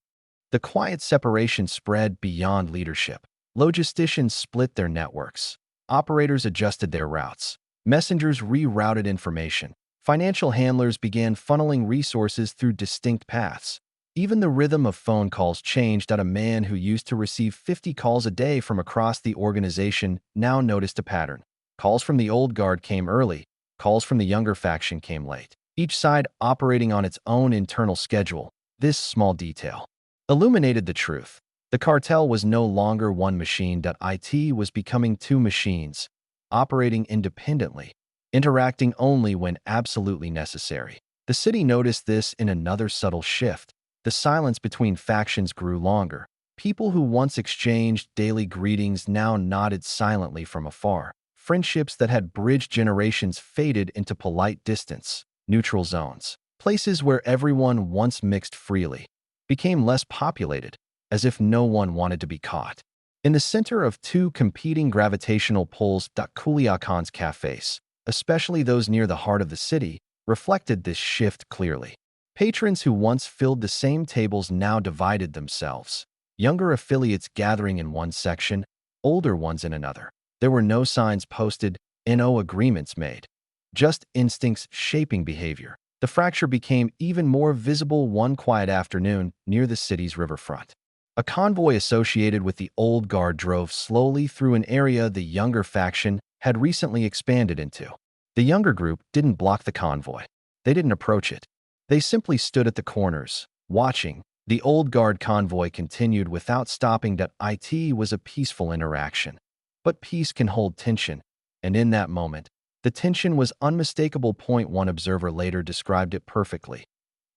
The quiet separation spread beyond leadership. Logisticians split their networks. Operators adjusted their routes. Messengers rerouted information. Financial handlers began funneling resources through distinct paths. Even the rhythm of phone calls changed. A man who used to receive 50 calls a day from across the organization now noticed a pattern. Calls from the old guard came early. Calls from the younger faction came late. Each side operating on its own internal schedule. This small detail illuminated the truth. The cartel was no longer one machine. It was becoming two machines, operating independently, interacting only when absolutely necessary. The city noticed this in another subtle shift. The silence between factions grew longer. People who once exchanged daily greetings now nodded silently from afar. Friendships that had bridged generations faded into polite distance. Neutral zones, places where everyone once mixed freely, became less populated, as if no one wanted to be caught. In the center of two competing gravitational pulls, Culiacán's cafes, especially those near the heart of the city, reflected this shift clearly. Patrons who once filled the same tables now divided themselves. Younger affiliates gathering in one section, older ones in another. There were no signs posted, no agreements made. Just instincts shaping behavior. The fracture became even more visible one quiet afternoon near the city's riverfront. A convoy associated with the old guard drove slowly through an area the younger faction had recently expanded into. The younger group didn't block the convoy. They didn't approach it. They simply stood at the corners, watching. The old guard convoy continued without stopping. It was a peaceful interaction. But peace can hold tension, and in that moment, the tension was unmistakable. One observer later described it perfectly.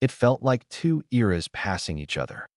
It felt like two eras passing each other.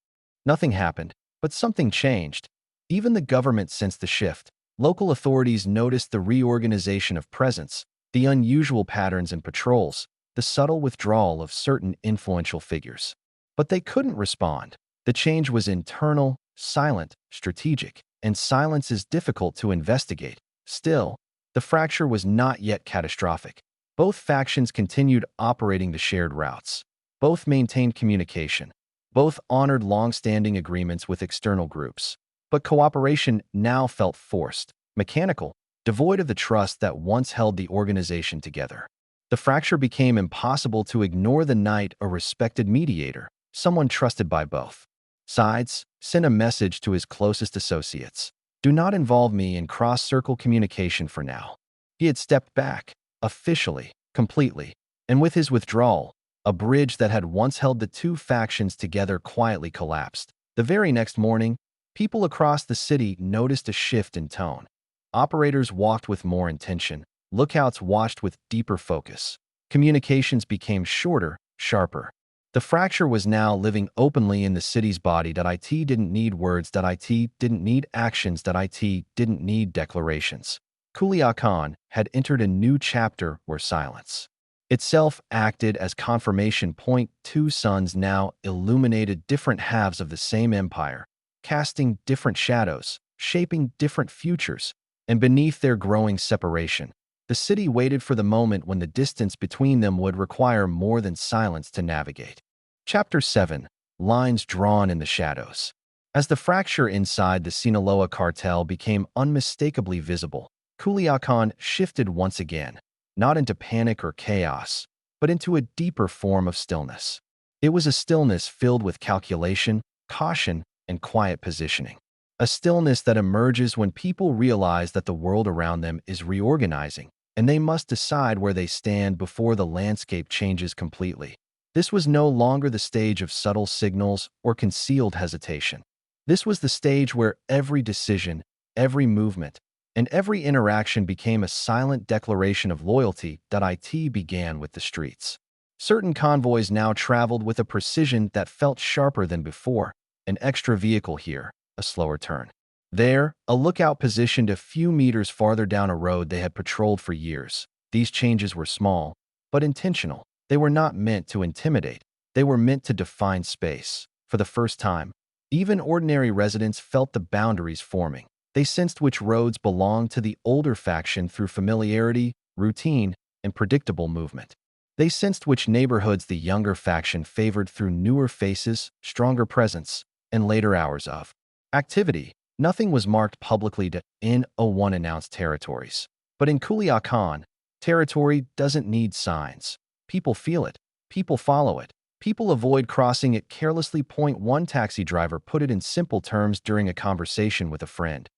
Nothing happened, but something changed. Even the government sensed the shift. Local authorities noticed the reorganization of presence, the unusual patterns in patrols, the subtle withdrawal of certain influential figures. But they couldn't respond. The change was internal, silent, strategic, and silence is difficult to investigate. Still, the fracture was not yet catastrophic. Both factions continued operating the shared routes. Both maintained communication. Both honored long-standing agreements with external groups. But cooperation now felt forced, mechanical, devoid of the trust that once held the organization together. The fracture became impossible to ignore. The night a respected mediator, someone trusted by both sides, sent a message to his closest associates. Do not involve me in cross-circle communication for now. He had stepped back, officially, completely, and with his withdrawal, a bridge that had once held the two factions together quietly collapsed. The very next morning, people across the city noticed a shift in tone. Operators walked with more intention. Lookouts watched with deeper focus. Communications became shorter, sharper. The fracture was now living openly in the city's body. It didn't need words. It didn't need actions. It didn't need declarations. Culiacán had entered a new chapter where silence itself acted as confirmation point. Two suns now illuminated different halves of the same empire, casting different shadows, shaping different futures, and beneath their growing separation, The city waited for the moment when the distance between them would require more than silence to navigate. Chapter 7. Lines Drawn in the Shadows. As the fracture inside the Sinaloa Cartel became unmistakably visible, Culiacán shifted once again, not into panic or chaos, but into a deeper form of stillness. It was a stillness filled with calculation, caution, and quiet positioning. A stillness that emerges when people realize that the world around them is reorganizing, and they must decide where they stand before the landscape changes completely. This was no longer the stage of subtle signals or concealed hesitation. This was the stage where every decision, every movement, and every interaction became a silent declaration of loyalty. It began with the streets. Certain convoys now traveled with a precision that felt sharper than before, an extra vehicle here, a slower turn. There, a lookout positioned a few meters farther down a road they had patrolled for years. These changes were small, but intentional. They were not meant to intimidate. They were meant to define space. For the first time, even ordinary residents felt the boundaries forming. They sensed which roads belonged to the older faction through familiarity, routine, and predictable movement. They sensed which neighborhoods the younger faction favored through newer faces, stronger presence, and later hours of activity. Nothing was marked publicly in one announced territories. But in Culiacán, territory doesn't need signs. People feel it. People follow it. People avoid crossing it carelessly. One taxi driver put it in simple terms during a conversation with a friend.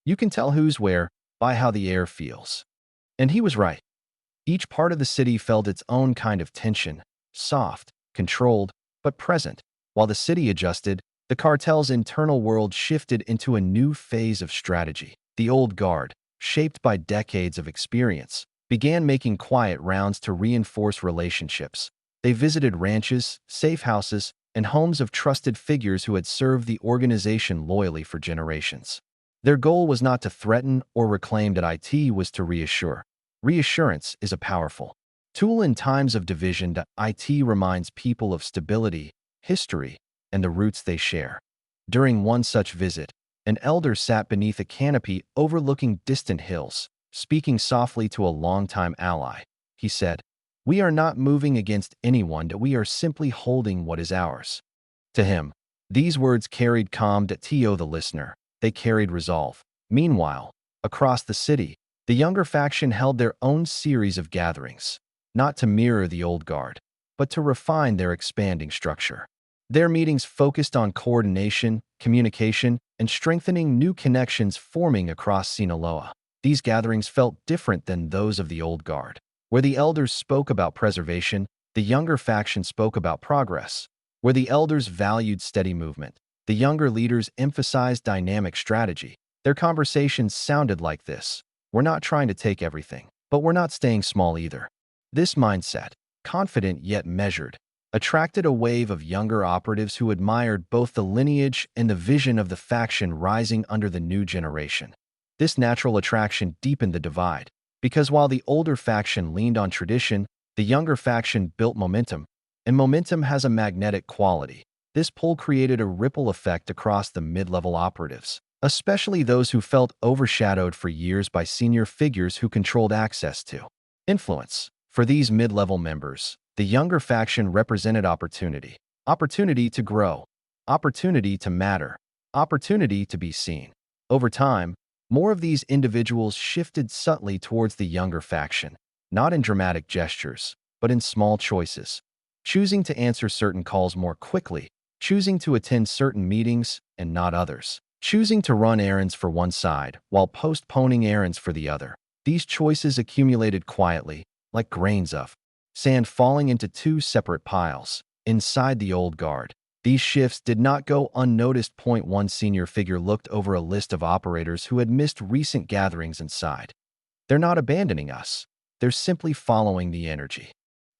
You can tell who's where by how the air feels. And he was right. Each part of the city felt its own kind of tension, soft, controlled, but present. While the city adjusted, the cartel's internal world shifted into a new phase of strategy. The old guard, shaped by decades of experience, began making quiet rounds to reinforce relationships. They visited ranches, safe houses, and homes of trusted figures who had served the organization loyally for generations. Their goal was not to threaten or reclaim. It was to reassure. Reassurance is a powerful tool in times of division. It reminds people of stability, history, and the roots they share. During one such visit, an elder sat beneath a canopy overlooking distant hills, speaking softly to a longtime ally. He said, "We are not moving against anyone. We are simply holding what is ours." To him, these words carried calm. To the listener, they carried resolve. Meanwhile, across the city, the younger faction held their own series of gatherings, not to mirror the old guard, but to refine their expanding structure. Their meetings focused on coordination, communication, and strengthening new connections forming across Sinaloa. These gatherings felt different than those of the old guard. Where the elders spoke about preservation, the younger faction spoke about progress. Where the elders valued steady movement, the younger leaders emphasized dynamic strategy. Their conversations sounded like this: "We're not trying to take everything, but we're not staying small either." This mindset, confident yet measured, attracted a wave of younger operatives who admired both the lineage and the vision of the faction rising under the new generation. This natural attraction deepened the divide, because while the older faction leaned on tradition, the younger faction built momentum, and momentum has a magnetic quality. This pull created a ripple effect across the mid-level operatives, especially those who felt overshadowed for years by senior figures who controlled access to influence. For these mid-level members, the younger faction represented opportunity. Opportunity to grow. Opportunity to matter. Opportunity to be seen. Over time, more of these individuals shifted subtly towards the younger faction, not in dramatic gestures, but in small choices. Choosing to answer certain calls more quickly, choosing to attend certain meetings and not others, choosing to run errands for one side while postponing errands for the other. These choices accumulated quietly, like grains of sand falling into two separate piles. Inside the old guard, these shifts did not go unnoticed. One senior figure looked over a list of operators who had missed recent gatherings and sighed. "They're not abandoning us. They're simply following the energy."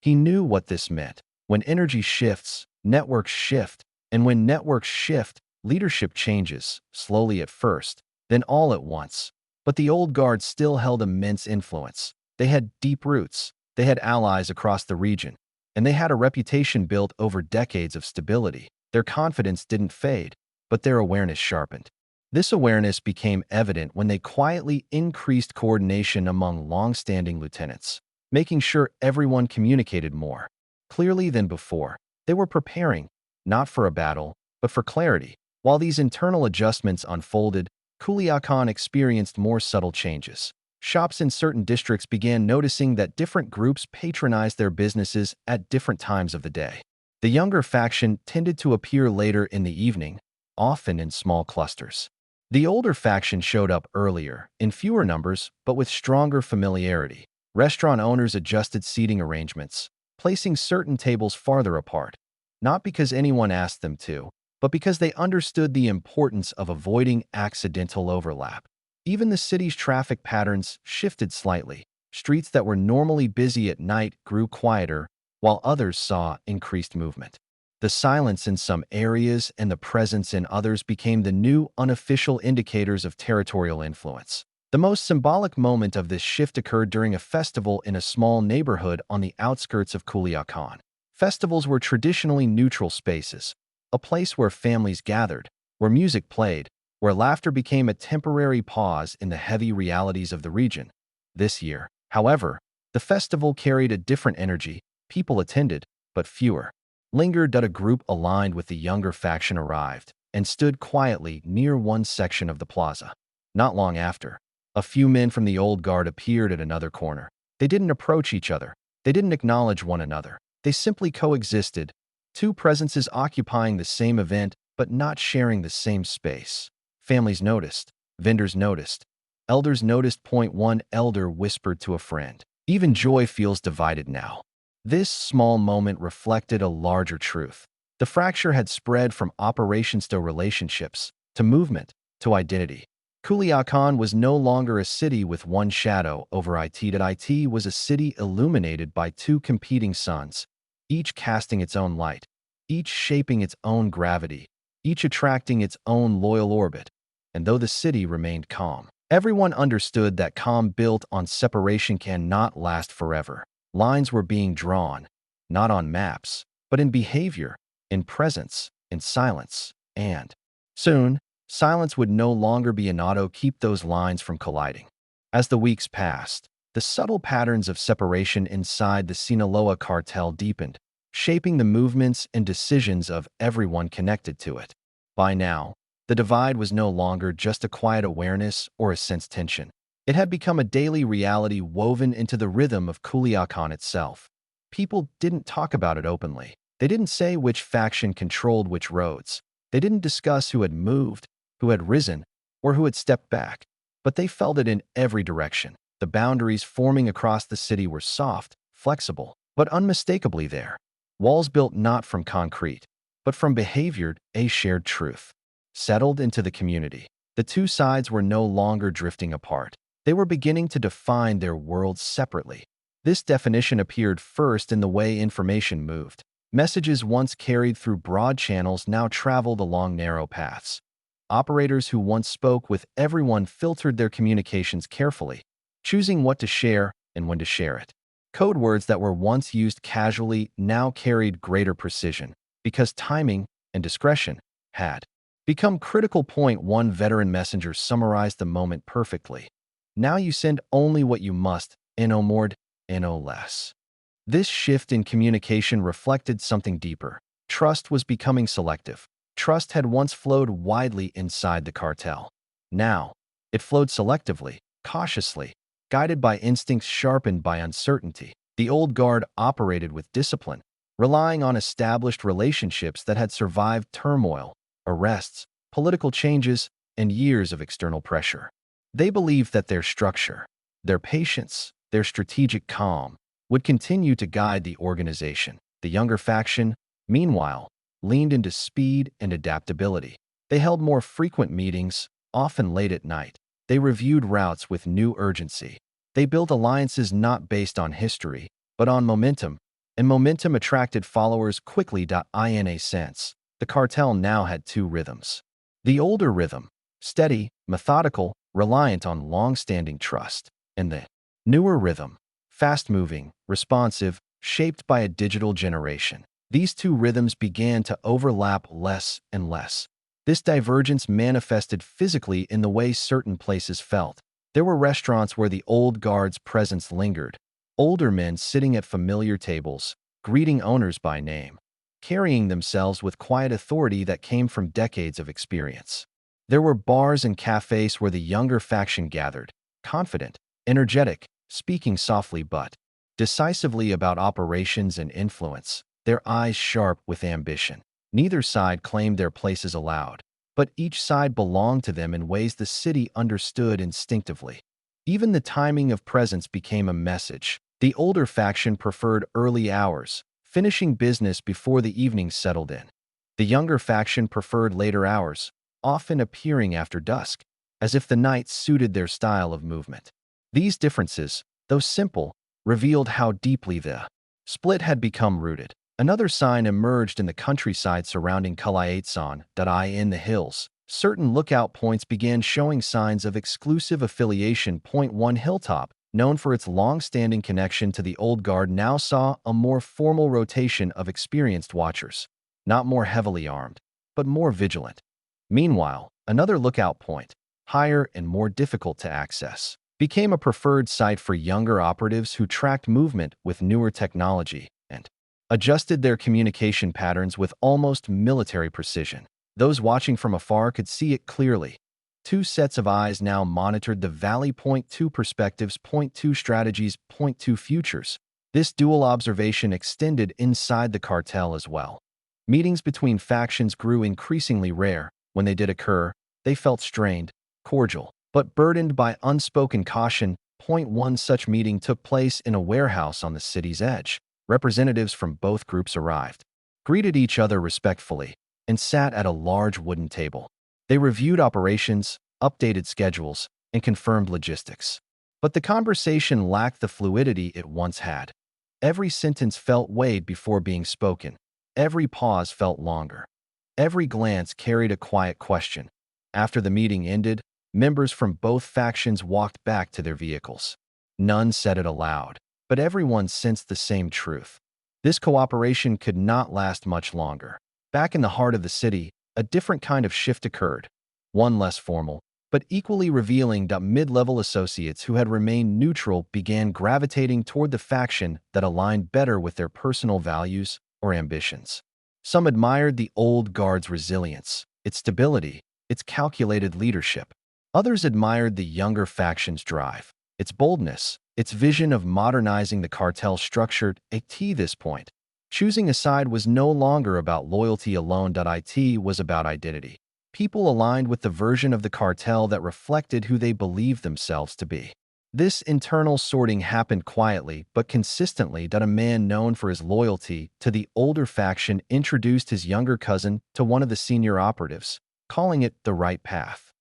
He knew what this meant. When energy shifts, networks shift, and when networks shift, leadership changes, slowly at first, then all at once. But the old guard still held immense influence. They had deep roots. They had allies across the region, and they had a reputation built over decades of stability. Their confidence didn't fade, but their awareness sharpened. This awareness became evident when they quietly increased coordination among long-standing lieutenants, making sure everyone communicated more clearly than before. They were preparing, not for a battle, but for clarity. While these internal adjustments unfolded, Culiacán experienced more subtle changes. Shops in certain districts began noticing that different groups patronized their businesses at different times of the day. The younger faction tended to appear later in the evening, often in small clusters. The older faction showed up earlier, in fewer numbers, but with stronger familiarity. Restaurant owners adjusted seating arrangements, placing certain tables farther apart, not because anyone asked them to, but because they understood the importance of avoiding accidental overlap. Even the city's traffic patterns shifted slightly. Streets that were normally busy at night grew quieter, while others saw increased movement. The silence in some areas and the presence in others became the new unofficial indicators of territorial influence. The most symbolic moment of this shift occurred during a festival in a small neighborhood on the outskirts of Culiacán. Festivals were traditionally neutral spaces, a place where families gathered, where music played, where laughter became a temporary pause in the heavy realities of the region. This year, however, the festival carried a different energy. People attended, but fewer lingered. A group aligned with the younger faction arrived and stood quietly near one section of the plaza. Not long after, a few men from the old guard appeared at another corner. They didn't approach each other. They didn't acknowledge one another. They simply coexisted, two presences occupying the same event but not sharing the same space. Families noticed. Vendors noticed. Elders noticed. One elder whispered to a friend, "Even joy feels divided now." This small moment reflected a larger truth. The fracture had spread from operations to relationships, to movement, to identity. Culiacán was no longer a city with one shadow over it. It was a city illuminated by two competing suns, each casting its own light, each shaping its own gravity, each attracting its own loyal orbit. And though the city remained calm, everyone understood that calm built on separation cannot last forever. Lines were being drawn, not on maps, but in behavior, in presence, in silence, and soon, silence would no longer be an auto keep those lines from colliding. As the weeks passed, the subtle patterns of separation inside the Sinaloa Cartel deepened, shaping the movements and decisions of everyone connected to it. By now, the divide was no longer just a quiet awareness or a sense tension. It had become a daily reality woven into the rhythm of Culiacán itself. People didn't talk about it openly. They didn't say which faction controlled which roads. They didn't discuss who had moved, who had risen, or who had stepped back. But they felt it in every direction. The boundaries forming across the city were soft, flexible, but unmistakably there. Walls built not from concrete, but from behavior, a shared truth. Settled into the community, the two sides were no longer drifting apart. They were beginning to define their worlds separately. This definition appeared first in the way information moved. Messages once carried through broad channels now traveled along narrow paths. Operators who once spoke with everyone filtered their communications carefully, choosing what to share and when to share it. Code words that were once used casually now carried greater precision, because timing and discretion had become critical. One veteran messenger summarized the moment perfectly. "Now you send only what you must, and no more, and no less." This shift in communication reflected something deeper. Trust was becoming selective. Trust had once flowed widely inside the cartel. Now, it flowed selectively, cautiously, guided by instincts sharpened by uncertainty. The old guard operated with discipline, relying on established relationships that had survived turmoil, arrests, political changes, and years of external pressure. They believed that their structure, their patience, their strategic calm would continue to guide the organization. The younger faction, meanwhile, leaned into speed and adaptability. They held more frequent meetings, often late at night. They reviewed routes with new urgency. They built alliances not based on history, but on momentum, and momentum attracted followers quickly. In a sense, the cartel now had two rhythms. The older rhythm, steady, methodical, reliant on long-standing trust, and the newer rhythm, fast-moving, responsive, shaped by a digital generation. These two rhythms began to overlap less and less. This divergence manifested physically in the way certain places felt. There were restaurants where the old guard's presence lingered, older men sitting at familiar tables, greeting owners by name, carrying themselves with quiet authority that came from decades of experience. There were bars and cafes where the younger faction gathered, confident, energetic, speaking softly but decisively about operations and influence, their eyes sharp with ambition. Neither side claimed their places aloud, but each side belonged to them in ways the city understood instinctively. Even the timing of presence became a message. The older faction preferred early hours, finishing business before the evening settled in. The younger faction preferred later hours, often appearing after dusk, as if the night suited their style of movement. These differences, though simple, revealed how deeply the split had become rooted. Another sign emerged in the countryside surrounding Culiacán, in the hills. Certain lookout points began showing signs of exclusive affiliation. Point 1 Hilltop, known for its long-standing connection to the old guard, now saw a more formal rotation of experienced watchers, not more heavily armed, but more vigilant. Meanwhile, another lookout point, higher and more difficult to access, became a preferred site for younger operatives who tracked movement with newer technology and adjusted their communication patterns with almost military precision. Those watching from afar could see it clearly. Two sets of eyes now monitored the valley. Point 2 perspectives, point 2 strategies, point 2 futures. This dual observation extended inside the cartel as well. Meetings between factions grew increasingly rare. When they did occur, they felt strained, cordial, but burdened by unspoken caution. Point 1 such meeting took place in a warehouse on the city's edge. Representatives from both groups arrived, greeted each other respectfully, and sat at a large wooden table. They reviewed operations, updated schedules, and confirmed logistics. But the conversation lacked the fluidity it once had. Every sentence felt weighed before being spoken. Every pause felt longer. Every glance carried a quiet question. After the meeting ended, members from both factions walked back to their vehicles. None said it aloud, but everyone sensed the same truth. This cooperation could not last much longer. Back in the heart of the city, a different kind of shift occurred. One less formal, but equally revealing. Mid-level associates who had remained neutral began gravitating toward the faction that aligned better with their personal values or ambitions. Some admired the old guard's resilience, its stability, its calculated leadership. Others admired the younger faction's drive, its boldness, its vision of modernizing the cartel structure. At this point, choosing a side was no longer about loyalty alone. It was about identity. People aligned with the version of the cartel that reflected who they believed themselves to be. This internal sorting happened quietly but consistently. A man known for his loyalty to the older faction introduced his younger cousin to one of the senior operatives, calling it the right path.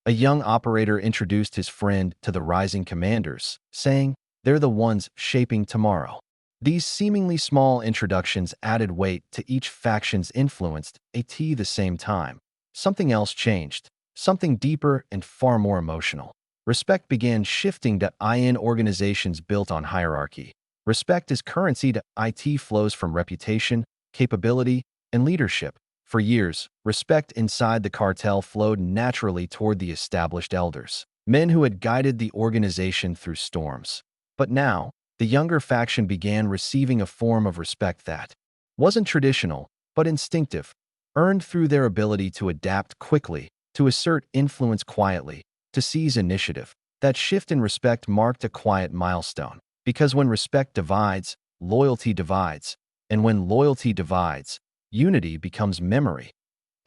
A young operator introduced his friend to the rising commanders, saying, "They're the ones shaping tomorrow." These seemingly small introductions added weight to each faction's influence. At the same time, something else changed, something deeper and far more emotional. Respect began shifting in organizations built on hierarchy. Respect as currency. It flows from reputation, capability, and leadership. For years, respect inside the cartel flowed naturally toward the established elders, men who had guided the organization through storms. But now, the younger faction began receiving a form of respect that wasn't traditional, but instinctive, earned through their ability to adapt quickly, to assert influence quietly, to seize initiative. That shift in respect marked a quiet milestone, because when respect divides, loyalty divides, and when loyalty divides, unity becomes memory.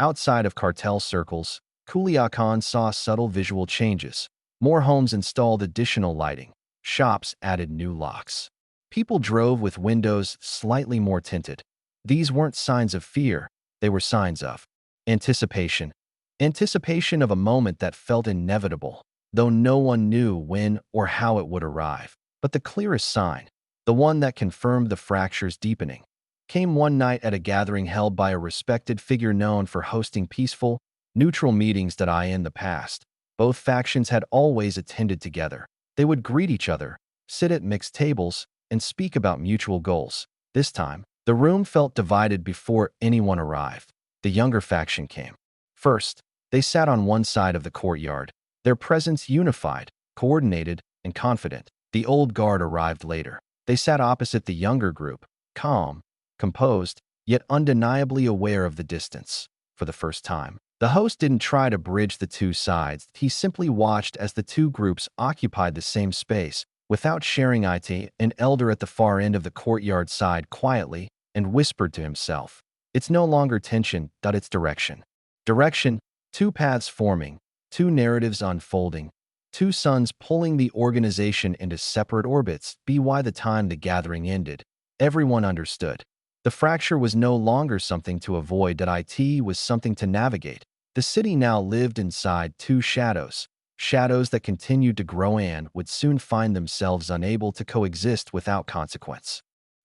Outside of cartel circles, Culiacán saw subtle visual changes. More homes installed additional lighting. Shops added new locks. People drove with windows slightly more tinted. These weren't signs of fear, they were signs of anticipation. Anticipation of a moment that felt inevitable, though no one knew when or how it would arrive. But the clearest sign, the one that confirmed the fractures deepening, came one night at a gathering held by a respected figure known for hosting peaceful, neutral meetings. In the past, both factions had always attended together. They would greet each other, sit at mixed tables, and speak about mutual goals. This time, the room felt divided before anyone arrived. The younger faction came. First, they sat on one side of the courtyard, their presence unified, coordinated, and confident. The old guard arrived later. They sat opposite the younger group, calm, composed, yet undeniably aware of the distance. For the first time, the host didn't try to bridge the two sides. He simply watched as the two groups occupied the same space, without sharing it. An elder at the far end of the courtyard sighed quietly and whispered to himself, "It's no longer tension, it's direction. Direction, two paths forming, two narratives unfolding, two suns pulling the organization into separate orbits." By the time the gathering ended, everyone understood. The fracture was no longer something to avoid, it was something to navigate. The city now lived inside two shadows, shadows that continued to grow and would soon find themselves unable to coexist without consequence.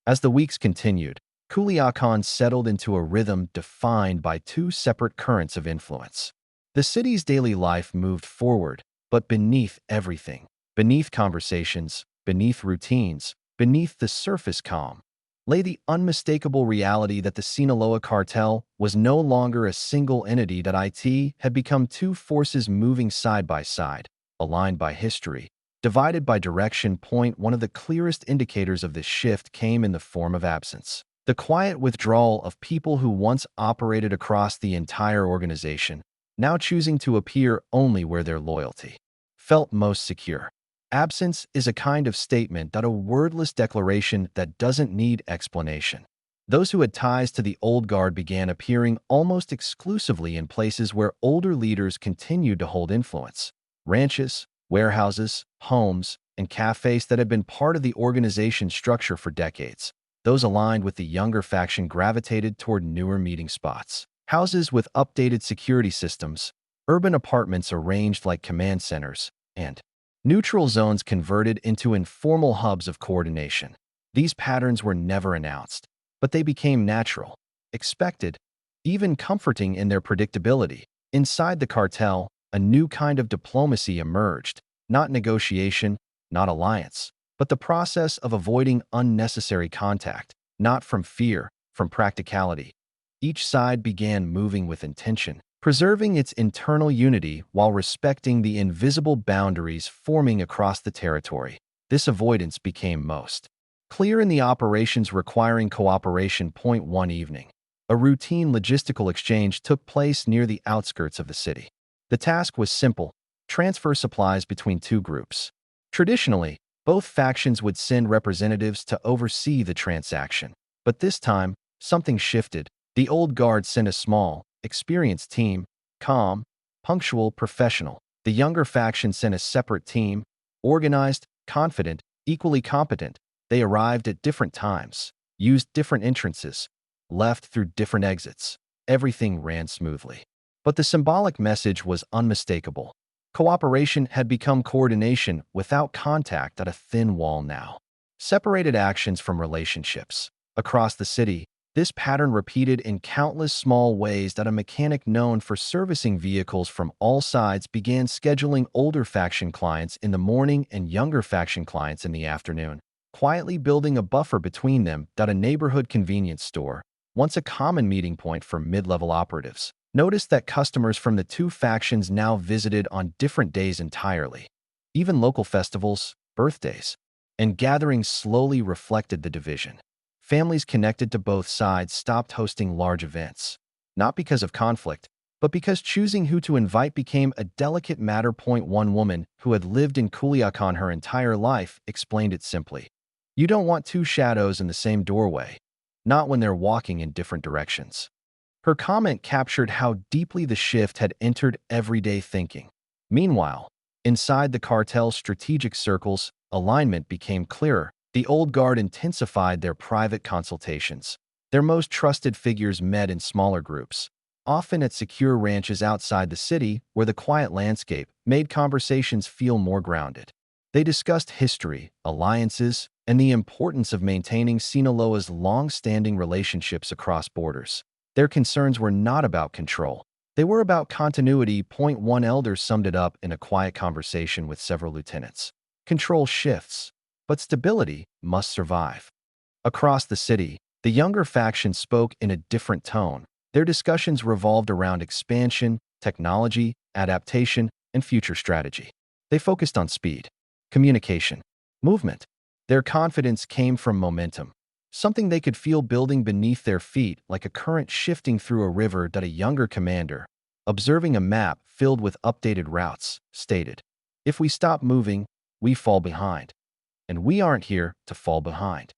As the weeks continued, Culiacán settled into a rhythm defined by two separate currents of influence. The city's daily life moved forward, but beneath everything, beneath conversations, beneath routines, beneath the surface calm, lay the unmistakable reality that the Sinaloa Cartel was no longer a single entity, that it had become two forces moving side by side, aligned by history, divided by direction. One of the clearest indicators of this shift came in the form of absence. The quiet withdrawal of people who once operated across the entire organization, now choosing to appear only where their loyalty felt most secure. Absence is a kind of statement, a wordless declaration that doesn't need explanation. Those who had ties to the old guard began appearing almost exclusively in places where older leaders continued to hold influence. Ranches, warehouses, homes, and cafes that had been part of the organization's structure for decades. Those aligned with the younger faction gravitated toward newer meeting spots. Houses with updated security systems, urban apartments arranged like command centers, and neutral zones converted into informal hubs of coordination. These patterns were never announced, but they became natural, expected, even comforting in their predictability. Inside the cartel, a new kind of diplomacy emerged, not negotiation, not alliance, but the process of avoiding unnecessary contact, not from fear, from practicality. Each side began moving with intention, preserving its internal unity while respecting the invisible boundaries forming across the territory. This avoidance became most clear in the operations requiring cooperation. One evening, a routine logistical exchange took place near the outskirts of the city. The task was simple: transfer supplies between two groups. Traditionally, both factions would send representatives to oversee the transaction. But this time, something shifted. The old guard sent a small, experienced team, calm, punctual, professional. The younger faction sent a separate team, organized, confident, equally competent. They arrived at different times, used different entrances, left through different exits. Everything ran smoothly. But the symbolic message was unmistakable. Cooperation had become coordination without contact, at a thin wall now. Separated actions from relationships. Across the city, this pattern repeated in countless small ways. That a mechanic known for servicing vehicles from all sides began scheduling older faction clients in the morning and younger faction clients in the afternoon, quietly building a buffer between them. That a neighborhood convenience store, once a common meeting point for mid-level operatives, noticed that customers from the two factions now visited on different days entirely. Even local festivals, birthdays, and gatherings slowly reflected the division. Families connected to both sides stopped hosting large events, not because of conflict, but because choosing who to invite became a delicate matter. One woman who had lived in Culiacán her entire life explained it simply: "You don't want two shadows in the same doorway, not when they're walking in different directions." Her comment captured how deeply the shift had entered everyday thinking. Meanwhile, inside the cartel's strategic circles, alignment became clearer. The old guard intensified their private consultations. Their most trusted figures met in smaller groups, often at secure ranches outside the city where the quiet landscape made conversations feel more grounded. They discussed history, alliances, and the importance of maintaining Sinaloa's long-standing relationships across borders. Their concerns were not about control. They were about continuity. One elder summed it up in a quiet conversation with several lieutenants. Control shifts, but stability must survive. Across the city, the younger faction spoke in a different tone. Their discussions revolved around expansion, technology, adaptation, and future strategy. They focused on speed, communication, movement. Their confidence came from momentum, something they could feel building beneath their feet like a current shifting through a river. That a younger commander, observing a map filled with updated routes, stated, "If we stop moving, we fall behind. And we aren't here to fall behind."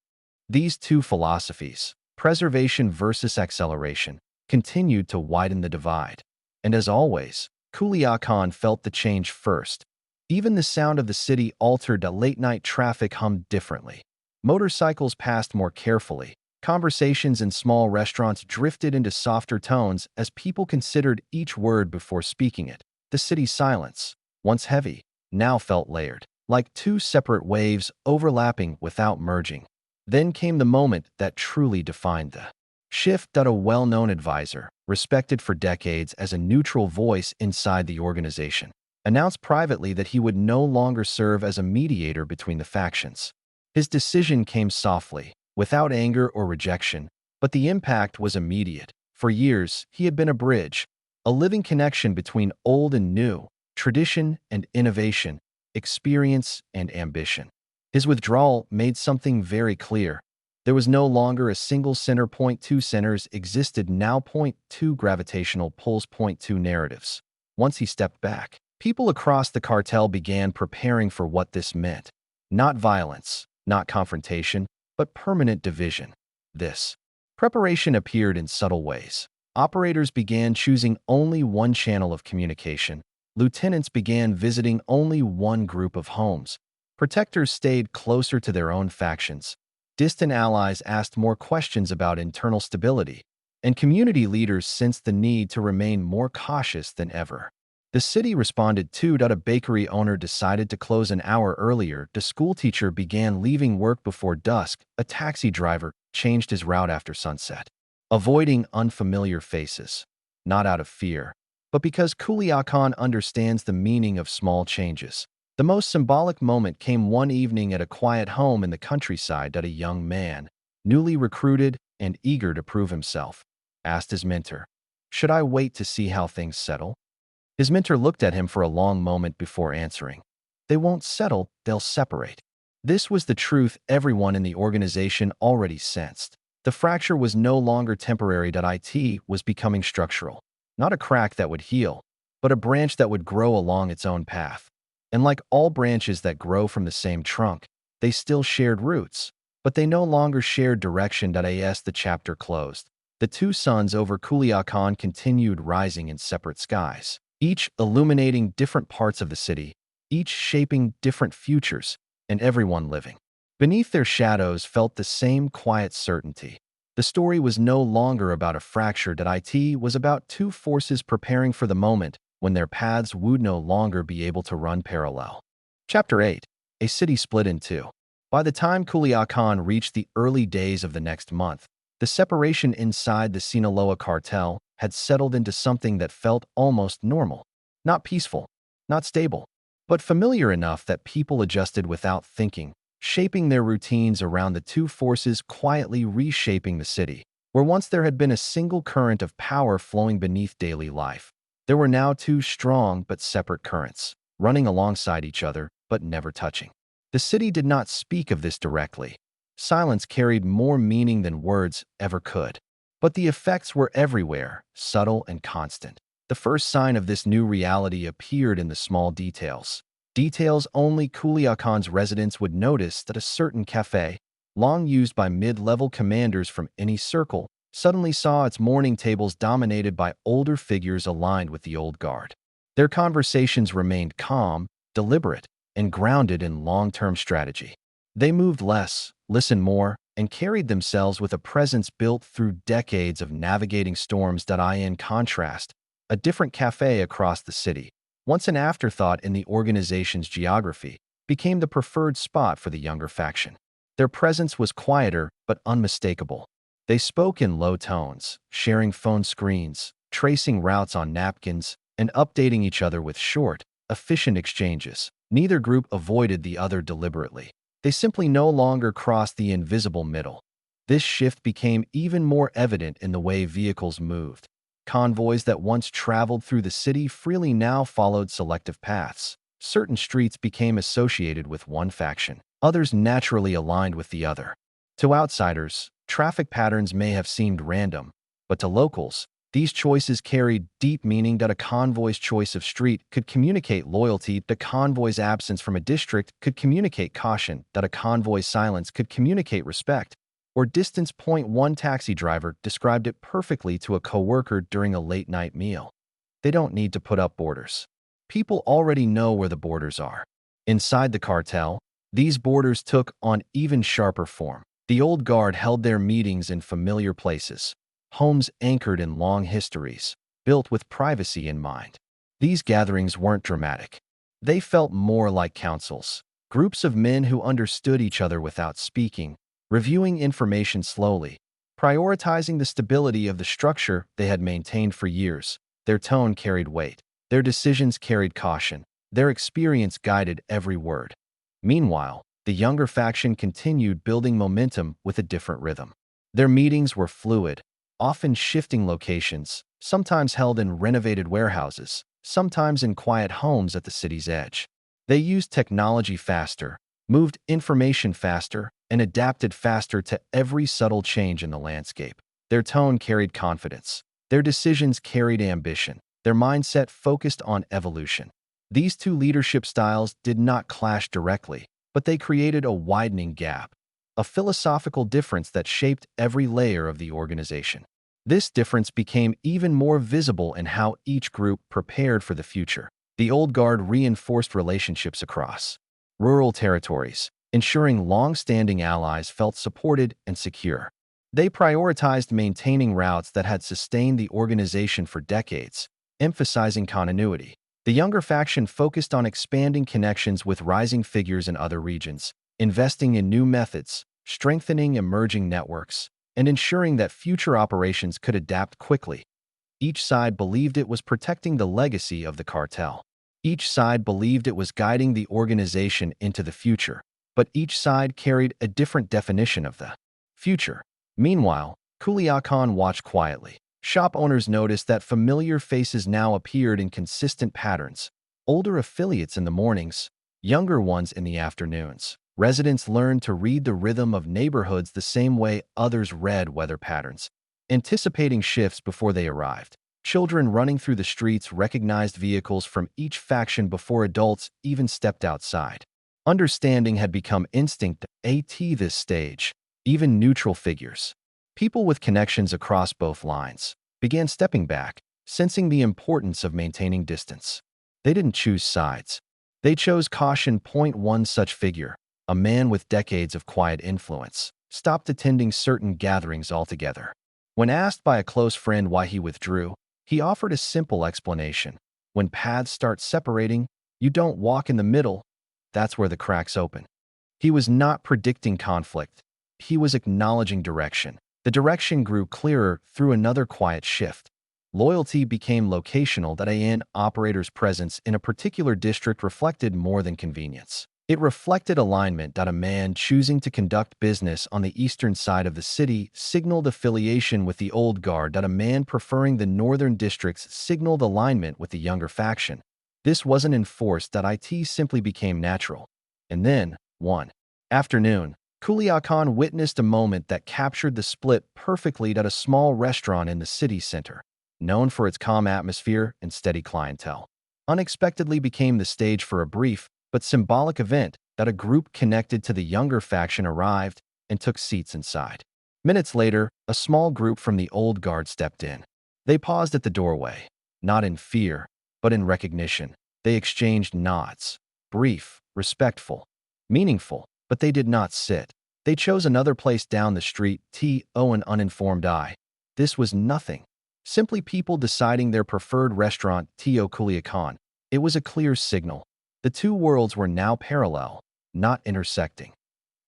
These two philosophies, preservation versus acceleration, continued to widen the divide. And as always, Culiacán felt the change first. Even the sound of the city altered. Late-night traffic hummed differently. Motorcycles passed more carefully. Conversations in small restaurants drifted into softer tones as people considered each word before speaking it. The city's silence, once heavy, now felt layered, like two separate waves overlapping without merging. Then came the moment that truly defined the shift. A well-known advisor, respected for decades as a neutral voice inside the organization, announced privately that he would no longer serve as a mediator between the factions. His decision came softly, without anger or rejection, but the impact was immediate. For years, he had been a bridge, a living connection between old and new, tradition and innovation, experience and ambition. His withdrawal made something very clear. There was no longer a single center. Point. Two centers existed now. Point. Two gravitational pulls. Point. Two narratives. Once he stepped back, people across the cartel began preparing for what this meant. Not violence, not confrontation, but permanent division. This preparation appeared in subtle ways. Operators began choosing only one channel of communication. Lieutenants began visiting only one group of homes. Protectors stayed closer to their own factions. Distant allies asked more questions about internal stability, and community leaders sensed the need to remain more cautious than ever. The city responded too. A bakery owner decided to close an hour earlier. The schoolteacher began leaving work before dusk. A taxi driver changed his route after sunset, avoiding unfamiliar faces, not out of fear, but because Culiacán understands the meaning of small changes. The most symbolic moment came one evening at a quiet home in the countryside. A young man, newly recruited and eager to prove himself, asked his mentor, "Should I wait to see how things settle?" His mentor looked at him for a long moment before answering, "They won't settle, they'll separate." This was the truth everyone in the organization already sensed. The fracture was no longer temporary. It was becoming structural. Not a crack that would heal, but a branch that would grow along its own path. And like all branches that grow from the same trunk, they still shared roots, but they no longer shared direction. As the chapter closed, the two suns over Culiacán continued rising in separate skies, each illuminating different parts of the city, each shaping different futures, and everyone living beneath their shadows felt the same quiet certainty. The story was no longer about a fracture. It was about two forces preparing for the moment when their paths would no longer be able to run parallel. Chapter 8. A city split in two. By the time Culiacán reached the early days of the next month, the separation inside the Sinaloa Cartel had settled into something that felt almost normal. Not peaceful, not stable, but familiar enough that people adjusted without thinking, shaping their routines around the two forces quietly reshaping the city. Where once there had been a single current of power flowing beneath daily life, there were now two strong but separate currents, running alongside each other but never touching. The city did not speak of this directly. Silence carried more meaning than words ever could. But the effects were everywhere, subtle and constant. The first sign of this new reality appeared in the small details. Details only Culiacán's residents would notice. That a certain cafe, long used by mid-level commanders from any circle, suddenly saw its morning tables dominated by older figures aligned with the old guard. Their conversations remained calm, deliberate, and grounded in long-term strategy. They moved less, listened more, and carried themselves with a presence built through decades of navigating storms. In contrast, a different cafe across the city, once an afterthought in the organization's geography, became the preferred spot for the younger faction. Their presence was quieter but unmistakable. They spoke in low tones, sharing phone screens, tracing routes on napkins, and updating each other with short, efficient exchanges. Neither group avoided the other deliberately. They simply no longer crossed the invisible middle. This shift became even more evident in the way vehicles moved. Convoys that once traveled through the city freely now followed selective paths. Certain streets became associated with one faction, others naturally aligned with the other. To outsiders, traffic patterns may have seemed random, but to locals, these choices carried deep meaning. That a convoy's choice of street could communicate loyalty, the convoy's absence from a district could communicate caution, that a convoy's silence could communicate respect, or distance. One taxi driver described it perfectly to a coworker during a late-night meal. They don't need to put up borders. People already know where the borders are. Inside the cartel, these borders took on even sharper form. The old guard held their meetings in familiar places, homes anchored in long histories, built with privacy in mind. These gatherings weren't dramatic. They felt more like councils, groups of men who understood each other without speaking, reviewing information slowly, prioritizing the stability of the structure they had maintained for years. Their tone carried weight. Their decisions carried caution. Their experience guided every word. Meanwhile, the younger faction continued building momentum with a different rhythm. Their meetings were fluid, often shifting locations, sometimes held in renovated warehouses, sometimes in quiet homes at the city's edge. They used technology faster, moved information faster, and adapted faster to every subtle change in the landscape. Their tone carried confidence. Their decisions carried ambition. Their mindset focused on evolution. These two leadership styles did not clash directly, but they created a widening gap, a philosophical difference that shaped every layer of the organization. This difference became even more visible in how each group prepared for the future. The old guard reinforced relationships across rural territories, ensuring long-standing allies felt supported and secure. They prioritized maintaining routes that had sustained the organization for decades, emphasizing continuity. The younger faction focused on expanding connections with rising figures in other regions, investing in new methods, strengthening emerging networks, and ensuring that future operations could adapt quickly. Each side believed it was protecting the legacy of the cartel. Each side believed it was guiding the organization into the future, but each side carried a different definition of the future. Meanwhile, Culiacán watched quietly. Shop owners noticed that familiar faces now appeared in consistent patterns, older affiliates in the mornings, younger ones in the afternoons. Residents learned to read the rhythm of neighborhoods the same way others read weather patterns, anticipating shifts before they arrived. Children running through the streets recognized vehicles from each faction before adults even stepped outside. Understanding had become instinct at this stage. Even neutral figures, people with connections across both lines, began stepping back, sensing the importance of maintaining distance. They didn't choose sides. They chose caution. One such figure, a man with decades of quiet influence, stopped attending certain gatherings altogether. When asked by a close friend why he withdrew, he offered a simple explanation. When paths start separating, you don't walk in the middle. That's where the cracks open. He was not predicting conflict. He was acknowledging direction. The direction grew clearer through another quiet shift. Loyalty became locational. That an operator's presence in a particular district reflected more than convenience. It reflected alignment. That a man choosing to conduct business on the eastern side of the city signaled affiliation with the old guard. That a man preferring the northern districts signaled alignment with the younger faction. This wasn't enforced. That it simply became natural. And then, one afternoon, Culiacán witnessed a moment that captured the split perfectly. At a small restaurant in the city center, known for its calm atmosphere and steady clientele, unexpectedly became the stage for a brief but symbolic event. That a group connected to the younger faction arrived and took seats inside. Minutes later, a small group from the old guard stepped in. They paused at the doorway, not in fear, but in recognition. They exchanged nods, brief, respectful, meaningful, but they did not sit. They chose another place down the street. An uninformed eye. This was nothing. Simply people deciding their preferred restaurant. Culiacán. It was a clear signal. The two worlds were now parallel, not intersecting.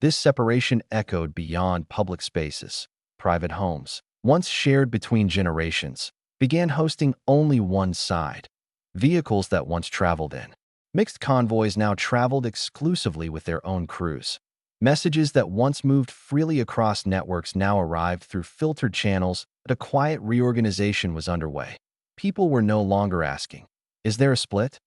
This separation echoed beyond public spaces. Private homes, once shared between generations, began hosting only one side. Vehicles that once traveled in mixed convoys now traveled exclusively with their own crews. Messages that once moved freely across networks now arrived through filtered channels, but a quiet reorganization was underway. People were no longer asking, "Is there a split?"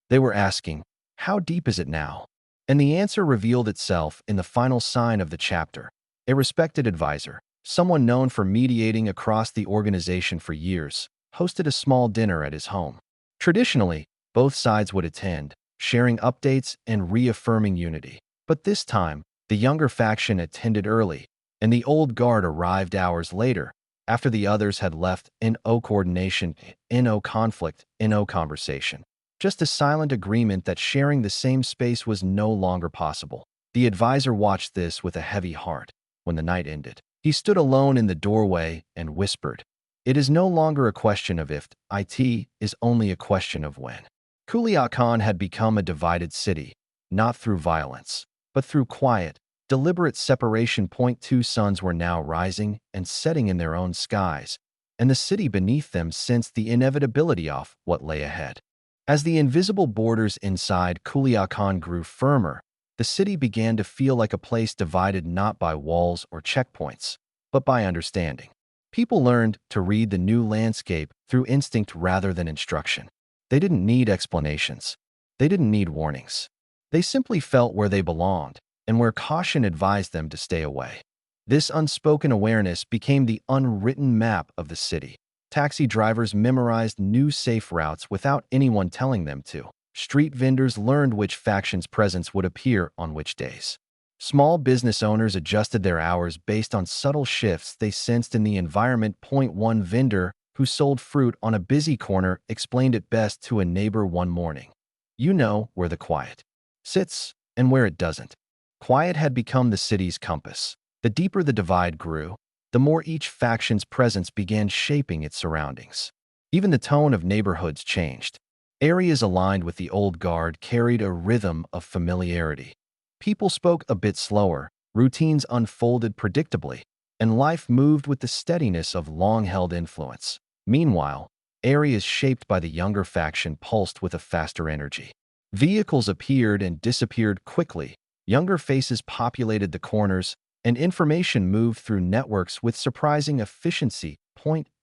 They were asking, "How deep is it now?" And the answer revealed itself in the final sign of the chapter. A respected advisor, someone known for mediating across the organization for years, hosted a small dinner at his home. Traditionally, both sides would attend, sharing updates and reaffirming unity. But this time, the younger faction attended early, and the old guard arrived hours later, after the others had left. No coordination, no conflict, no conversation. Just a silent agreement that sharing the same space was no longer possible. The advisor watched this with a heavy heart. When the night ended, he stood alone in the doorway and whispered, "It is no longer a question of if, it is only a question of when." Culiacán had become a divided city, not through violence, but through quiet, deliberate separation. Two suns were now rising and setting in their own skies, and the city beneath them sensed the inevitability of what lay ahead. As the invisible borders inside Culiacán grew firmer, the city began to feel like a place divided not by walls or checkpoints, but by understanding. People learned to read the new landscape through instinct rather than instruction. They didn't need explanations. They didn't need warnings. They simply felt where they belonged and where caution advised them to stay away. This unspoken awareness became the unwritten map of the city. Taxi drivers memorized new safe routes without anyone telling them to. Street vendors learned which faction's presence would appear on which days. Small business owners adjusted their hours based on subtle shifts they sensed in the environment. One vendor who sold fruit on a busy corner explained it best to a neighbor one morning. "You know where the quiet sits and where it doesn't." Quiet had become the city's compass. The deeper the divide grew, the more each faction's presence began shaping its surroundings. Even the tone of neighborhoods changed. Areas aligned with the old guard carried a rhythm of familiarity. People spoke a bit slower, routines unfolded predictably, and life moved with the steadiness of long-held influence. Meanwhile, areas shaped by the younger faction pulsed with a faster energy. Vehicles appeared and disappeared quickly, younger faces populated the corners, and information moved through networks with surprising efficiency.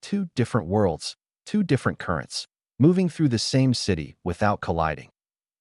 Two different worlds, two different currents, moving through the same city without colliding.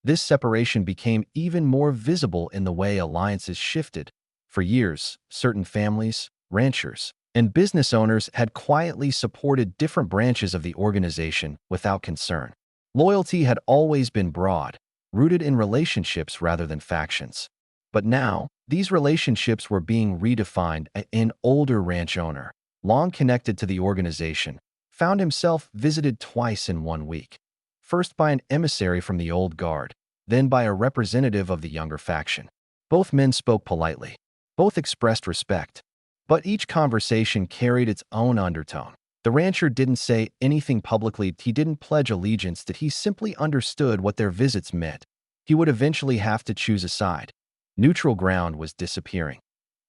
This separation became even more visible in the way alliances shifted. For years, certain families, ranchers, and business owners had quietly supported different branches of the organization without concern. Loyalty had always been broad, rooted in relationships rather than factions. But now, these relationships were being redefined. An older ranch owner, long connected to the organization, found himself visited twice in 1 week. First by an emissary from the old guard, then by a representative of the younger faction. Both men spoke politely. Both expressed respect. But each conversation carried its own undertone. The rancher didn't say anything publicly. He didn't pledge allegiance. That he simply understood what their visits meant. He would eventually have to choose a side. Neutral ground was disappearing.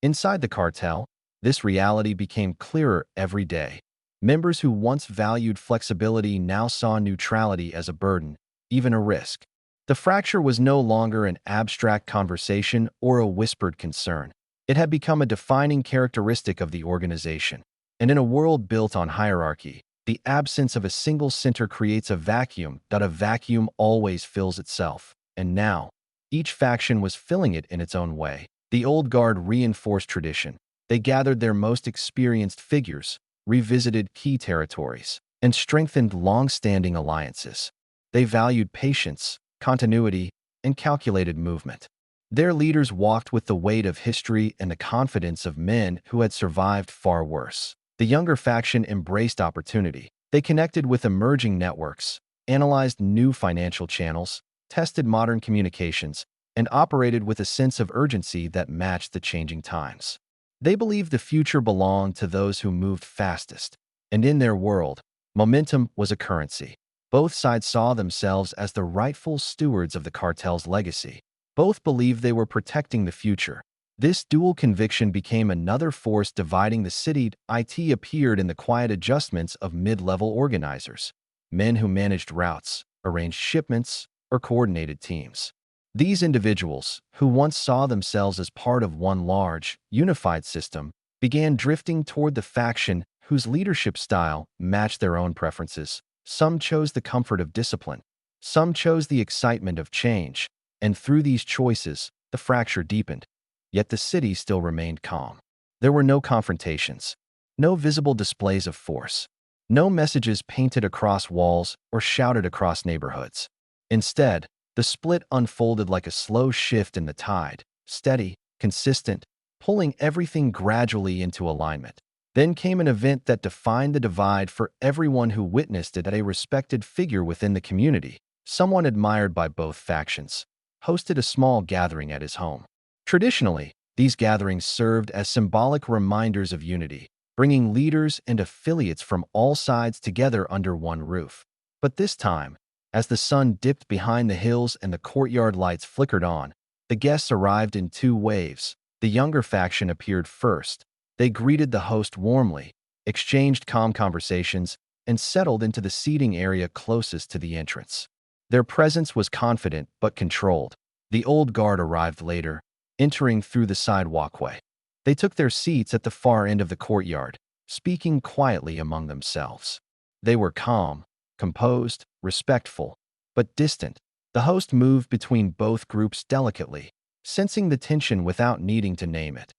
Inside the cartel, this reality became clearer every day. Members who once valued flexibility now saw neutrality as a burden, even a risk. The fracture was no longer an abstract conversation or a whispered concern. It had become a defining characteristic of the organization. And in a world built on hierarchy, the absence of a single center creates a vacuum. A vacuum always fills itself. And now, each faction was filling it in its own way. The old guard reinforced tradition. They gathered their most experienced figures, revisited key territories, and strengthened long-standing alliances. They valued patience, continuity, and calculated movement. Their leaders walked with the weight of history and the confidence of men who had survived far worse. The younger faction embraced opportunity. They connected with emerging networks, analyzed new financial channels, tested modern communications, and operated with a sense of urgency that matched the changing times. They believed the future belonged to those who moved fastest, and in their world, momentum was a currency. Both sides saw themselves as the rightful stewards of the cartel's legacy. Both believed they were protecting the future. This dual conviction became another force dividing the city. It appeared in the quiet adjustments of mid-level organizers, men who managed routes, arranged shipments, or coordinated teams. These individuals, who once saw themselves as part of one large, unified system, began drifting toward the faction whose leadership style matched their own preferences. Some chose the comfort of discipline, some chose the excitement of change, and through these choices, the fracture deepened. Yet the city still remained calm. There were no confrontations, no visible displays of force, no messages painted across walls or shouted across neighborhoods. Instead, the split unfolded like a slow shift in the tide, steady, consistent, pulling everything gradually into alignment. Then came an event that defined the divide for everyone who witnessed it. A respected figure within the community, someone admired by both factions, hosted a small gathering at his home. Traditionally, these gatherings served as symbolic reminders of unity, bringing leaders and affiliates from all sides together under one roof. But this time, as the sun dipped behind the hills and the courtyard lights flickered on, the guests arrived in two waves. The younger faction appeared first. They greeted the host warmly, exchanged calm conversations, and settled into the seating area closest to the entrance. Their presence was confident but controlled. The old guard arrived later, entering through the side walkway. They took their seats at the far end of the courtyard, speaking quietly among themselves. They were calm, composed, respectful, but distant. The host moved between both groups delicately, sensing the tension without needing to name it.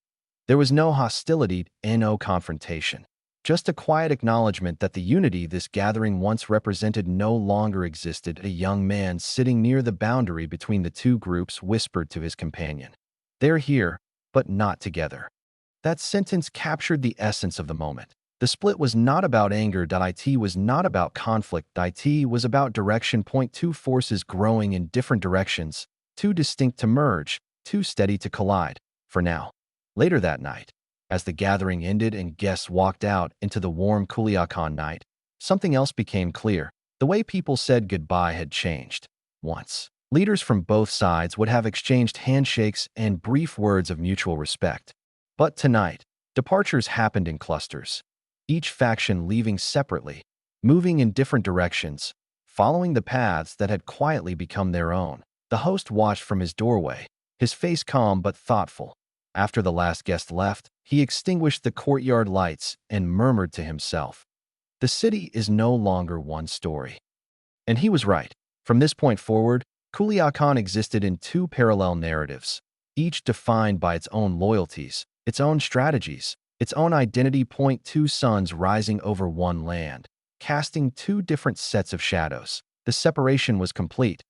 There was no hostility and no confrontation, just a quiet acknowledgement that the unity this gathering once represented no longer existed. A young man sitting near the boundary between the two groups whispered to his companion, "They're here, but not together." That sentence captured the essence of the moment. The split was not about anger. It was not about conflict. It was about direction. Two forces growing in different directions, too distinct to merge, too steady to collide, for now. Later that night, as the gathering ended and guests walked out into the warm Culiacán night, something else became clear. The way people said goodbye had changed. Once, leaders from both sides would have exchanged handshakes and brief words of mutual respect. But tonight, departures happened in clusters, each faction leaving separately, moving in different directions, following the paths that had quietly become their own. The host watched from his doorway, his face calm but thoughtful. After the last guest left, he extinguished the courtyard lights and murmured to himself, "The city is no longer one story." And he was right. From this point forward, Culiacán existed in two parallel narratives, each defined by its own loyalties, its own strategies, its own identity. Two suns rising over one land, casting two different sets of shadows. The separation was complete,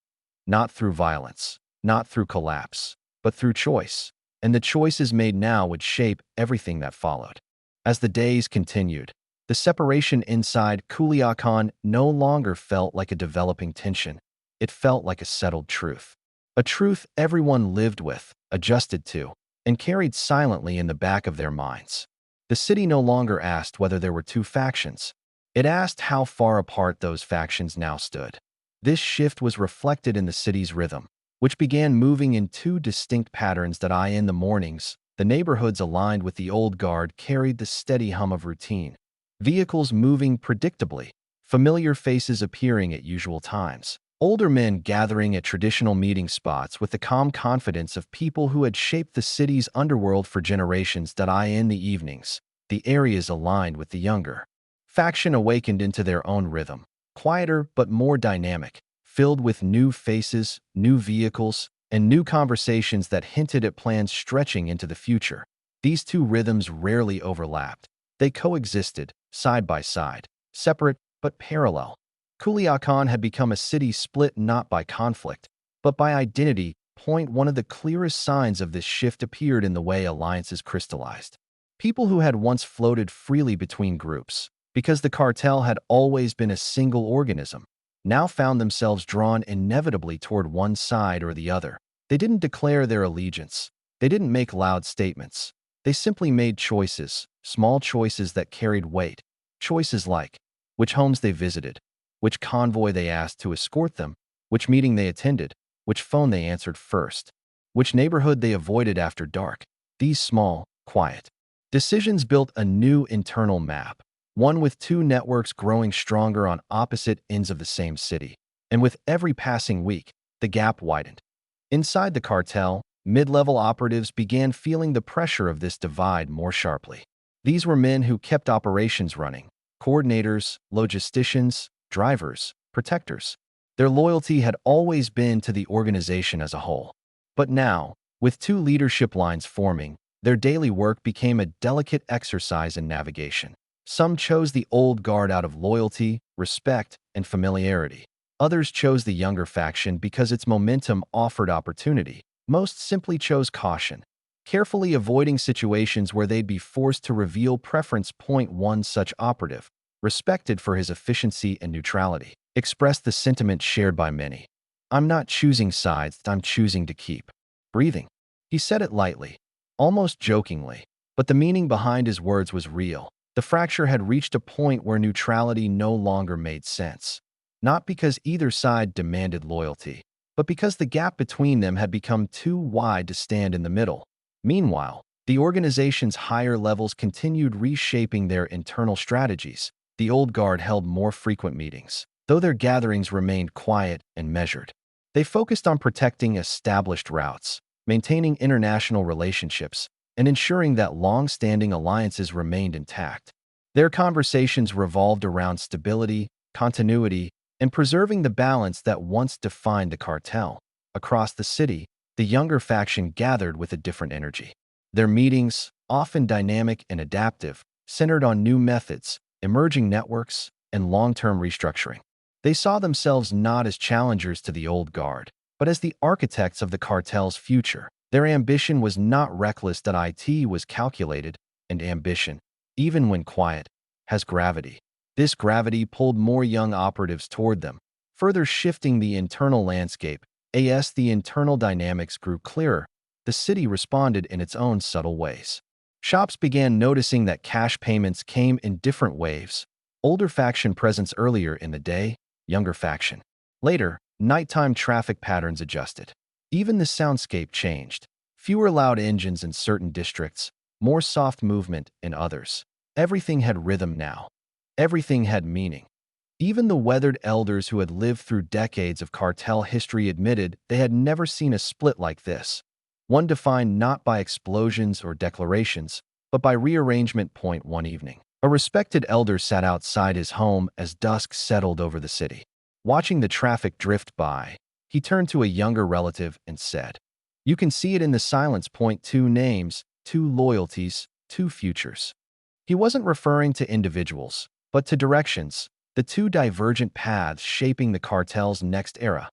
not through violence, not through collapse, but through choice. And the choices made now would shape everything that followed. As the days continued, the separation inside Culiacán no longer felt like a developing tension. It felt like a settled truth. A truth everyone lived with, adjusted to, and carried silently in the back of their minds. The city no longer asked whether there were two factions. It asked how far apart those factions now stood. This shift was reflected in the city's rhythm, which began moving in two distinct patterns. In the mornings, the neighborhoods aligned with the old guard carried the steady hum of routine. Vehicles moving predictably, familiar faces appearing at usual times. Older men gathering at traditional meeting spots with the calm confidence of people who had shaped the city's underworld for generations. In the evenings, the areas aligned with the younger faction awakened into their own rhythm, quieter but more dynamic, filled with new faces, new vehicles, and new conversations that hinted at plans stretching into the future. These two rhythms rarely overlapped. They coexisted, side by side, separate but parallel. Culiacán had become a city split not by conflict, but by identity. One of the clearest signs of this shift appeared in the way alliances crystallized. People who had once floated freely between groups, because the cartel had always been a single organism, now found themselves drawn inevitably toward one side or the other. They didn't declare their allegiance. They didn't make loud statements. They simply made choices, small choices that carried weight. Choices like which homes they visited, which convoy they asked to escort them, which meeting they attended, which phone they answered first, which neighborhood they avoided after dark. These small, quiet decisions built a new internal map, one with two networks growing stronger on opposite ends of the same city. And with every passing week, the gap widened. Inside the cartel, mid-level operatives began feeling the pressure of this divide more sharply. These were men who kept operations running: coordinators, logisticians, drivers, protectors. Their loyalty had always been to the organization as a whole. But now, with two leadership lines forming, their daily work became a delicate exercise in navigation. Some chose the old guard out of loyalty, respect, and familiarity. Others chose the younger faction because its momentum offered opportunity. Most simply chose caution, carefully avoiding situations where they'd be forced to reveal preference. One such operative, respected for his efficiency and neutrality, expressed the sentiment shared by many. "I'm not choosing sides, I'm choosing to keep breathing." He said it lightly, almost jokingly, but the meaning behind his words was real. The fracture had reached a point where neutrality no longer made sense. Not because either side demanded loyalty, but because the gap between them had become too wide to stand in the middle. Meanwhile, the organization's higher levels continued reshaping their internal strategies. The old guard held more frequent meetings, though their gatherings remained quiet and measured. They focused on protecting established routes, maintaining international relationships, and ensuring that long-standing alliances remained intact. Their conversations revolved around stability, continuity, and preserving the balance that once defined the cartel. Across the city, the younger faction gathered with a different energy. Their meetings, often dynamic and adaptive, centered on new methods, emerging networks, and long-term restructuring. They saw themselves not as challengers to the old guard, but as the architects of the cartel's future. Their ambition was not reckless, that it was calculated, and ambition, even when quiet, has gravity. This gravity pulled more young operatives toward them, further shifting the internal landscape. As the internal dynamics grew clearer, the city responded in its own subtle ways. Shops began noticing that cash payments came in different waves. Older faction presence earlier in the day, younger faction later. Nighttime traffic patterns adjusted. Even the soundscape changed. Fewer loud engines in certain districts, more soft movement in others. Everything had rhythm now. Everything had meaning. Even the weathered elders who had lived through decades of cartel history admitted they had never seen a split like this. One defined not by explosions or declarations, but by rearrangement. One evening, a respected elder sat outside his home as dusk settled over the city. Watching the traffic drift by, he turned to a younger relative and said, "You can see it in the silence. Two names, two loyalties, two futures." He wasn't referring to individuals, but to directions, the two divergent paths shaping the cartel's next era.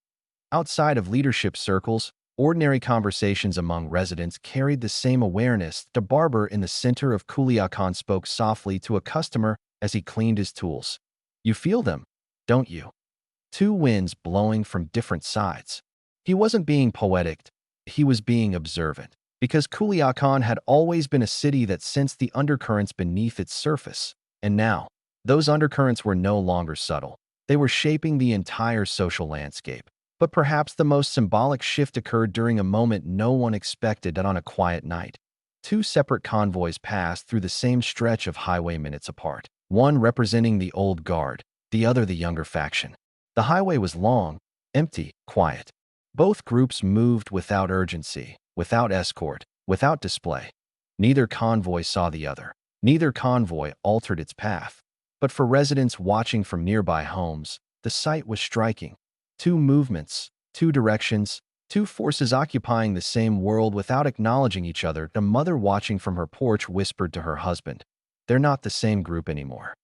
Outside of leadership circles, ordinary conversations among residents carried the same awareness. The barber in the center of Culiacán spoke softly to a customer as he cleaned his tools. "You feel them, don't you? Two winds blowing from different sides." He wasn't being poetic, he was being observant, because Culiacán had always been a city that sensed the undercurrents beneath its surface. And now, those undercurrents were no longer subtle. They were shaping the entire social landscape. But perhaps the most symbolic shift occurred during a moment no one expected. That on a quiet night, two separate convoys passed through the same stretch of highway minutes apart, one representing the old guard, the other the younger faction. The highway was long, empty, quiet. Both groups moved without urgency, without escort, without display. Neither convoy saw the other. Neither convoy altered its path. But for residents watching from nearby homes, the sight was striking. Two movements, two directions, two forces occupying the same world without acknowledging each other. The mother watching from her porch whispered to her husband, "They're not the same group anymore."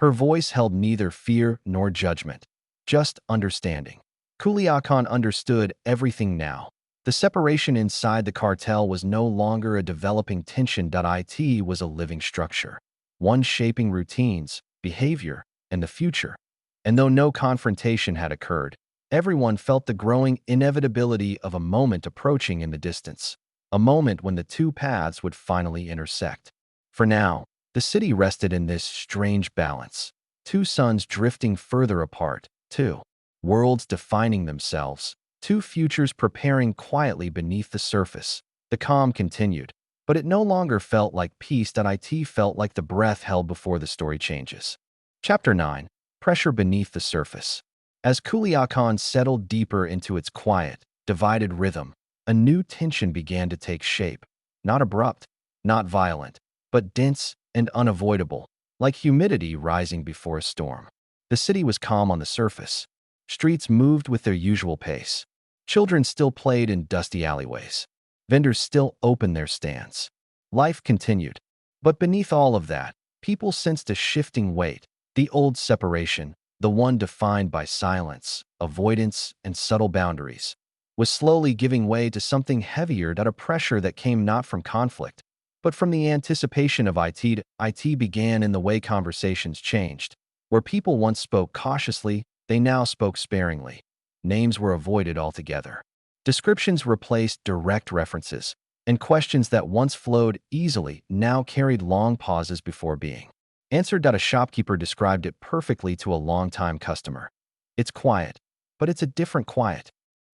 Her voice held neither fear nor judgment, just understanding. Culiacán understood everything now. The separation inside the cartel was no longer a developing tension. It was a living structure, one shaping routines, behavior, and the future. And though no confrontation had occurred, everyone felt the growing inevitability of a moment approaching in the distance, a moment when the two paths would finally intersect. For now, the city rested in this strange balance, two suns drifting further apart, two worlds defining themselves, two futures preparing quietly beneath the surface. The calm continued, but it no longer felt like peace. It felt like the breath held before the story changes. Chapter 9. Pressure beneath the surface. As Culiacán settled deeper into its quiet, divided rhythm, a new tension began to take shape. Not abrupt, not violent, but dense and unavoidable, like humidity rising before a storm. The city was calm on the surface. Streets moved with their usual pace. Children still played in dusty alleyways. Vendors still opened their stands. Life continued. But beneath all of that, people sensed a shifting weight, the old separation, the one defined by silence, avoidance, and subtle boundaries, was slowly giving way to something heavier, that a pressure that came not from conflict, but from the anticipation of IT. IT began in the way conversations changed. Where people once spoke cautiously, they now spoke sparingly. Names were avoided altogether. Descriptions replaced direct references, and questions that once flowed easily now carried long pauses before being answered. A shopkeeper described it perfectly to a longtime customer. It's quiet, but it's a different quiet.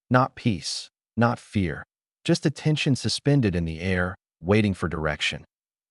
Not peace, not fear, just a tension suspended in the air, waiting for direction.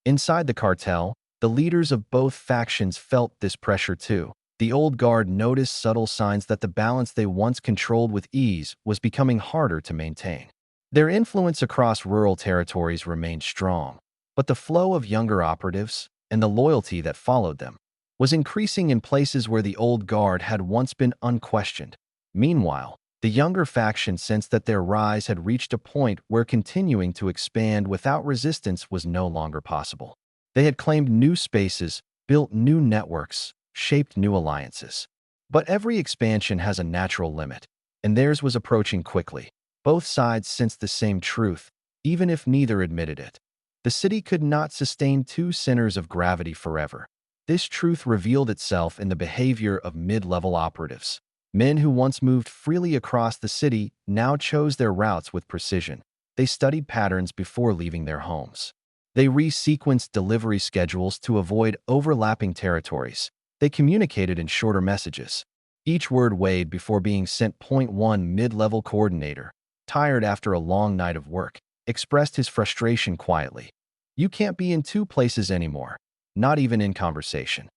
Inside the cartel, the leaders of both factions felt this pressure too. The old guard noticed subtle signs that the balance they once controlled with ease was becoming harder to maintain. Their influence across rural territories remained strong, but the flow of younger operatives, and the loyalty that followed them, was increasing in places where the old guard had once been unquestioned. Meanwhile, the younger faction sensed that their rise had reached a point where continuing to expand without resistance was no longer possible. They had claimed new spaces, built new networks, shaped new alliances. But every expansion has a natural limit, and theirs was approaching quickly. Both sides sensed the same truth, even if neither admitted it. The city could not sustain two centers of gravity forever. This truth revealed itself in the behavior of mid-level operatives. Men who once moved freely across the city now chose their routes with precision. They studied patterns before leaving their homes. They resequenced delivery schedules to avoid overlapping territories. They communicated in shorter messages. Each word weighed before being sent. One mid-level coordinator, tired after a long night of work, expressed his frustration quietly. "You can't be in two places anymore, not even in conversation."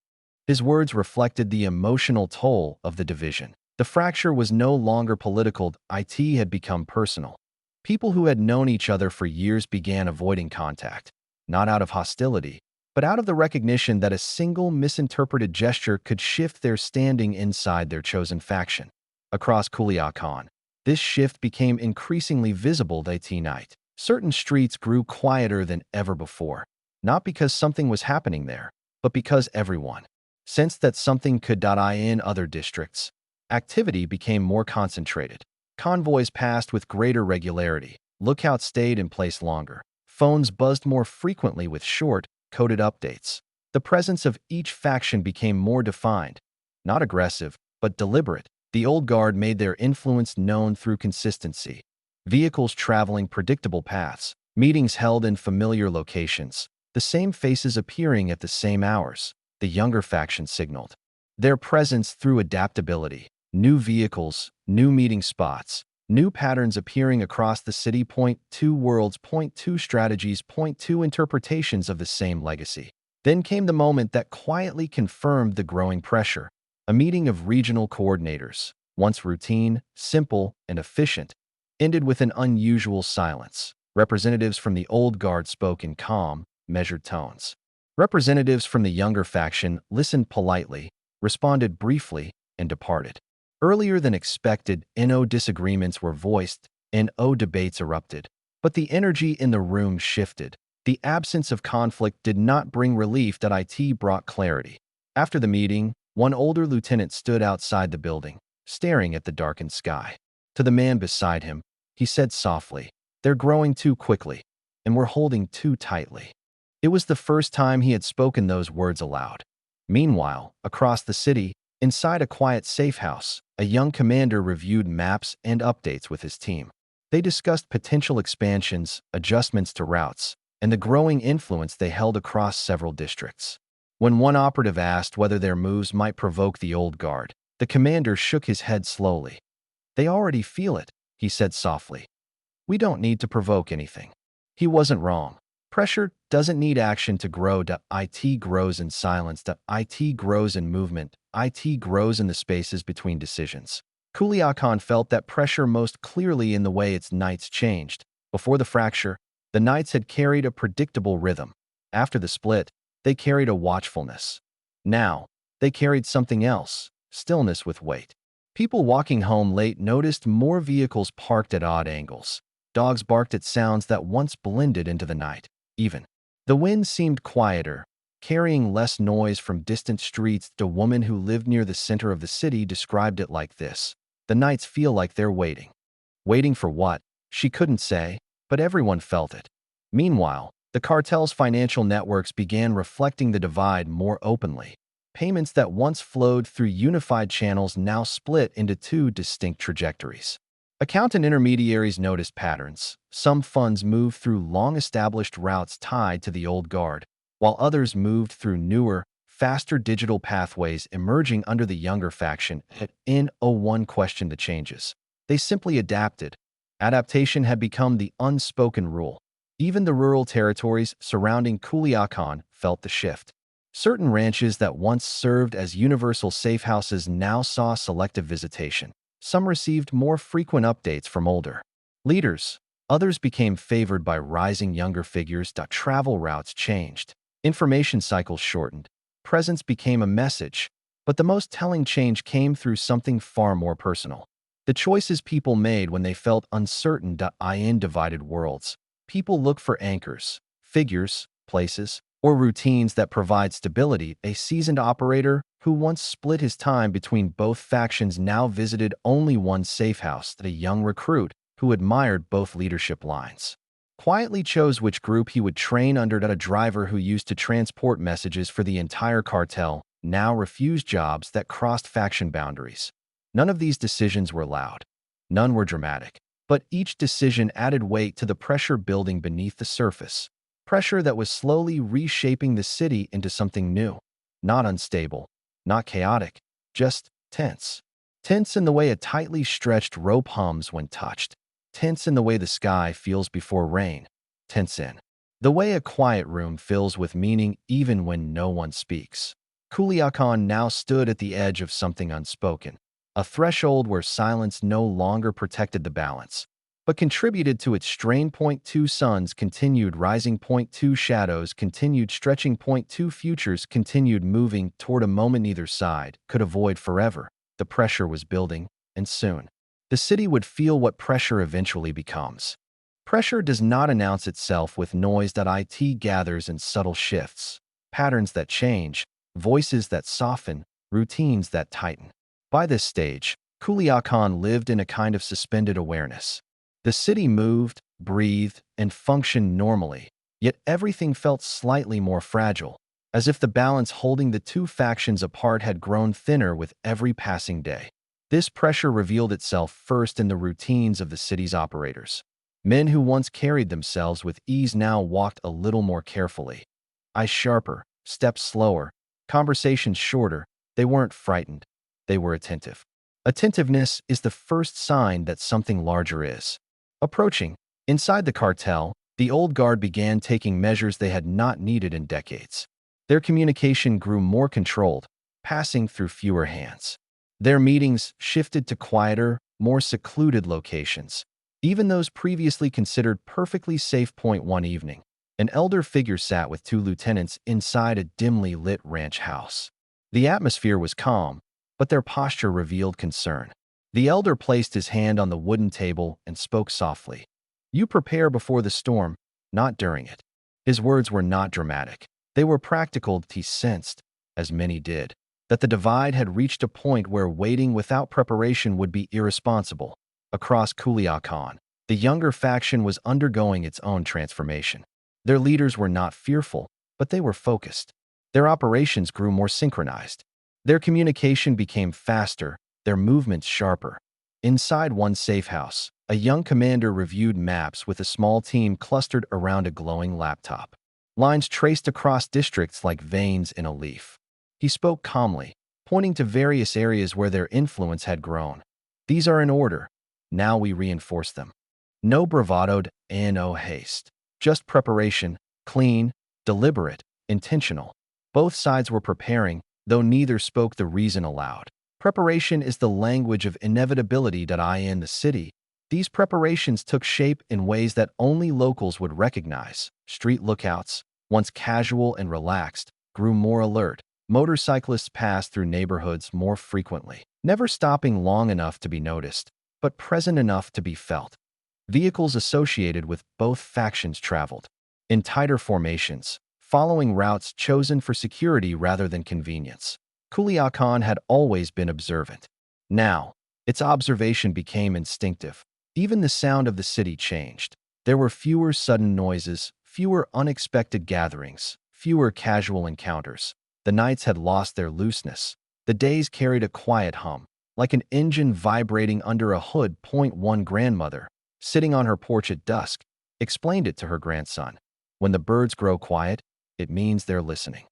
His words reflected the emotional toll of the division. The fracture was no longer political. IT had become personal. People who had known each other for years began avoiding contact, not out of hostility, but out of the recognition that a single misinterpreted gesture could shift their standing inside their chosen faction. Across Culiacán, this shift became increasingly visible that night. Certain streets grew quieter than ever before, not because something was happening there, but because everyone sensed that something could. In other districts, activity became more concentrated. Convoys passed with greater regularity. Lookouts stayed in place longer. Phones buzzed more frequently with short, coded updates. The presence of each faction became more defined, not aggressive, but deliberate. The old guard made their influence known through consistency. Vehicles traveling predictable paths, meetings held in familiar locations, the same faces appearing at the same hours. The younger faction signaled their presence through adaptability. New vehicles, new meeting spots, new patterns appearing across the city. Two worlds, two strategies, two interpretations of the same legacy. Then came the moment that quietly confirmed the growing pressure. A meeting of regional coordinators, once routine, simple, and efficient, ended with an unusual silence. Representatives from the old guard spoke in calm, measured tones. Representatives from the younger faction listened politely, responded briefly, and departed. Earlier than expected, disagreements were voiced, debates erupted. But the energy in the room shifted. The absence of conflict did not bring relief. It brought clarity. After the meeting, one older lieutenant stood outside the building, staring at the darkened sky. To the man beside him, he said softly, "They're growing too quickly, and we're holding too tightly." It was the first time he had spoken those words aloud. Meanwhile, across the city, inside a quiet safe house, a young commander reviewed maps and updates with his team. They discussed potential expansions, adjustments to routes, and the growing influence they held across several districts. When one operative asked whether their moves might provoke the old guard, the commander shook his head slowly. "They already feel it," he said softly. "We don't need to provoke anything." He wasn't wrong. Pressure doesn't need action to grow. IT grows in silence. IT grows in movement. IT grows in the spaces between decisions. Culiacán felt that pressure most clearly in the way its nights changed. Before the fracture, the nights had carried a predictable rhythm. After the split, they carried a watchfulness. Now, they carried something else, stillness with weight. People walking home late noticed more vehicles parked at odd angles. Dogs barked at sounds that once blended into the night. Even the wind seemed quieter, carrying less noise from distant streets. The woman who lived near the center of the city described it like this: "The nights feel like they're waiting." Waiting for what? She couldn't say, but everyone felt it. Meanwhile, the cartel's financial networks began reflecting the divide more openly. Payments that once flowed through unified channels now split into two distinct trajectories. Accountant intermediaries noticed patterns. Some funds moved through long-established routes tied to the old guard, while others moved through newer, faster digital pathways emerging under the younger faction. N01 questioned the changes. They simply adapted. Adaptation had become the unspoken rule. Even the rural territories surrounding Culiacán felt the shift. Certain ranches that once served as universal safehouses now saw selective visitation. Some received more frequent updates from older leaders. Others became favored by rising younger figures. Travel routes changed. Information cycles shortened. Presence became a message. But the most telling change came through something far more personal. The choices people made when they felt uncertain. In divided worlds, people look for anchors, figures, places, or routines that provide stability. A seasoned operator who once split his time between both factions now visited only one safe house. A young recruit who admired both leadership lines quietly chose which group he would train under. A driver who used to transport messages for the entire cartel now refused jobs that crossed faction boundaries. None of these decisions were loud. None were dramatic. But each decision added weight to the pressure building beneath the surface. Pressure that was slowly reshaping the city into something new. Not unstable, not chaotic, just tense. Tense in the way a tightly stretched rope hums when touched. Tense in the way the sky feels before rain. Tense in the way a quiet room fills with meaning even when no one speaks. Culiacán now stood at the edge of something unspoken. A threshold where silence no longer protected the balance, but contributed to its strain. Point two suns continued rising. Point two shadows continued stretching. Point two futures continued moving toward a moment neither side could avoid forever. The pressure was building, and soon, the city would feel what pressure eventually becomes. Pressure does not announce itself with noise. It gathers in subtle shifts, patterns that change, voices that soften, routines that tighten. By this stage, Culiacán lived in a kind of suspended awareness. The city moved, breathed, and functioned normally, yet everything felt slightly more fragile, as if the balance holding the two factions apart had grown thinner with every passing day. This pressure revealed itself first in the routines of the city's operators. Men who once carried themselves with ease now walked a little more carefully. Eyes sharper, steps slower, conversations shorter. They weren't frightened. They were attentive. Attentiveness is the first sign that something larger is approaching. Inside the cartel, the old guard began taking measures they had not needed in decades. Their communication grew more controlled, passing through fewer hands. Their meetings shifted to quieter, more secluded locations. Even those previously considered perfectly safe. One evening, an elder figure sat with two lieutenants inside a dimly lit ranch house. The atmosphere was calm, but their posture revealed concern. The elder placed his hand on the wooden table and spoke softly. "You prepare before the storm, not during it." His words were not dramatic. They were practical. He sensed, as many did, that the divide had reached a point where waiting without preparation would be irresponsible. Across Culiacán, the younger faction was undergoing its own transformation. Their leaders were not fearful, but they were focused. Their operations grew more synchronized. Their communication became faster, their movements sharper. Inside one safe house, a young commander reviewed maps with a small team clustered around a glowing laptop. Lines traced across districts like veins in a leaf. He spoke calmly, pointing to various areas where their influence had grown. "These are in order. Now we reinforce them." No bravado and no haste. Just preparation, clean, deliberate, intentional. Both sides were preparing, though neither spoke the reason aloud. Preparation is the language of inevitability. In the city, these preparations took shape in ways that only locals would recognize. Street lookouts, once casual and relaxed, grew more alert. Motorcyclists passed through neighborhoods more frequently, never stopping long enough to be noticed, but present enough to be felt. Vehicles associated with both factions traveled in tighter formations, following routes chosen for security rather than convenience. Culiacán had always been observant. Now, its observation became instinctive. Even the sound of the city changed. There were fewer sudden noises, fewer unexpected gatherings, fewer casual encounters. The nights had lost their looseness. The days carried a quiet hum, like an engine vibrating under a hood. One grandmother, sitting on her porch at dusk, explained it to her grandson. When the birds grow quiet, it means they're listening.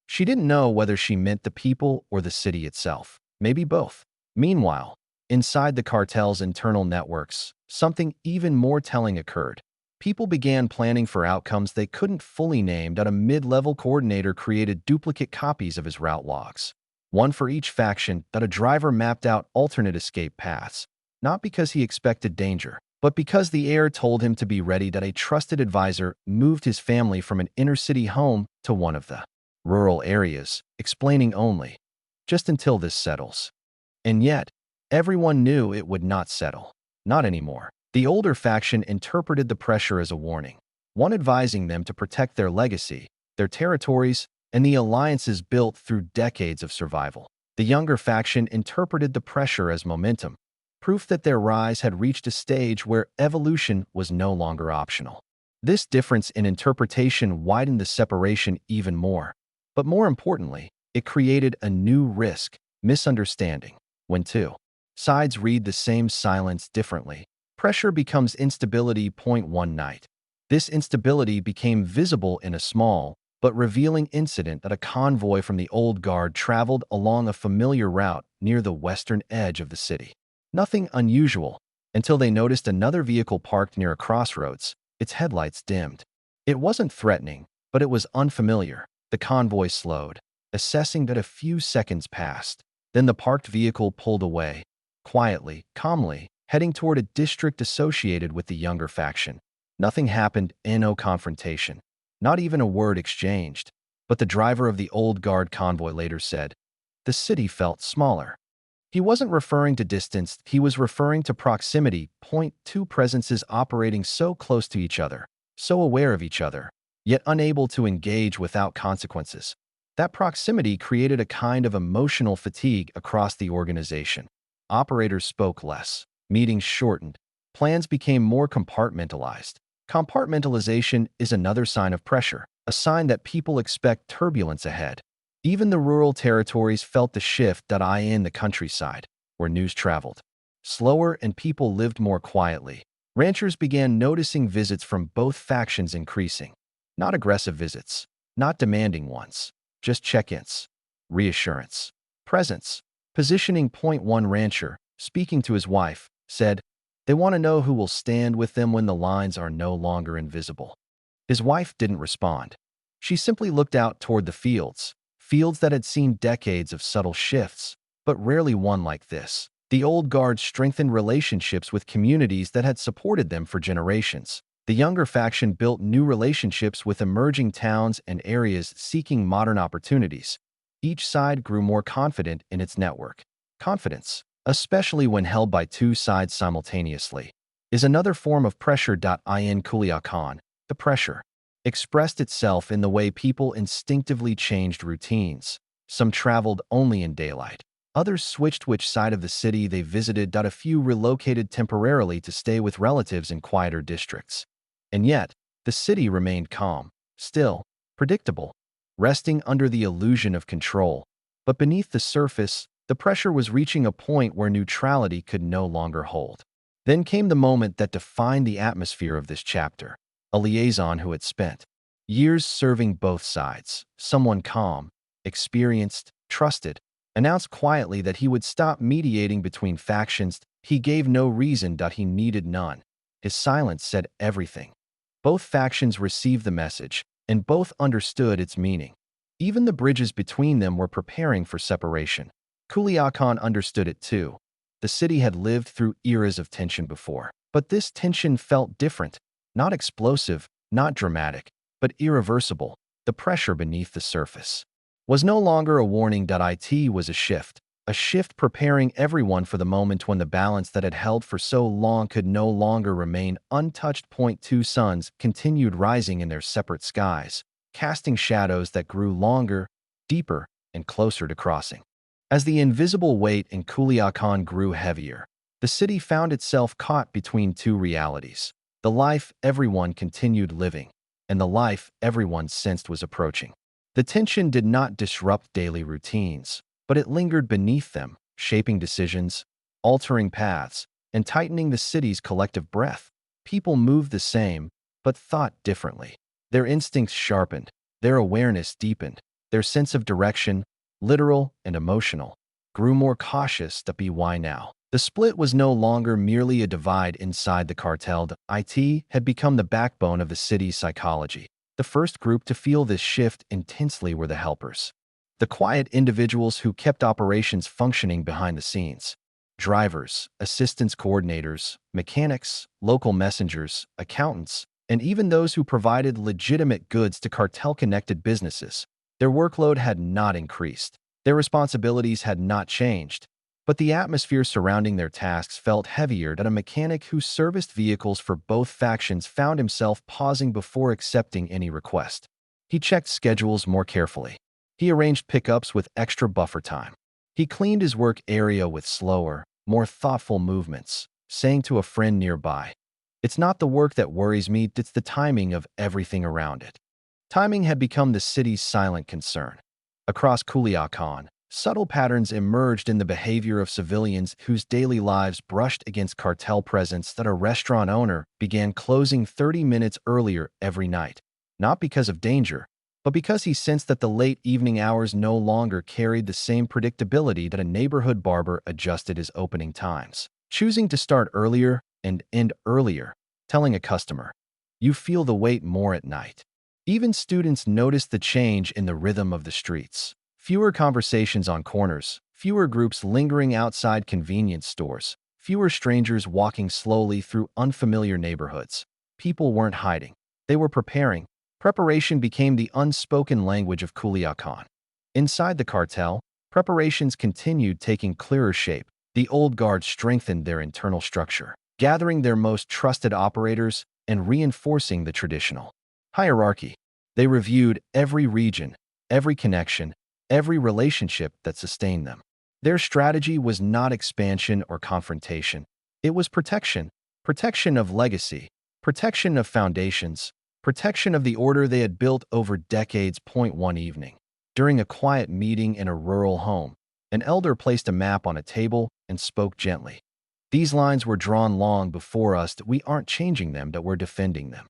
She didn't know whether she meant the people or the city itself. Maybe both. Meanwhile, inside the cartel's internal networks, something even more telling occurred. People began planning for outcomes they couldn't fully name. A mid-level coordinator created duplicate copies of his route logs, one for each faction. A driver mapped out alternate escape paths, not because he expected danger, but because the air told him to be ready. A trusted advisor moved his family from an inner-city home to one of the rural areas, explaining only, "Just until this settles." And yet, everyone knew it would not settle. Not anymore. The older faction interpreted the pressure as a warning, one advising them to protect their legacy, their territories, and the alliances built through decades of survival. The younger faction interpreted the pressure as momentum, proof that their rise had reached a stage where evolution was no longer optional. This difference in interpretation widened the separation even more. But more importantly, it created a new risk: misunderstanding. When two sides read the same silence differently, pressure becomes instability. One night, this instability became visible in a small but revealing incident. That a convoy from the old guard traveled along a familiar route near the western edge of the city. Nothing unusual, until they noticed another vehicle parked near a crossroads, its headlights dimmed. It wasn't threatening, but it was unfamiliar. The convoy slowed, assessing that a few seconds passed. Then the parked vehicle pulled away, quietly, calmly, heading toward a district associated with the younger faction. Nothing happened. No confrontation. Not even a word exchanged. But the driver of the old guard convoy later said, "The city felt smaller." He wasn't referring to distance, he was referring to proximity. Two presences operating so close to each other, so aware of each other, yet unable to engage without consequences. That proximity created a kind of emotional fatigue across the organization. Operators spoke less, meetings shortened, plans became more compartmentalized. Compartmentalization is another sign of pressure, a sign that people expect turbulence ahead. Even the rural territories felt the shift. In the countryside, where news traveled slower and people lived more quietly, ranchers began noticing visits from both factions increasing. Not aggressive visits, not demanding ones, just check-ins, reassurance, presence, positioning. One rancher, speaking to his wife, said, "They want to know who will stand with them when the lines are no longer invisible." His wife didn't respond. She simply looked out toward the fields that had seen decades of subtle shifts, but rarely one like this. The old guard strengthened relationships with communities that had supported them for generations. The younger faction built new relationships with emerging towns and areas seeking modern opportunities. Each side grew more confident in its network. Confidence, especially when held by two sides simultaneously, is another form of pressure. In Culiacán, the pressure expressed itself in the way people instinctively changed routines. Some traveled only in daylight. Others switched which side of the city they visited. A few relocated temporarily to stay with relatives in quieter districts. And yet, the city remained calm, still, predictable, resting under the illusion of control. But beneath the surface, the pressure was reaching a point where neutrality could no longer hold. Then came the moment that defined the atmosphere of this chapter. A liaison who had spent years serving both sides, someone calm, experienced, trusted, announced quietly that he would stop mediating between factions. He gave no reason. He needed none. His silence said everything. Both factions received the message, and both understood its meaning. Even the bridges between them were preparing for separation. Culiacán understood it too. The city had lived through eras of tension before. But this tension felt different, not explosive, not dramatic, but irreversible. The pressure beneath the surface was no longer a warning that it was a shift preparing everyone for the moment when the balance that had held for so long could no longer remain untouched. Two suns continued rising in their separate skies, casting shadows that grew longer, deeper, and closer to crossing. As the invisible weight in Culiacán grew heavier, the city found itself caught between two realities: the life everyone continued living, and the life everyone sensed was approaching. The tension did not disrupt daily routines, but it lingered beneath them, shaping decisions, altering paths, and tightening the city's collective breath. People moved the same, but thought differently. Their instincts sharpened, their awareness deepened, their sense of direction, literal and emotional, grew more cautious. Why now? The split was no longer merely a divide inside the cartel. It had become the backbone of the city's psychology. The first group to feel this shift intensely were the helpers, the quiet individuals who kept operations functioning behind the scenes. Drivers, assistance coordinators, mechanics, local messengers, accountants, and even those who provided legitimate goods to cartel-connected businesses. Their workload had not increased. Their responsibilities had not changed. But the atmosphere surrounding their tasks felt heavier. That a mechanic who serviced vehicles for both factions found himself pausing before accepting any request. He checked schedules more carefully. He arranged pickups with extra buffer time. He cleaned his work area with slower, more thoughtful movements, saying to a friend nearby, "It's not the work that worries me, it's the timing of everything around it." Timing had become the city's silent concern. Across Culiacán, subtle patterns emerged in the behavior of civilians whose daily lives brushed against cartel presence. That a restaurant owner began closing 30 minutes earlier every night, not because of danger, but because he sensed that the late evening hours no longer carried the same predictability. That a neighborhood barber adjusted his opening times, choosing to start earlier and end earlier, telling a customer, "You feel the wait more at night." Even students noticed the change in the rhythm of the streets. Fewer conversations on corners, fewer groups lingering outside convenience stores, fewer strangers walking slowly through unfamiliar neighborhoods. People weren't hiding. They were preparing. Preparation became the unspoken language of Culiacán. Inside the cartel, preparations continued taking clearer shape. The old guard strengthened their internal structure, gathering their most trusted operators and reinforcing the traditional hierarchy. They reviewed every region, every connection, every relationship that sustained them. Their strategy was not expansion or confrontation. It was protection. Protection of legacy, protection of foundations, protection of the order they had built over decades. One evening, during a quiet meeting in a rural home, an elder placed a map on a table and spoke gently. "These lines were drawn long before us. That we aren't changing them, that we're defending them."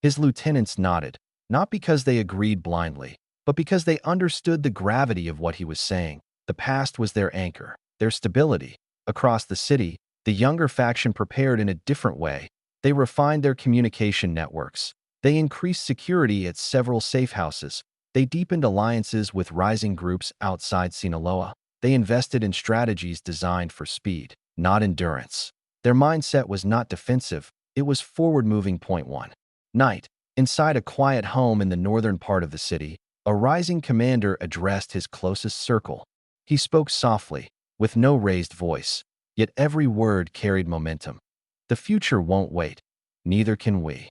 His lieutenants nodded, not because they agreed blindly, but because they understood the gravity of what he was saying. The past was their anchor, their stability. Across the city, the younger faction prepared in a different way. They refined their communication networks. They increased security at several safe houses. They deepened alliances with rising groups outside Sinaloa. They invested in strategies designed for speed, not endurance. Their mindset was not defensive, it was forward-moving. One night, inside a quiet home in the northern part of the city, a rising commander addressed his closest circle. He spoke softly, with no raised voice, yet every word carried momentum. "The future won't wait. Neither can we."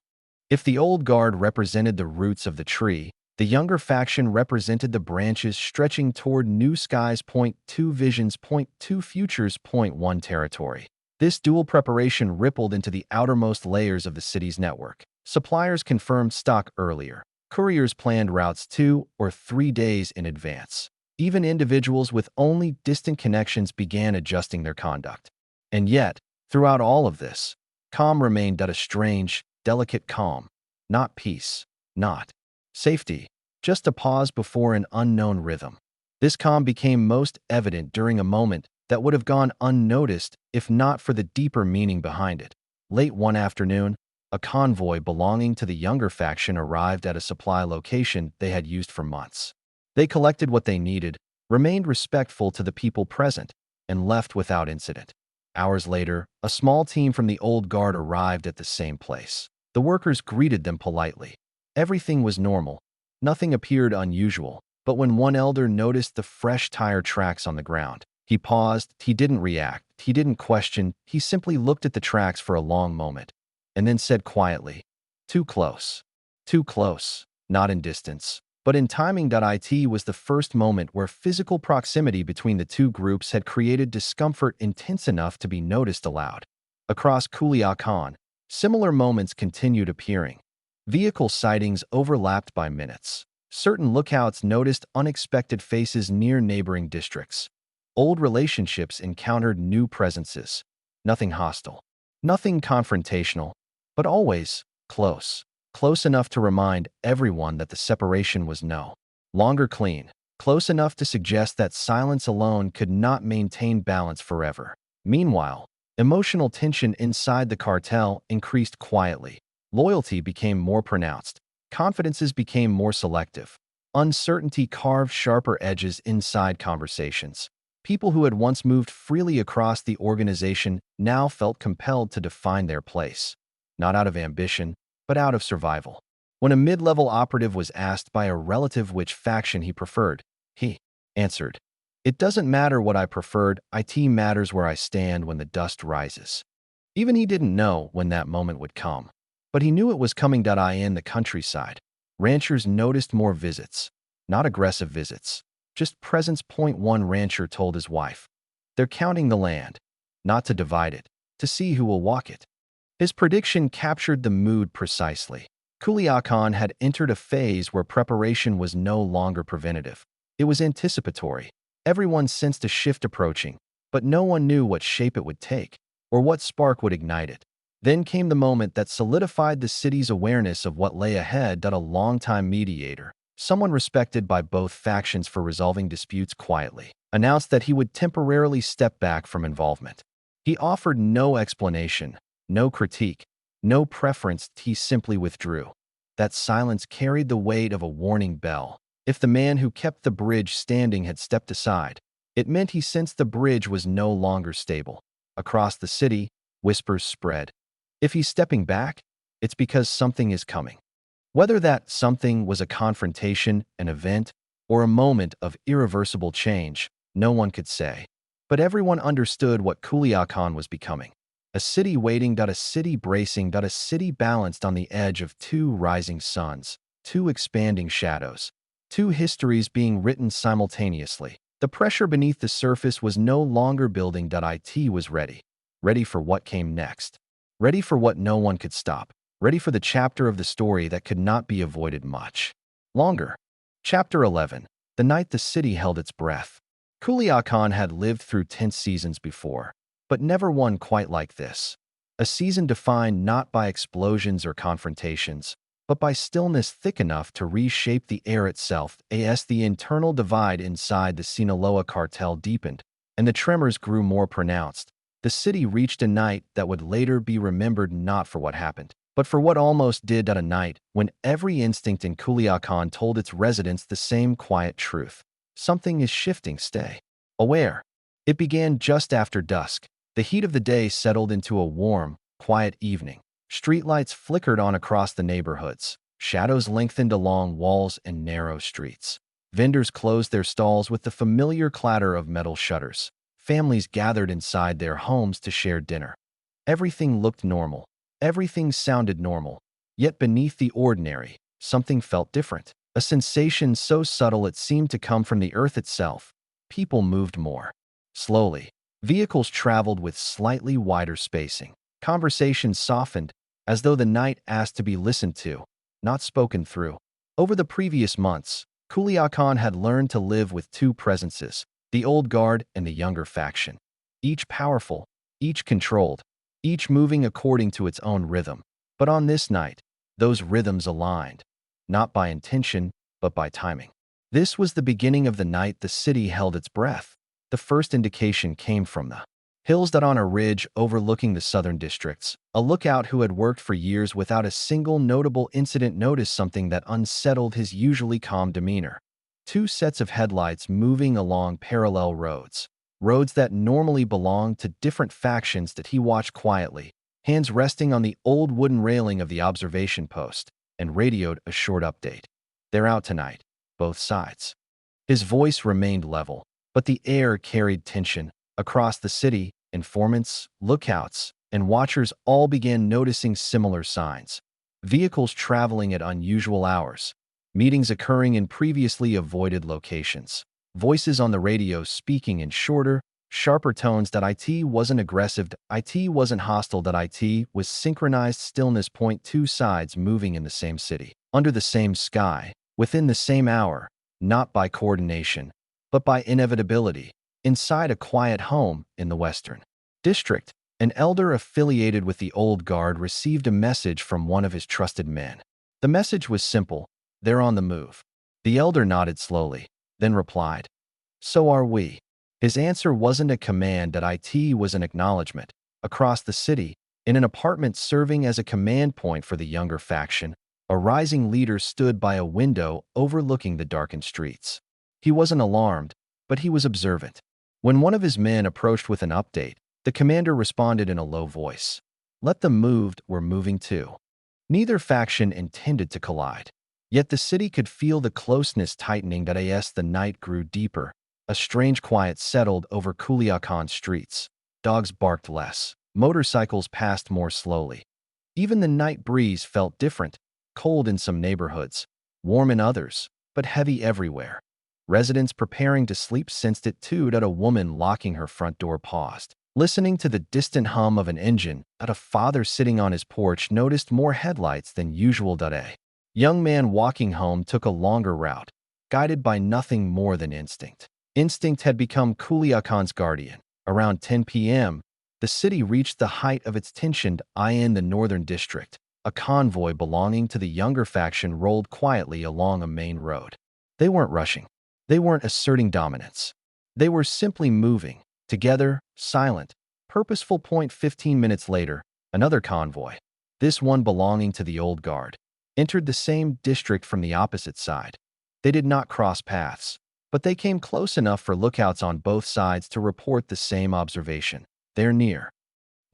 If the old guard represented the roots of the tree, the younger faction represented the branches stretching toward new skies. Two visions. Two futures. One territory. This dual preparation rippled into the outermost layers of the city's network. Suppliers confirmed stock earlier. Couriers planned routes 2 or 3 days in advance. Even individuals with only distant connections began adjusting their conduct. And yet, throughout all of this, calm remained. A strange, delicate calm. Not peace, not safety, just a pause before an unknown rhythm. This calm became most evident during a moment that would have gone unnoticed if not for the deeper meaning behind it. Late one afternoon, a convoy belonging to the younger faction arrived at a supply location they had used for months. They collected what they needed, remained respectful to the people present, and left without incident. Hours later, a small team from the old guard arrived at the same place. The workers greeted them politely. Everything was normal. Nothing appeared unusual, but when one elder noticed the fresh tire tracks on the ground, he paused. He didn't react. He didn't question. He simply looked at the tracks for a long moment, and then said quietly, "Too close. Too close." Not in distance, but in timing. It was the first moment where physical proximity between the two groups had created discomfort intense enough to be noticed aloud. Across Culiacán, similar moments continued appearing. Vehicle sightings overlapped by minutes. Certain lookouts noticed unexpected faces near neighboring districts. Old relationships encountered new presences. Nothing hostile, nothing confrontational, but always close. Close enough to remind everyone that the separation was no longer clean. Close enough to suggest that silence alone could not maintain balance forever. Meanwhile, emotional tension inside the cartel increased quietly. Loyalty became more pronounced. Confidences became more selective. Uncertainty carved sharper edges inside conversations. People who had once moved freely across the organization now felt compelled to define their place, not out of ambition, but out of survival. When a mid-level operative was asked by a relative which faction he preferred, he answered, "It doesn't matter what I preferred, it matters where I stand when the dust rises." Even he didn't know when that moment would come, but he knew it was coming. In the countryside, ranchers noticed more visits, not aggressive visits, just presence. One rancher told his wife, "They're counting the land, not to divide it, to see who will walk it." His prediction captured the mood precisely. Culiacán had entered a phase where preparation was no longer preventative. It was anticipatory. Everyone sensed a shift approaching, but no one knew what shape it would take or what spark would ignite it. Then came the moment that solidified the city's awareness of what lay ahead. A longtime mediator, someone respected by both factions for resolving disputes quietly, announced that he would temporarily step back from involvement. He offered no explanation, no critique, no preference. He simply withdrew. That silence carried the weight of a warning bell. If the man who kept the bridge standing had stepped aside, it meant he sensed the bridge was no longer stable. Across the city, whispers spread. If he's stepping back, it's because something is coming. Whether that something was a confrontation, an event, or a moment of irreversible change, no one could say. But everyone understood what Culiacán was becoming. A city waiting. A city bracing. A city balanced on the edge of two rising suns, two expanding shadows, two histories being written simultaneously. The pressure beneath the surface was no longer building. It was ready. Ready for what came next. Ready for what no one could stop. Ready for the chapter of the story that could not be avoided much longer. Chapter 11. The night the city held its breath. Culiacán had lived through tense seasons before, but never one quite like this. A season defined not by explosions or confrontations, but by stillness thick enough to reshape the air itself. As the internal divide inside the Sinaloa Cartel deepened, and the tremors grew more pronounced, the city reached a night that would later be remembered not for what happened, but for what almost did. A night when every instinct in Culiacán told its residents the same quiet truth. Something is shifting. Stay aware. It began just after dusk. The heat of the day settled into a warm, quiet evening. Streetlights flickered on across the neighborhoods. Shadows lengthened along walls and narrow streets. Vendors closed their stalls with the familiar clatter of metal shutters. Families gathered inside their homes to share dinner. Everything looked normal. Everything sounded normal. Yet beneath the ordinary, something felt different. A sensation so subtle it seemed to come from the earth itself. People moved more slowly. Vehicles traveled with slightly wider spacing. Conversations softened, as though the night asked to be listened to, not spoken through. Over the previous months, Culiacán had learned to live with two presences, the old guard and the younger faction. Each powerful, each controlled, each moving according to its own rhythm. But on this night, those rhythms aligned, not by intention, but by timing. This was the beginning of the night the city held its breath. The first indication came from the hills. On a ridge overlooking the southern districts, a lookout who had worked for years without a single notable incident noticed something that unsettled his usually calm demeanor. two sets of headlights moving along parallel roads that normally belonged to different factions that he watched quietly, hands resting on the old wooden railing of the observation post, and radioed a short update. "They're out tonight, both sides." His voice remained level, but the air carried tension. Across the city, informants, lookouts, and watchers all began noticing similar signs. Vehicles traveling at unusual hours, meetings occurring in previously avoided locations, voices on the radio speaking in shorter, sharper tones that it wasn't aggressive, it wasn't hostile, that it was synchronized stillness. Two sides moving in the same city, under the same sky, within the same hour, not by coordination, but by inevitability. Inside a quiet home in the Western District, an elder affiliated with the Old Guard received a message from one of his trusted men. The message was simple: "They're on the move." The elder nodded slowly, then replied, "So are we." His answer wasn't a command, that it was an acknowledgement. Across the city, in an apartment serving as a command point for the younger faction, a rising leader stood by a window overlooking the darkened streets. He wasn't alarmed, but he was observant. When one of his men approached with an update, the commander responded in a low voice, "Let them move, we're moving too." Neither faction intended to collide. Yet the city could feel the closeness tightening. As the night grew deeper, a strange quiet settled over Culiacán streets. Dogs barked less. Motorcycles passed more slowly. Even the night breeze felt different, cold in some neighborhoods, warm in others, but heavy everywhere. Residents preparing to sleep sensed it too. A woman locking her front door paused, listening to the distant hum of an engine. A father sitting on his porch noticed more headlights than usual. A young man walking home took a longer route, guided by nothing more than instinct. Instinct had become Culiacán's guardian. Around 10 p.m., the city reached the height of its tension. In the northern district, a convoy belonging to the younger faction rolled quietly along a main road. They weren't rushing. They weren't asserting dominance. They were simply moving, together, silent, purposeful. 15 minutes later, another convoy, this one belonging to the Old Guard, entered the same district from the opposite side. They did not cross paths, but they came close enough for lookouts on both sides to report the same observation. They're near.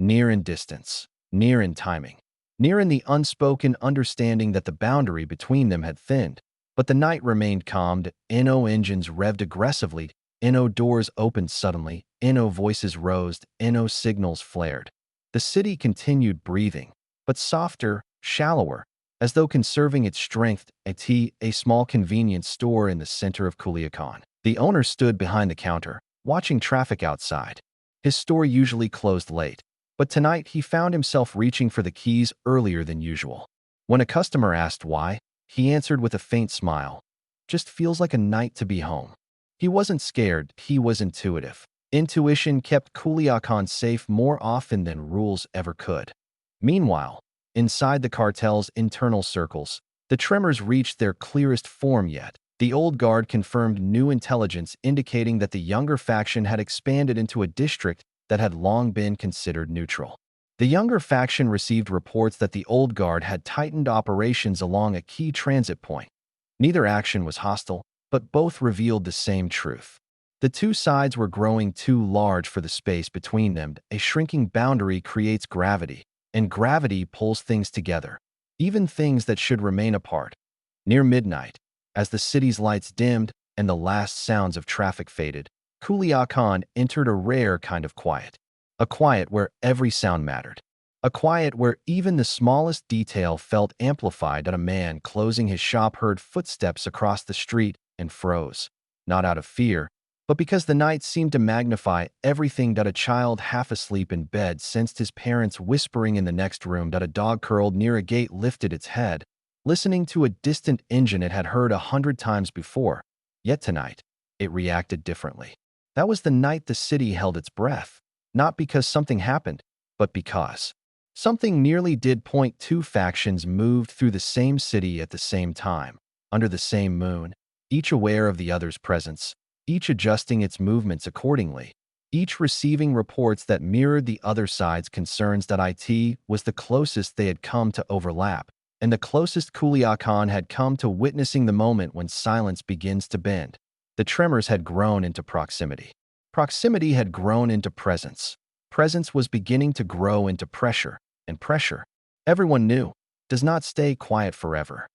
Near in distance, near in timing, near in the unspoken understanding that the boundary between them had thinned. But the night remained calmed. Engines revved aggressively. Doors opened suddenly. Voices rose. Signals flared. The city continued breathing, but softer, shallower, as though conserving its strength. A small convenience store in the center of Culiacán. The owner stood behind the counter, watching traffic outside. His store usually closed late, but tonight he found himself reaching for the keys earlier than usual. When a customer asked why, he answered with a faint smile, "Just feels like a night to be home." He wasn't scared, he was intuitive. Intuition kept Culiacán safe more often than rules ever could. Meanwhile, inside the cartel's internal circles, the tremors reached their clearest form yet. The Old Guard confirmed new intelligence indicating that the younger faction had expanded into a district that had long been considered neutral. The younger faction received reports that the Old Guard had tightened operations along a key transit point. Neither action was hostile, but both revealed the same truth. The two sides were growing too large for the space between them. A shrinking boundary creates gravity, and gravity pulls things together, even things that should remain apart. Near midnight, as the city's lights dimmed and the last sounds of traffic faded, Culiacán entered a rare kind of quiet. A quiet where every sound mattered. A quiet where even the smallest detail felt amplified. A man closing his shop heard footsteps across the street and froze, not out of fear, but because the night seemed to magnify everything. A child half asleep in bed sensed his parents whispering in the next room. A dog curled near a gate lifted its head, listening to a distant engine it had heard 100 times before. Yet tonight, it reacted differently. That was the night the city held its breath. Not because something happened, but because something nearly did. Two factions moved through the same city at the same time, under the same moon, each aware of the other's presence, each adjusting its movements accordingly, each receiving reports that mirrored the other side's concerns. It was the closest they had come to overlap, and the closest Culiacán had come to witnessing the moment when silence begins to bend. The tremors had grown into proximity. Proximity had grown into presence. Presence was beginning to grow into pressure, and pressure, everyone knew, does not stay quiet forever.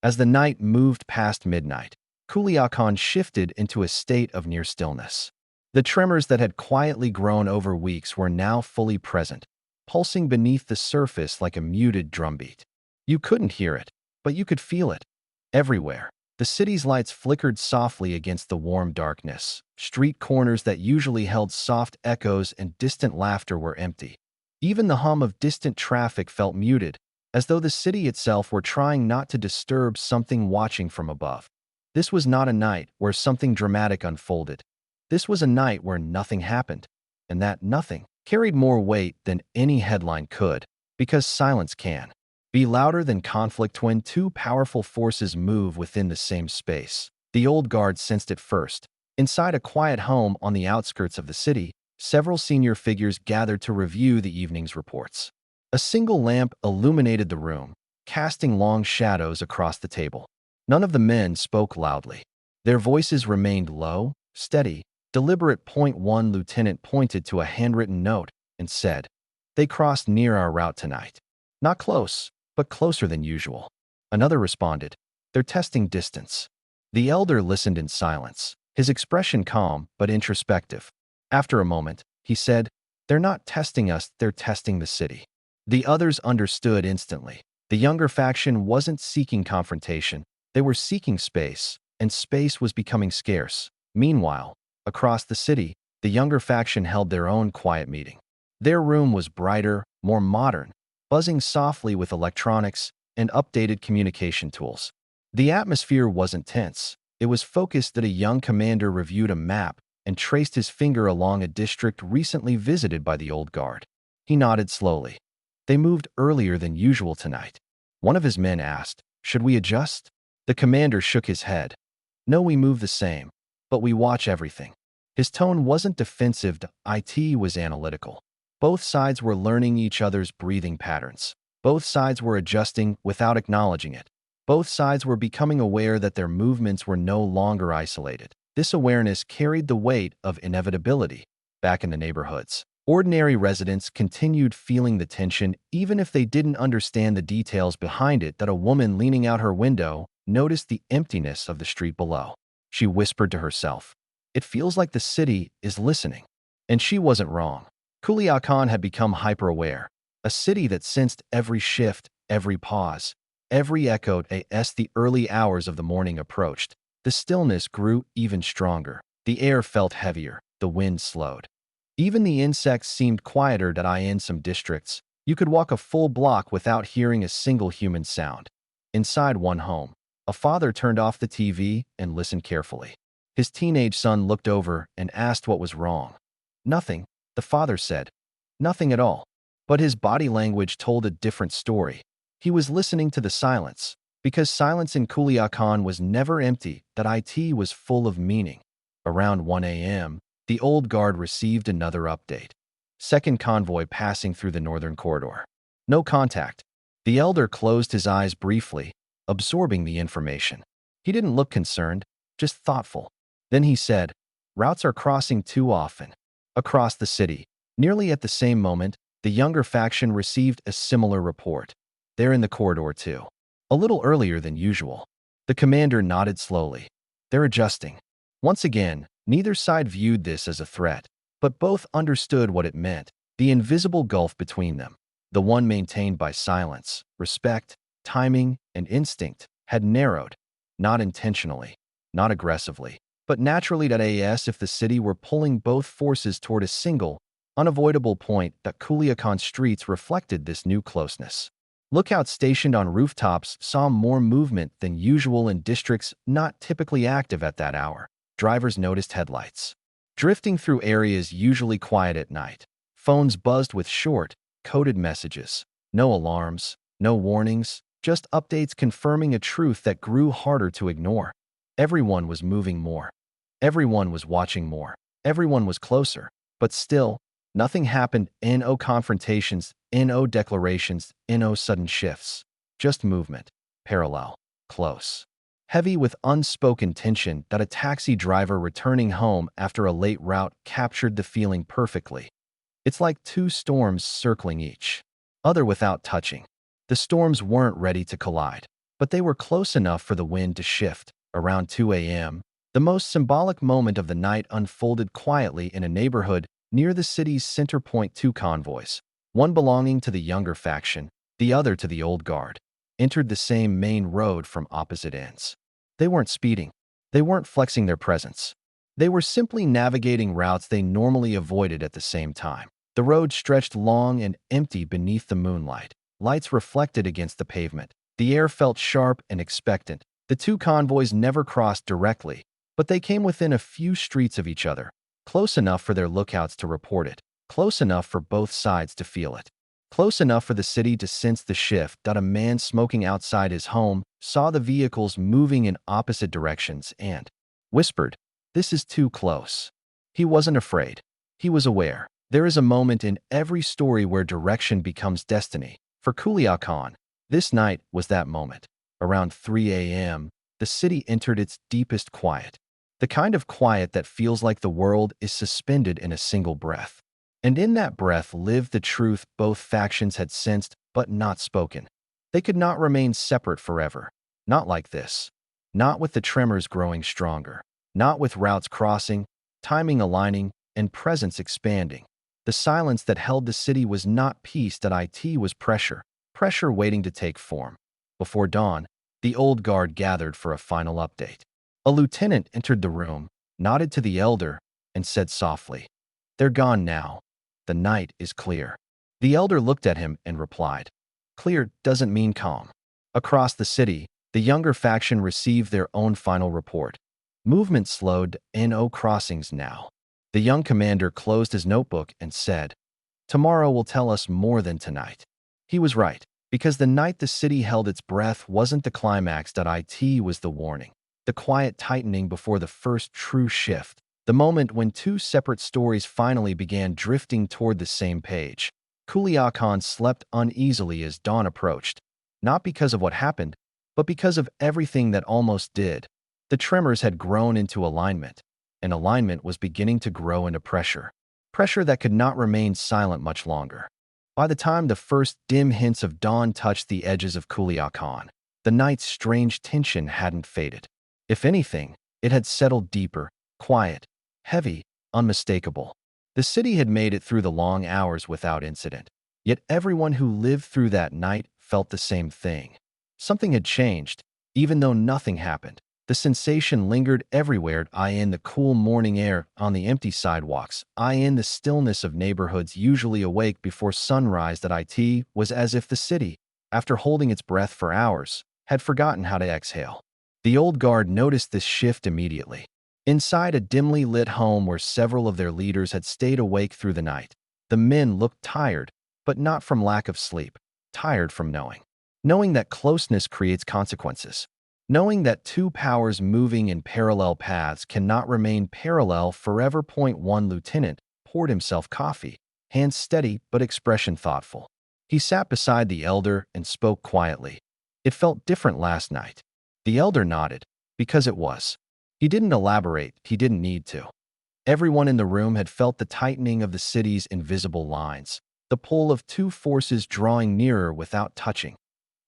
As the night moved past midnight, Culiacán shifted into a state of near stillness. The tremors that had quietly grown over weeks were now fully present, pulsing beneath the surface like a muted drumbeat. You couldn't hear it, but you could feel it. Everywhere, the city's lights flickered softly against the warm darkness. Street corners that usually held soft echoes and distant laughter were empty. Even the hum of distant traffic felt muted, as though the city itself were trying not to disturb something watching from above. This was not a night where something dramatic unfolded. This was a night where nothing happened, and that nothing carried more weight than any headline could, because silence can be louder than conflict when two powerful forces move within the same space. The old guard sensed it first. Inside a quiet home on the outskirts of the city, several senior figures gathered to review the evening's reports. A single lamp illuminated the room, casting long shadows across the table. None of the men spoke loudly. Their voices remained low, steady, deliberate. One lieutenant pointed to a handwritten note and said, "They crossed near our route tonight. Not close, but closer than usual." Another responded, "They're testing distance." The elder listened in silence, his expression calm but introspective. After a moment, he said, "They're not testing us, they're testing the city." The others understood instantly. The younger faction wasn't seeking confrontation, they were seeking space, and space was becoming scarce. Meanwhile, across the city, the younger faction held their own quiet meeting. Their room was brighter, more modern, buzzing softly with electronics and updated communication tools. The atmosphere wasn't tense. It was focused that a young commander reviewed a map and traced his finger along a district recently visited by the old guard. He nodded slowly. "They moved earlier than usual tonight." One of his men asked, "Should we adjust?" The commander shook his head. "No, we move the same, but we watch everything." His tone wasn't defensive, it was analytical. Both sides were learning each other's breathing patterns. Both sides were adjusting without acknowledging it. Both sides were becoming aware that their movements were no longer isolated. This awareness carried the weight of inevitability. Back in the neighborhoods, ordinary residents continued feeling the tension even if they didn't understand the details behind it. That a woman leaning out her window noticed the emptiness of the street below. She whispered to herself, "It feels like the city is listening." And she wasn't wrong. Culiacán had become hyper-aware, a city that sensed every shift, every pause, every echo. As the early hours of the morning approached, the stillness grew even stronger. The air felt heavier, the wind slowed. Even the insects seemed quieter. In some districts, you could walk a full block without hearing a single human sound. Inside one home, a father turned off the TV and listened carefully. His teenage son looked over and asked what was wrong. "Nothing," the father said. "Nothing at all." But his body language told a different story. He was listening to the silence, because silence in Culiacán was never empty. It was full of meaning. Around 1 a.m., the old guard received another update. Second convoy passing through the northern corridor. No contact. The elder closed his eyes briefly, absorbing the information. He didn't look concerned, just thoughtful. Then he said, "Routes are crossing too often." Across the city, nearly at the same moment, the younger faction received a similar report. "They're in the corridor too. A little earlier than usual." The commander nodded slowly. "They're adjusting." Once again, neither side viewed this as a threat, but both understood what it meant. The invisible gulf between them, the one maintained by silence, respect, timing, and instinct, had narrowed, not intentionally, not aggressively, but naturally. As if the city were pulling both forces toward a single, unavoidable point. That Culiacán streets reflected this new closeness. Lookouts stationed on rooftops saw more movement than usual in districts not typically active at that hour. Drivers noticed headlights drifting through areas usually quiet at night. Phones buzzed with short, coded messages. No alarms, no warnings, just updates confirming a truth that grew harder to ignore. Everyone was moving more. Everyone was watching more. Everyone was closer. But still, nothing happened. No confrontations, no declarations, no sudden shifts. just movement, parallel, close. Heavy with unspoken tension that a taxi driver returning home after a late route captured the feeling perfectly. It's like two storms circling each other without touching. The storms weren't ready to collide, but they were close enough for the wind to shift. Around 2 a.m., the most symbolic moment of the night unfolded quietly in a neighborhood near the city's center point. Two convoys, one belonging to the younger faction, the other to the old guard, entered the same main road from opposite ends. They weren't speeding. They weren't flexing their presence. They were simply navigating routes they normally avoided at the same time. The road stretched long and empty beneath the moonlight. Lights reflected against the pavement. The air felt sharp and expectant. The two convoys never crossed directly, but they came within a few streets of each other, close enough for their lookouts to report it, close enough for both sides to feel it, close enough for the city to sense the shift. That a man smoking outside his home saw the vehicles moving in opposite directions and whispered, "This is too close." He wasn't afraid. He was aware. There is a moment in every story where direction becomes destiny. For Culiacán, this night was that moment. Around 3 a.m., the city entered its deepest quiet. The kind of quiet that feels like the world is suspended in a single breath. And in that breath lived the truth both factions had sensed but not spoken. They could not remain separate forever. Not like this. Not with the tremors growing stronger. Not with routes crossing, timing aligning, and presence expanding. The silence that held the city was not peace. That it was pressure. Pressure waiting to take form. Before dawn, the old guard gathered for a final update. A lieutenant entered the room, nodded to the elder, and said softly, "They're gone now. The night is clear." The elder looked at him and replied, "Clear doesn't mean calm." Across the city, the younger faction received their own final report. Movement slowed, no crossings now. The young commander closed his notebook and said, "Tomorrow will tell us more than tonight." He was right, because the night the city held its breath wasn't the climax. It was the warning. The quiet tightening before the first true shift. The moment when two separate stories finally began drifting toward the same page. Culiacán slept uneasily as dawn approached, not because of what happened, but because of everything that almost did. The tremors had grown into alignment, and alignment was beginning to grow into pressure. Pressure that could not remain silent much longer. By the time the first dim hints of dawn touched the edges of Culiacán, the night's strange tension hadn't faded. If anything, it had settled deeper, quiet, heavy, unmistakable. The city had made it through the long hours without incident. Yet everyone who lived through that night felt the same thing. Something had changed, even though nothing happened. The sensation lingered everywhere, in the cool morning air, on the empty sidewalks, in the stillness of neighborhoods usually awake before sunrise. It was as if the city, after holding its breath for hours, had forgotten how to exhale. The old guard noticed this shift immediately. Inside a dimly lit home where several of their leaders had stayed awake through the night, the men looked tired, but not from lack of sleep, tired from knowing. Knowing that closeness creates consequences. Knowing that two powers moving in parallel paths cannot remain parallel forever. One lieutenant poured himself coffee, hands steady but expression thoughtful. He sat beside the elder and spoke quietly. "It felt different last night." The elder nodded, because it was. He didn't elaborate, he didn't need to. Everyone in the room had felt the tightening of the city's invisible lines, the pull of two forces drawing nearer without touching.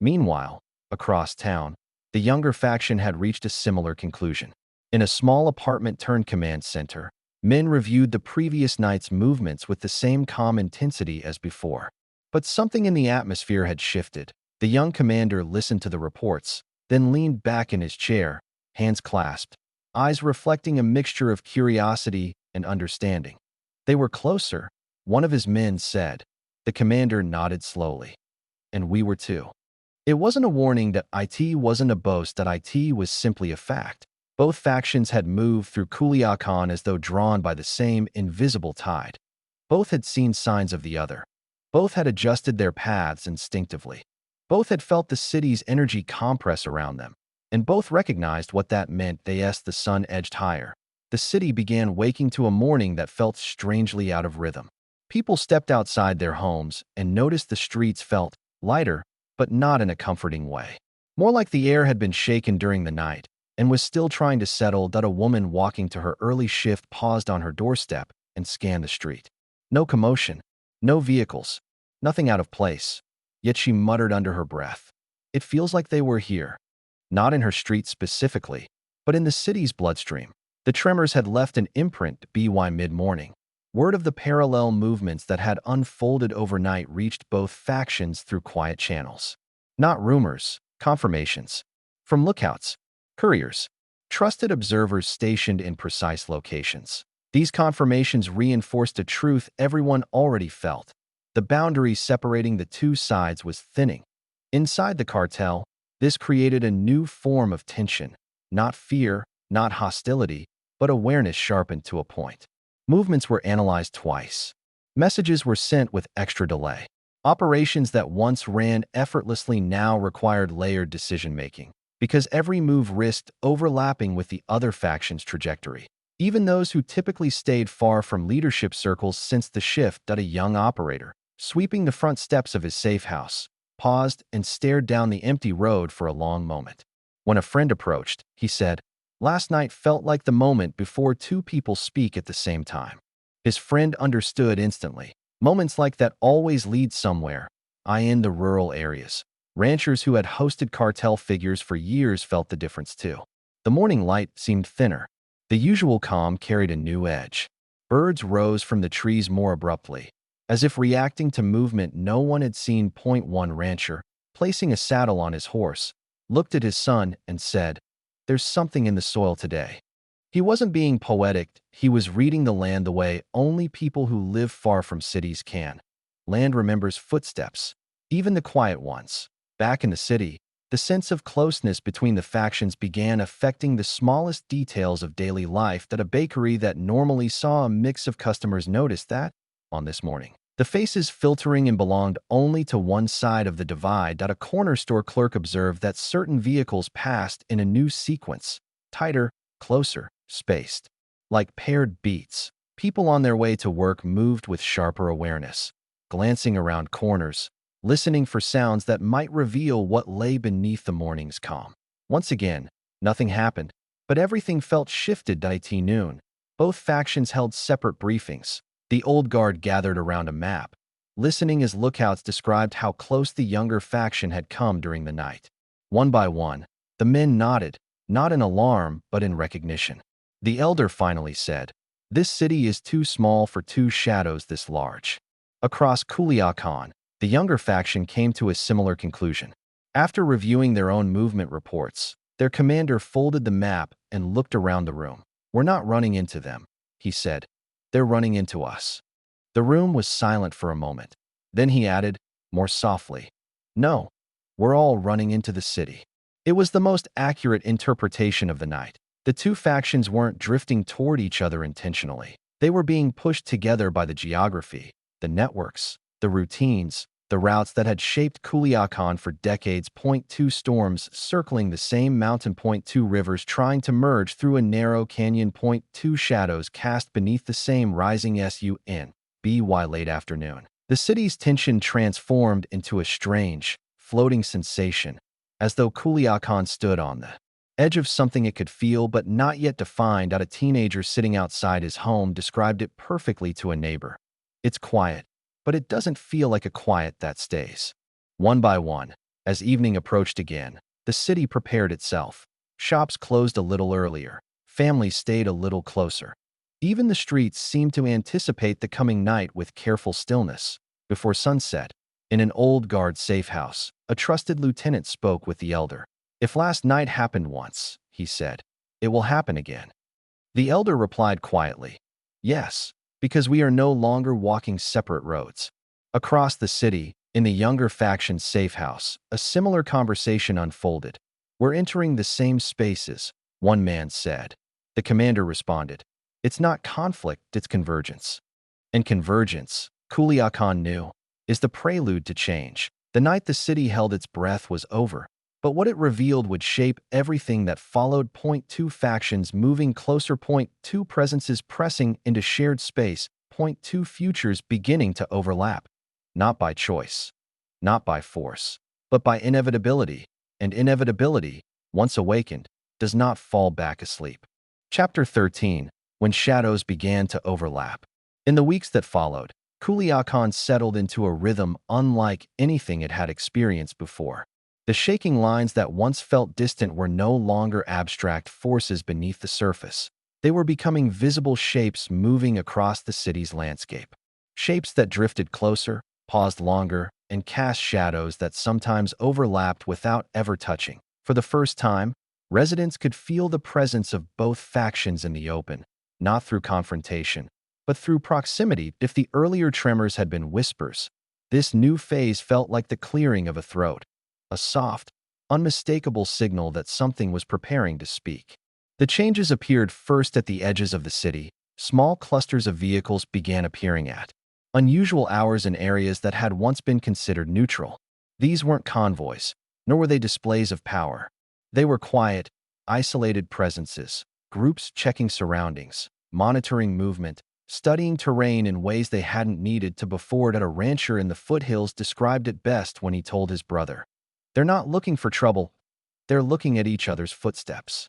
Meanwhile, across town, the younger faction had reached a similar conclusion. In a small apartment-turned-command center, men reviewed the previous night's movements with the same calm intensity as before. But something in the atmosphere had shifted. The young commander listened to the reports, then leaned back in his chair, hands clasped, eyes reflecting a mixture of curiosity and understanding. "They were closer," one of his men said. The commander nodded slowly. "And we were too." It wasn't a warning, it wasn't a boast, it was simply a fact. Both factions had moved through Culiacán as though drawn by the same invisible tide. Both had seen signs of the other. Both had adjusted their paths instinctively. Both had felt the city's energy compress around them. And both recognized what that meant. As the sun edged higher, the city began waking to a morning that felt strangely out of rhythm. People stepped outside their homes and noticed the streets felt lighter, but not in a comforting way. More like the air had been shaken during the night and was still trying to settle that a woman walking to her early shift paused on her doorstep and scanned the street. No commotion, no vehicles, nothing out of place. Yet she muttered under her breath, "It feels like they were here." Not in her street specifically, but in the city's bloodstream. The tremors had left an imprint by mid-morning. Word of the parallel movements that had unfolded overnight reached both factions through quiet channels. Not rumors, confirmations. From lookouts, couriers, trusted observers stationed in precise locations. These confirmations reinforced a truth everyone already felt. The boundary separating the two sides was thinning. Inside the cartel, this created a new form of tension. Not fear, not hostility, but awareness sharpened to a point. Movements were analyzed twice. Messages were sent with extra delay. Operations that once ran effortlessly now required layered decision-making, because every move risked overlapping with the other faction's trajectory. Even those who typically stayed far from leadership circles sensed the shift. That a young operator, sweeping the front steps of his safe house, paused and stared down the empty road for a long moment. When a friend approached, he said, "Last night felt like the moment before two people speak at the same time." His friend understood instantly. Moments like that always lead somewhere. In the rural areas, ranchers who had hosted cartel figures for years felt the difference too. The morning light seemed thinner. The usual calm carried a new edge. Birds rose from the trees more abruptly, as if reacting to movement no one had seen. One rancher, placing a saddle on his horse, looked at his son and said, "There's something in the soil today." He wasn't being poetic, he was reading the land the way only people who live far from cities can. Land remembers footsteps, even the quiet ones. Back in the city, the sense of closeness between the factions began affecting the smallest details of daily life. That a bakery that normally saw a mix of customers noticed that, on this morning, the faces filtering and belonged only to one side of the divide. That a corner store clerk observed that certain vehicles passed in a new sequence, tighter, closer, spaced. Like paired beats, people on their way to work moved with sharper awareness, glancing around corners, listening for sounds that might reveal what lay beneath the morning's calm. Once again, nothing happened, but everything felt shifted. At noon, both factions held separate briefings. The old guard gathered around a map, listening as lookouts described how close the younger faction had come during the night. One by one, the men nodded, not in alarm but in recognition. The elder finally said, "This city is too small for two shadows this large." Across Culiacán, the younger faction came to a similar conclusion. After reviewing their own movement reports, their commander folded the map and looked around the room. "We're not running into them," he said. "They're running into us." The room was silent for a moment. Then he added, more softly, "No, we're all running into the city." It was the most accurate interpretation of the night. The two factions weren't drifting toward each other intentionally. They were being pushed together by the geography, the networks, the routines, the routes that had shaped Culiacán for decades. Two storms circling the same mountain. Two rivers trying to merge through a narrow canyon. Two shadows cast beneath the same rising sun. By late afternoon, the city's tension transformed into a strange, floating sensation, as though Culiacán stood on the edge of something it could feel but not yet defined. A teenager sitting outside his home described it perfectly to a neighbor. "It's quiet, but it doesn't feel like a quiet that stays." One by one, as evening approached again, the city prepared itself. Shops closed a little earlier. Families stayed a little closer. Even the streets seemed to anticipate the coming night with careful stillness. Before sunset, in an old guard safe house, a trusted lieutenant spoke with the elder. "If last night happened once," he said, "it will happen again." The elder replied quietly, "Yes, because we are no longer walking separate roads." Across the city, in the younger faction's safe house, a similar conversation unfolded. "We're entering the same spaces," one man said. The commander responded, "It's not conflict, it's convergence." And convergence, Culiacán knew, is the prelude to change. The night the city held its breath was over, but what it revealed would shape everything that followed. Two factions moving closer. Two presences pressing into shared space. Two futures beginning to overlap. Not by choice, not by force, but by inevitability, and inevitability, once awakened, does not fall back asleep. Chapter 13. When shadows began to overlap. In the weeks that followed, Culiacán settled into a rhythm unlike anything it had experienced before. The shaking lines that once felt distant were no longer abstract forces beneath the surface. They were becoming visible shapes moving across the city's landscape. Shapes that drifted closer, paused longer, and cast shadows that sometimes overlapped without ever touching. For the first time, residents could feel the presence of both factions in the open, not through confrontation, but through proximity. If the earlier tremors had been whispers, this new phase felt like the clearing of a throat, a soft, unmistakable signal that something was preparing to speak. The changes appeared first at the edges of the city. Small clusters of vehicles began appearing at unusual hours in areas that had once been considered neutral. These weren't convoys, nor were they displays of power. They were quiet, isolated presences, groups checking surroundings, monitoring movement, studying terrain in ways they hadn't needed to before. That a rancher in the foothills described it best when he told his brother, "They're not looking for trouble, they're looking at each other's footsteps."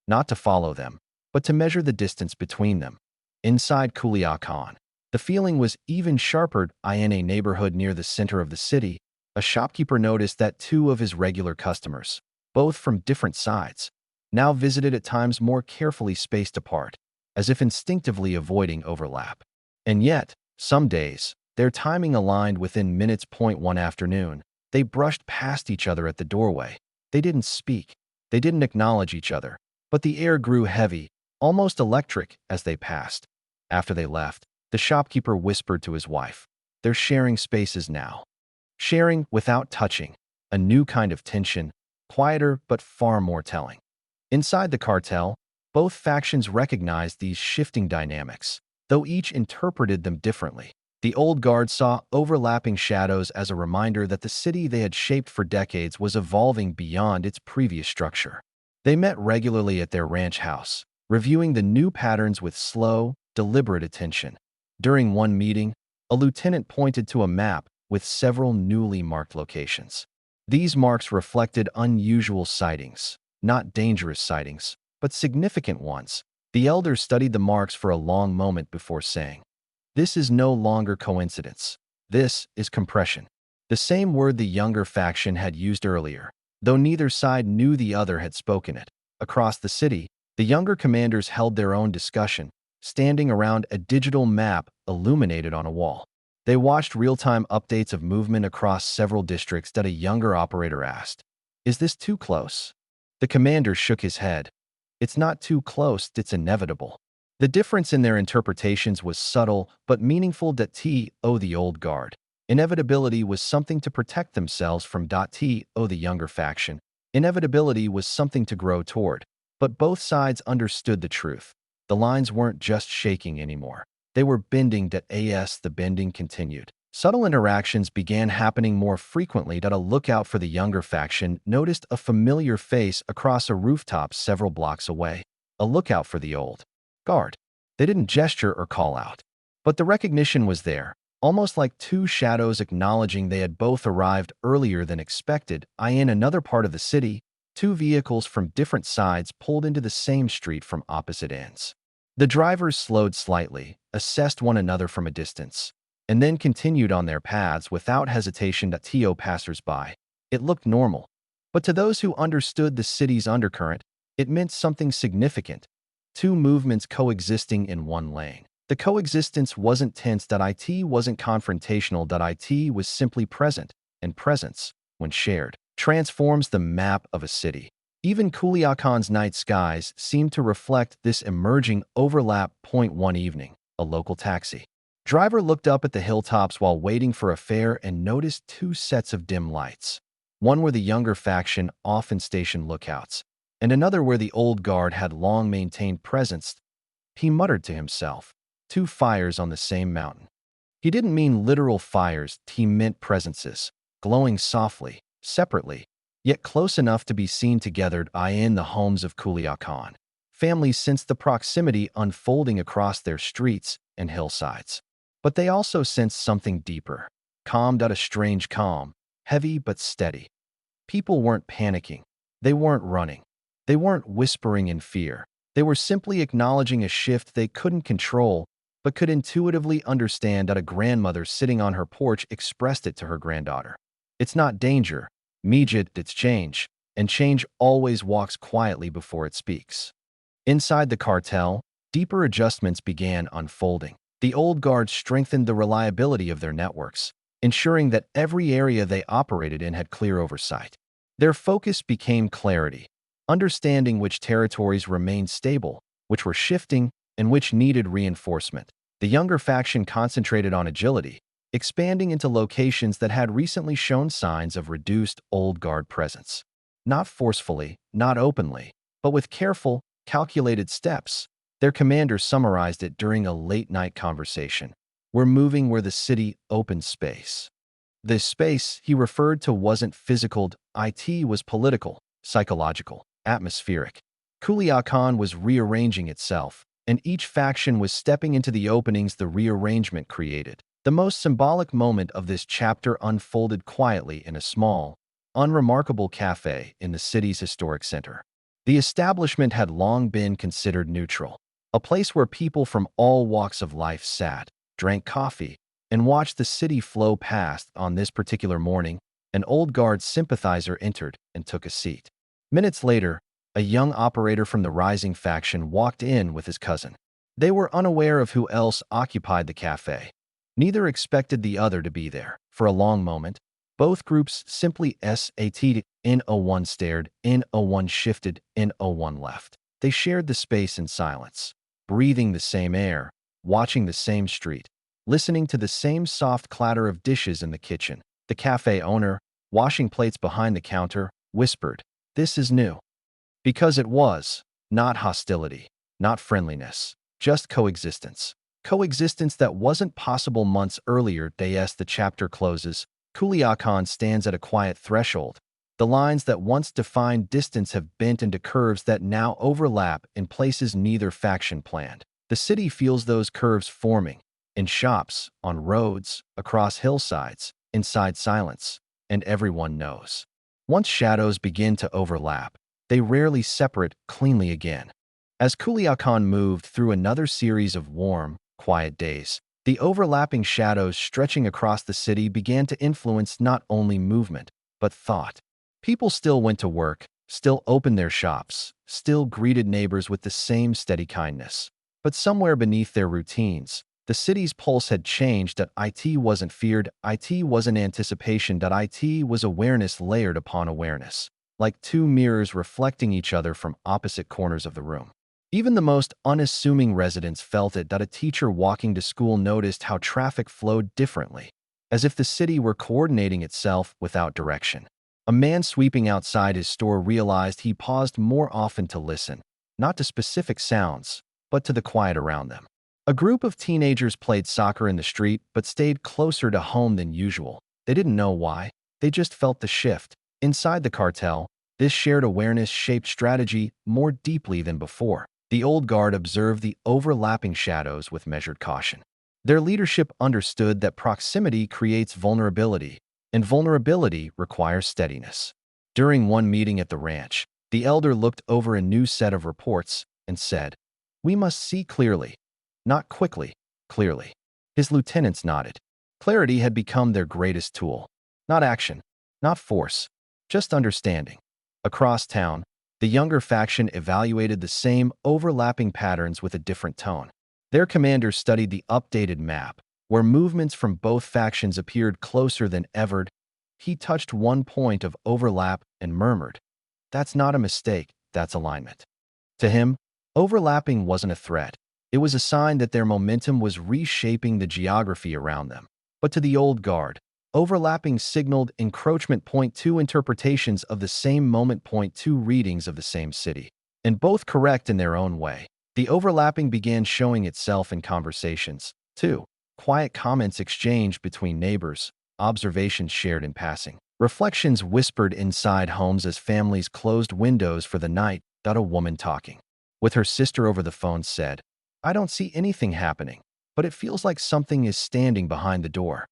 Not to follow them, but to measure the distance between them. Inside Culiacán, the feeling was even sharper. In a neighborhood near the center of the city, a shopkeeper noticed that two of his regular customers, both from different sides, now visited at times more carefully spaced apart, as if instinctively avoiding overlap. And yet, some days, their timing aligned within minutes. One afternoon, they brushed past each other at the doorway. They didn't speak, they didn't acknowledge each other, but the air grew heavy, almost electric, as they passed. After they left, the shopkeeper whispered to his wife, "They're sharing spaces now." Sharing without touching, a new kind of tension, quieter but far more telling. Inside the cartel, both factions recognized these shifting dynamics, though each interpreted them differently. The old guard saw overlapping shadows as a reminder that the city they had shaped for decades was evolving beyond its previous structure. They met regularly at their ranch house, reviewing the new patterns with slow, deliberate attention. During one meeting, a lieutenant pointed to a map with several newly marked locations. These marks reflected unusual sightings, not dangerous sightings, but significant ones. The elders studied the marks for a long moment before saying, "This is no longer coincidence. This is compression." The same word the younger faction had used earlier, though neither side knew the other had spoken it. Across the city, the younger commanders held their own discussion, standing around a digital map illuminated on a wall. They watched real-time updates of movement across several districts. That a younger operator asked, "Is this too close?" The commander shook his head. "It's not too close, it's inevitable." The difference in their interpretations was subtle but meaningful. The old guard. Inevitability was something to protect themselves from. The younger faction. Inevitability was something to grow toward. But both sides understood the truth. The lines weren't just shaking anymore. They were bending. The bending continued. Subtle interactions began happening more frequently. A lookout for the younger faction noticed a familiar face across a rooftop several blocks away. A lookout for the old guard. They didn't gesture or call out, but the recognition was there, almost like two shadows acknowledging they had both arrived earlier than expected. In another part of the city, two vehicles from different sides pulled into the same street from opposite ends. The drivers slowed slightly, assessed one another from a distance, and then continued on their paths without hesitation. To passers-by, it looked normal, but to those who understood the city's undercurrent, it meant something significant. Two movements coexisting in one lane. The coexistence wasn't tense. It wasn't confrontational. It was simply present, and presence, when shared, transforms the map of a city. Even Culiacán's night skies seemed to reflect this emerging overlap. One evening, a local taxi driver looked up at the hilltops while waiting for a fare and noticed two sets of dim lights. One where the younger faction often stationed lookouts, and another where the old guard had long maintained presence. He muttered to himself, "Two fires on the same mountain." He didn't mean literal fires. He meant presences, glowing softly, separately, yet close enough to be seen together. In the homes of Culiacán, families sensed the proximity unfolding across their streets and hillsides. But they also sensed something deeper. Calm. A strange calm, heavy but steady. People weren't panicking. They weren't running. They weren't whispering in fear. They were simply acknowledging a shift they couldn't control, but could intuitively understand that a grandmother sitting on her porch expressed it to her granddaughter. It's not danger, Mijit, it's change, and change always walks quietly before it speaks. Inside the cartel, deeper adjustments began unfolding. The old guard strengthened the reliability of their networks, ensuring that every area they operated in had clear oversight. Their focus became clarity, understanding which territories remained stable, which were shifting, and which needed reinforcement. The younger faction concentrated on agility, expanding into locations that had recently shown signs of reduced old guard presence. Not forcefully, not openly, but with careful, calculated steps. Their commander summarized it during a late-night conversation. We're moving where the city opens space. This space he referred to wasn't physical, it was political, psychological, atmospheric. Culiacán was rearranging itself, and each faction was stepping into the openings the rearrangement created. The most symbolic moment of this chapter unfolded quietly in a small, unremarkable cafe in the city's historic center. The establishment had long been considered neutral, a place where people from all walks of life sat, drank coffee, and watched the city flow past. On this particular morning, an old guard sympathizer entered and took a seat. Minutes later, a young operator from the rising faction walked in with his cousin. They were unaware of who else occupied the cafe. Neither expected the other to be there. For a long moment, both groups simply sat. N01 stared, N01 shifted, N01 left. They shared the space in silence, breathing the same air, watching the same street, listening to the same soft clatter of dishes in the kitchen. The cafe owner, washing plates behind the counter, whispered, "This is new." Because it was, not hostility, not friendliness, just coexistence. Coexistence that wasn't possible months earlier. The chapter closes. Culiacán stands at a quiet threshold. The lines that once defined distance have bent into curves that now overlap in places neither faction planned. The city feels those curves forming, in shops, on roads, across hillsides, inside silence, and everyone knows. Once shadows begin to overlap, they rarely separate cleanly again. As Culiacán moved through another series of warm, quiet days, the overlapping shadows stretching across the city began to influence not only movement, but thought. People still went to work, still opened their shops, still greeted neighbors with the same steady kindness. But somewhere beneath their routines, the city's pulse had changed. It wasn't feared, it wasn't anticipation, it was awareness layered upon awareness, like two mirrors reflecting each other from opposite corners of the room. Even the most unassuming residents felt it. A teacher walking to school noticed how traffic flowed differently, as if the city were coordinating itself without direction. A man sweeping outside his store realized he paused more often to listen, not to specific sounds, but to the quiet around them. A group of teenagers played soccer in the street but stayed closer to home than usual. They didn't know why, they just felt the shift. Inside the cartel, this shared awareness shaped strategy more deeply than before. The old guard observed the overlapping shadows with measured caution. Their leadership understood that proximity creates vulnerability, and vulnerability requires steadiness. During one meeting at the ranch, the elder looked over a new set of reports and said, "We must see clearly, not quickly, clearly." His lieutenants nodded. Clarity had become their greatest tool. Not action, not force, just understanding. Across town, the younger faction evaluated the same overlapping patterns with a different tone. Their commander studied the updated map, where movements from both factions appeared closer than ever. He touched one point of overlap and murmured, "That's not a mistake, that's alignment." To him, overlapping wasn't a threat. It was a sign that their momentum was reshaping the geography around them. But to the old guard, overlapping signaled encroachment. Two interpretations of the same moment. Two readings of the same city, and both correct in their own way. The overlapping began showing itself in conversations, too. Quiet comments exchanged between neighbors, observations shared in passing, reflections whispered inside homes as families closed windows for the night. A woman talking with her sister over the phone said, "I don't see anything happening, but it feels like something is standing behind the door."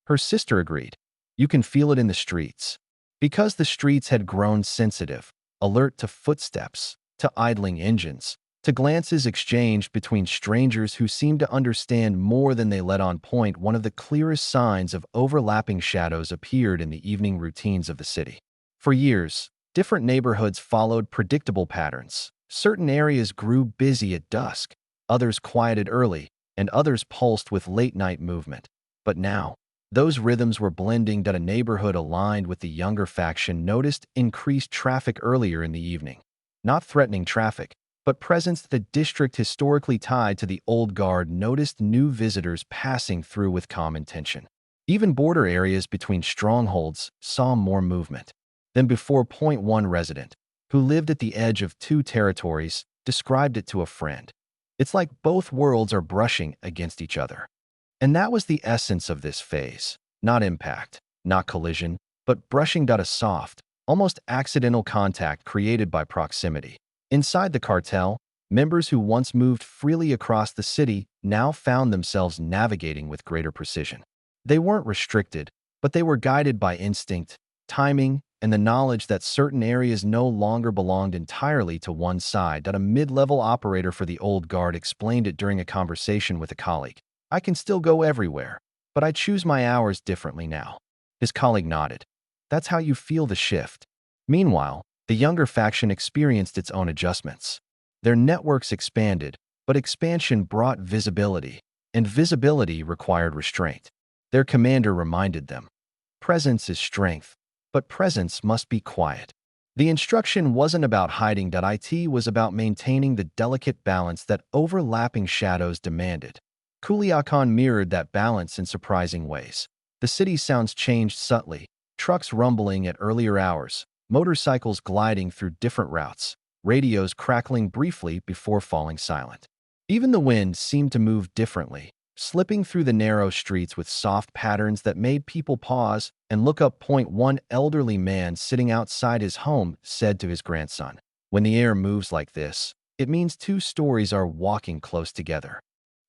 Her sister agreed, "You can feel it in the streets." Because the streets had grown sensitive, alert to footsteps, to idling engines, to glances exchanged between strangers who seemed to understand more than they let on. Point one of the clearest signs of overlapping shadows appeared in the evening routines of the city. For years, different neighborhoods followed predictable patterns. Certain areas grew busy at dusk, others quieted early, and others pulsed with late-night movement. But now, those rhythms were blending. That a neighborhood aligned with the younger faction noticed increased traffic earlier in the evening. Not threatening traffic, but presence. The district historically tied to the old guard noticed new visitors passing through with calm intention. Even border areas between strongholds saw more movement than before. Point one resident, who lived at the edge of two territories, described it to a friend. It's like both worlds are brushing against each other. And that was the essence of this phase. Not impact, not collision, but brushing. A soft, almost accidental contact created by proximity. Inside the cartel, members who once moved freely across the city now found themselves navigating with greater precision. They weren't restricted, but they were guided by instinct, timing, and the knowledge that certain areas no longer belonged entirely to one side. A mid-level operator for the old guard explained it during a conversation with a colleague. I can still go everywhere, but I choose my hours differently now. His colleague nodded. That's how you feel the shift. Meanwhile, the younger faction experienced its own adjustments. Their networks expanded, but expansion brought visibility, and visibility required restraint. Their commander reminded them, presence is strength, but presence must be quiet. The instruction wasn't about hiding. It was about maintaining the delicate balance that overlapping shadows demanded. Culiacán mirrored that balance in surprising ways. The city's sounds changed subtly, trucks rumbling at earlier hours, motorcycles gliding through different routes, radios crackling briefly before falling silent. Even the wind seemed to move differently, slipping through the narrow streets with soft patterns that made people pause and look up. Point one elderly man sitting outside his home said to his grandson, when the air moves like this, it means two stories are walking close together.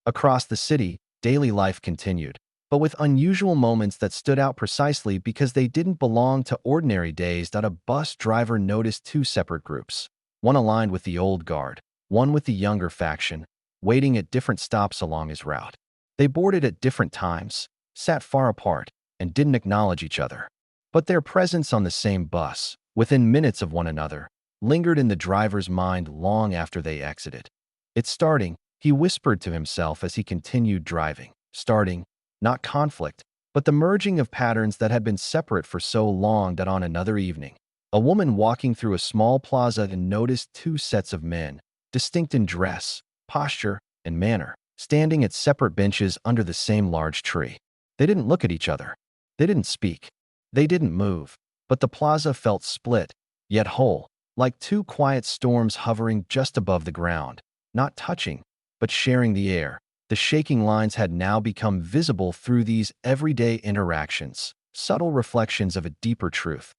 Across the city, daily life continued, but with unusual moments that stood out precisely because they didn't belong to ordinary days. A bus driver noticed two separate groups, one aligned with the old guard, one with the younger faction, waiting at different stops along his route. They boarded at different times, sat far apart, and didn't acknowledge each other. But their presence on the same bus, within minutes of one another, lingered in the driver's mind long after they exited. It's starting, he whispered to himself as he continued driving. Starting, not conflict, but the merging of patterns that had been separate for so long. On another evening, a woman walking through a small plaza and noticed two sets of men, distinct in dress, posture, and manner, standing at separate benches under the same large tree. They didn't look at each other. They didn't speak. They didn't move. But the plaza felt split, yet whole, like two quiet storms hovering just above the ground, not touching, but sharing the air. The shaking lines had now become visible through these everyday interactions, subtle reflections of a deeper truth.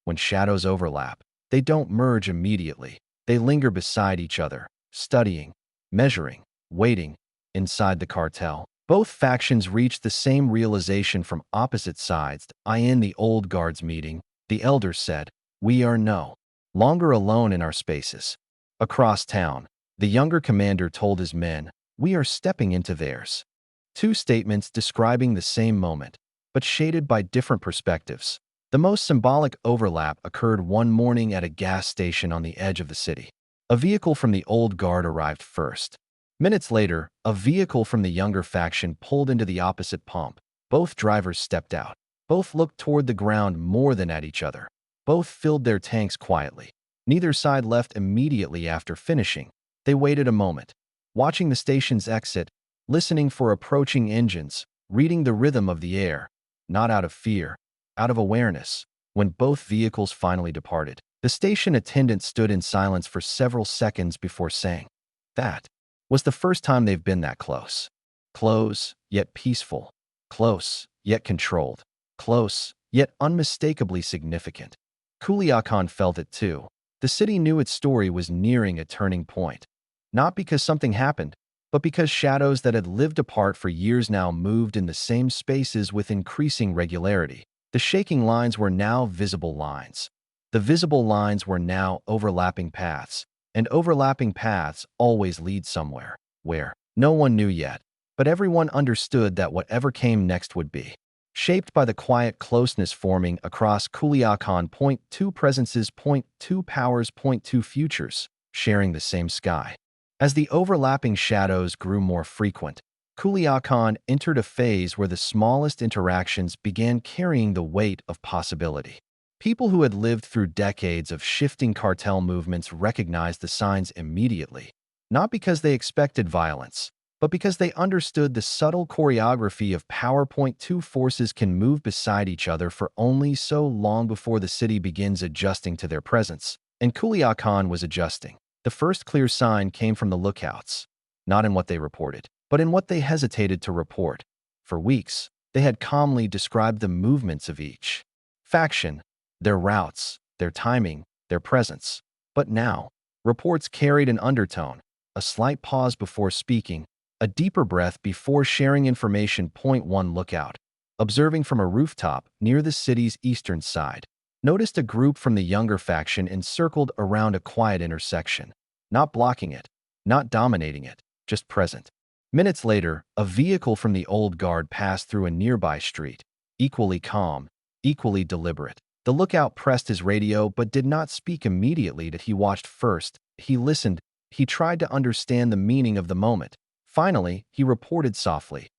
When shadows overlap, they don't merge immediately. They linger beside each other, studying, measuring, waiting. Inside the cartel, both factions reached the same realization from opposite sides. In the old guard's meeting, the elders said, "We are no longer alone in our spaces." Across town, the younger commander told his men, "We are stepping into theirs." Two statements describing the same moment, but shaded by different perspectives. The most symbolic overlap occurred one morning at a gas station on the edge of the city. A vehicle from the old guard arrived first. Minutes later, a vehicle from the younger faction pulled into the opposite pump. Both drivers stepped out. Both looked toward the ground more than at each other. Both filled their tanks quietly. Neither side left immediately after finishing. They waited a moment, watching the station's exit, listening for approaching engines, reading the rhythm of the air, not out of fear, out of awareness. When both vehicles finally departed, the station attendant stood in silence for several seconds before saying, "That was the first time they've been that close. Close, yet peaceful. Close, yet controlled. Close, yet unmistakably significant." Culiacán felt it too. The city knew its story was nearing a turning point. Not because something happened, but because shadows that had lived apart for years now moved in the same spaces with increasing regularity. The shaking lines were now visible lines. The visible lines were now overlapping paths, and overlapping paths always lead somewhere, where no one knew yet, but everyone understood that whatever came next would be shaped by the quiet closeness forming across Culiacán. Point two presences, point two powers, point two futures, sharing the same sky. As the overlapping shadows grew more frequent, Culiacán entered a phase where the smallest interactions began carrying the weight of possibility. People who had lived through decades of shifting cartel movements recognized the signs immediately, not because they expected violence, but because they understood the subtle choreography of power. Point two forces can move beside each other for only so long before the city begins adjusting to their presence, and Culiacán was adjusting. The first clear sign came from the lookouts, not in what they reported, but in what they hesitated to report. For weeks, they had calmly described the movements of each faction, their routes, their timing, their presence. But now, reports carried an undertone, a slight pause before speaking, a deeper breath before sharing information. Point one lookout, observing from a rooftop near the city's eastern side, noticed a group from the younger faction encircled around a quiet intersection, not blocking it, not dominating it, just present. Minutes later, a vehicle from the old guard passed through a nearby street, equally calm, equally deliberate. The lookout pressed his radio but did not speak immediately. That he watched first. He listened. He tried to understand the meaning of the moment. Finally, he reported softly,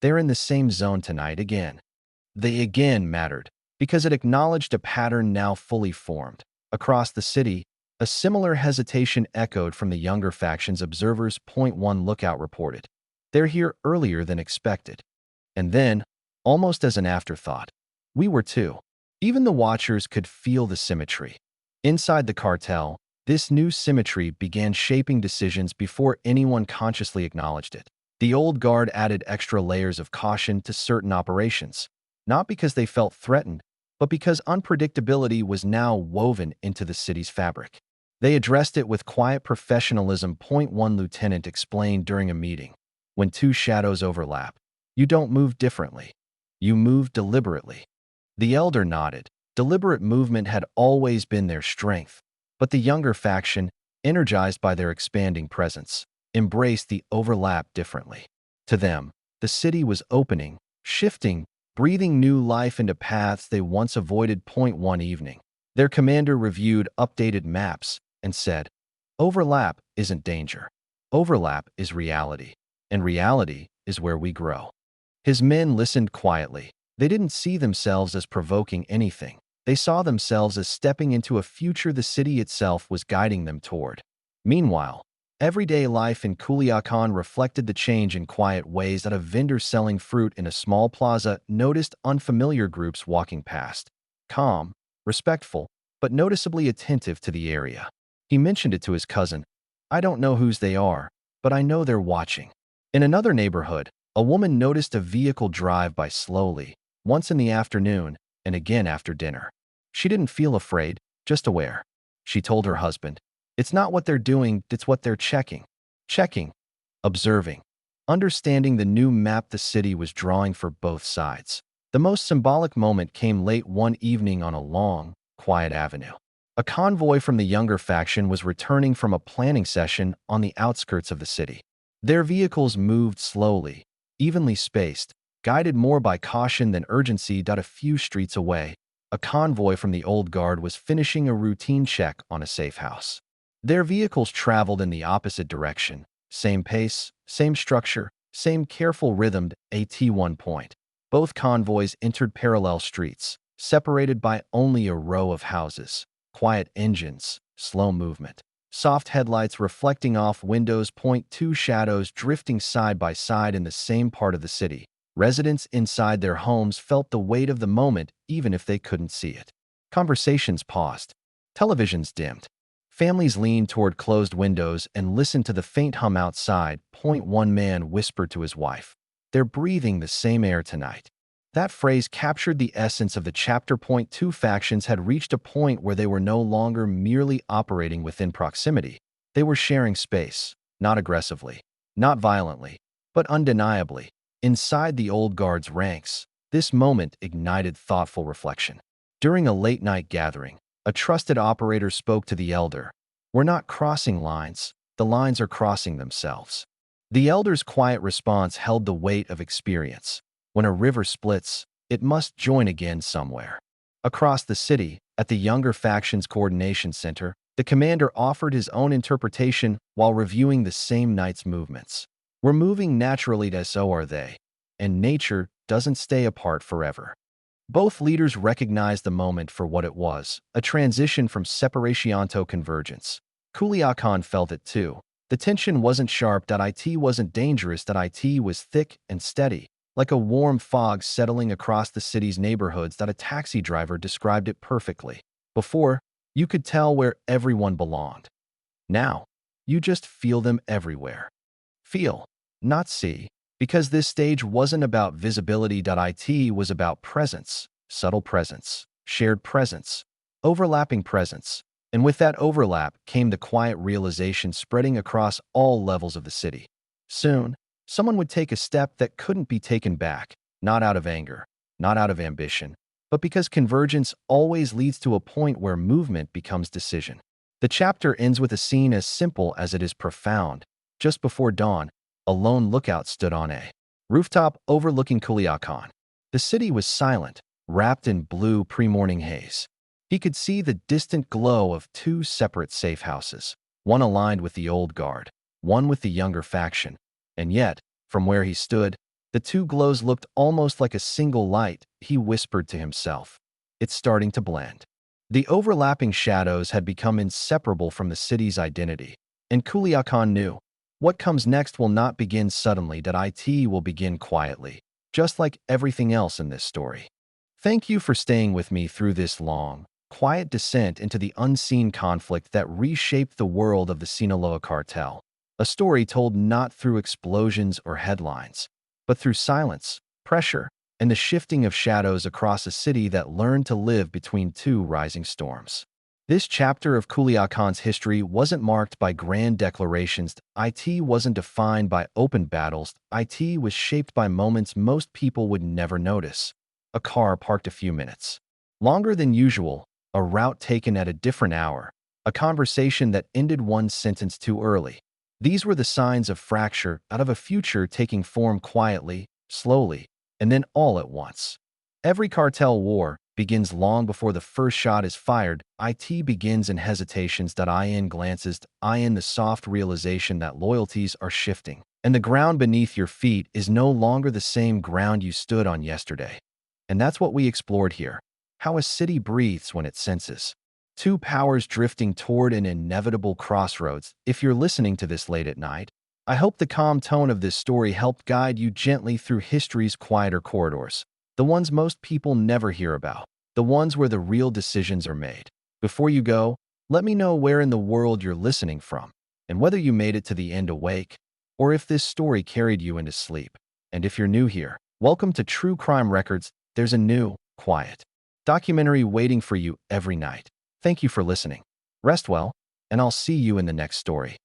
"They're in the same zone tonight again." They again mattered, because it acknowledged a pattern now fully formed. Across the city, a similar hesitation echoed from the younger faction's observers. Point one lookout reported, "They're here earlier than expected." And then, almost as an afterthought, "We were too." Even the watchers could feel the symmetry. Inside the cartel, this new symmetry began shaping decisions before anyone consciously acknowledged it. The old guard added extra layers of caution to certain operations, not because they felt threatened, but because unpredictability was now woven into the city's fabric. They addressed it with quiet professionalism. Point one lieutenant explained during a meeting, "When two shadows overlap, you don't move differently. You move deliberately." The elder nodded. Deliberate movement had always been their strength, but the younger faction, energized by their expanding presence, embraced the overlap differently. To them, the city was opening, shifting, breathing new life into paths they once avoided. Point one evening, their commander reviewed updated maps and said, "Overlap isn't danger. Overlap is reality, and reality is where we grow." His men listened quietly. They didn't see themselves as provoking anything. They saw themselves as stepping into a future the city itself was guiding them toward. Meanwhile, everyday life in Culiacán reflected the change in quiet ways. That a vendor selling fruit in a small plaza noticed unfamiliar groups walking past, calm, respectful, but noticeably attentive to the area. He mentioned it to his cousin. "I don't know whose they are, but I know they're watching." In another neighborhood, a woman noticed a vehicle drive by slowly, once in the afternoon and again after dinner. She didn't feel afraid, just aware. She told her husband, "It's not what they're doing, it's what they're checking." Checking, observing, understanding the new map the city was drawing for both sides. The most symbolic moment came late one evening on a long, quiet avenue. A convoy from the younger faction was returning from a planning session on the outskirts of the city. Their vehicles moved slowly, evenly spaced, guided more by caution than urgency. A few streets away, a convoy from the old guard was finishing a routine check on a safe house. Their vehicles traveled in the opposite direction, same pace, same structure, same careful rhythmed at one point. Both convoys entered parallel streets, separated by only a row of houses. Quiet engines, slow movement, soft headlights reflecting off windows. Point two shadows drifting side by side in the same part of the city. Residents inside their homes felt the weight of the moment even if they couldn't see it. Conversations paused. Televisions dimmed. Families leaned toward closed windows and listened to the faint hum outside. Point one man whispered to his wife, "They're breathing the same air tonight." That phrase captured the essence of the chapter. Point two factions had reached a point where they were no longer merely operating within proximity. They were sharing space, not aggressively, not violently, but undeniably. Inside the old guard's ranks, This moment ignited thoughtful reflection. During a late-night gathering, a trusted operator spoke to the elder. "We're not crossing lines. The lines are crossing themselves." The elder's quiet response held the weight of experience. When a river splits, it must join again somewhere. Across the city, at the younger faction's coordination center, the commander offered his own interpretation while reviewing the same night's movements. "We're moving naturally, so are they. And nature doesn't stay apart forever." Both leaders recognized the moment for what it was, a transition from separation to convergence. Culiacán felt it too. The tension wasn't sharp, it wasn't dangerous, it was thick and steady, like a warm fog settling across the city's neighborhoods. A taxi driver described it perfectly. Before, you could tell where everyone belonged. Now, you just feel them everywhere. Feel, not see. Because this stage wasn't about visibility, it was about presence, subtle presence, shared presence, overlapping presence. And with that overlap came the quiet realization spreading across all levels of the city. Soon, someone would take a step that couldn't be taken back, not out of anger, not out of ambition, but because convergence always leads to a point where movement becomes decision. The chapter ends with a scene as simple as it is profound. Just before dawn, a lone lookout stood on a rooftop overlooking Culiacán. The city was silent, wrapped in blue pre-morning haze. He could see the distant glow of two separate safe houses, one aligned with the old guard, one with the younger faction. And yet, from where he stood, the two glows looked almost like a single light. He whispered to himself, "It's starting to blend." The overlapping shadows had become inseparable from the city's identity, and Culiacán knew, what comes next will not begin suddenly, it will begin quietly, just like everything else in this story. Thank you for staying with me through this long, quiet descent into the unseen conflict that reshaped the world of the Sinaloa Cartel. A story told not through explosions or headlines, but through silence, pressure, and the shifting of shadows across a city that learned to live between two rising storms. This chapter of Culiacán's history wasn't marked by grand declarations. It wasn't defined by open battles. It was shaped by moments most people would never notice. A car parked a few minutes longer than usual, a route taken at a different hour, a conversation that ended one sentence too early. These were the signs of fracture out of a future taking form quietly, slowly, and then all at once. Every cartel war begins long before the first shot is fired. It begins in hesitations, in glances, in the soft realization that loyalties are shifting, and the ground beneath your feet is no longer the same ground you stood on yesterday. And that's what we explored here, how a city breathes when it senses. Two powers drifting toward an inevitable crossroads. If you're listening to this late at night, I hope the calm tone of this story helped guide you gently through history's quieter corridors. The ones most people never hear about, the ones where the real decisions are made. Before you go, let me know where in the world you're listening from, and whether you made it to the end awake, or if this story carried you into sleep. And if you're new here, welcome to True Crime Records. There's a new, quiet documentary waiting for you every night. Thank you for listening. Rest well, and I'll see you in the next story.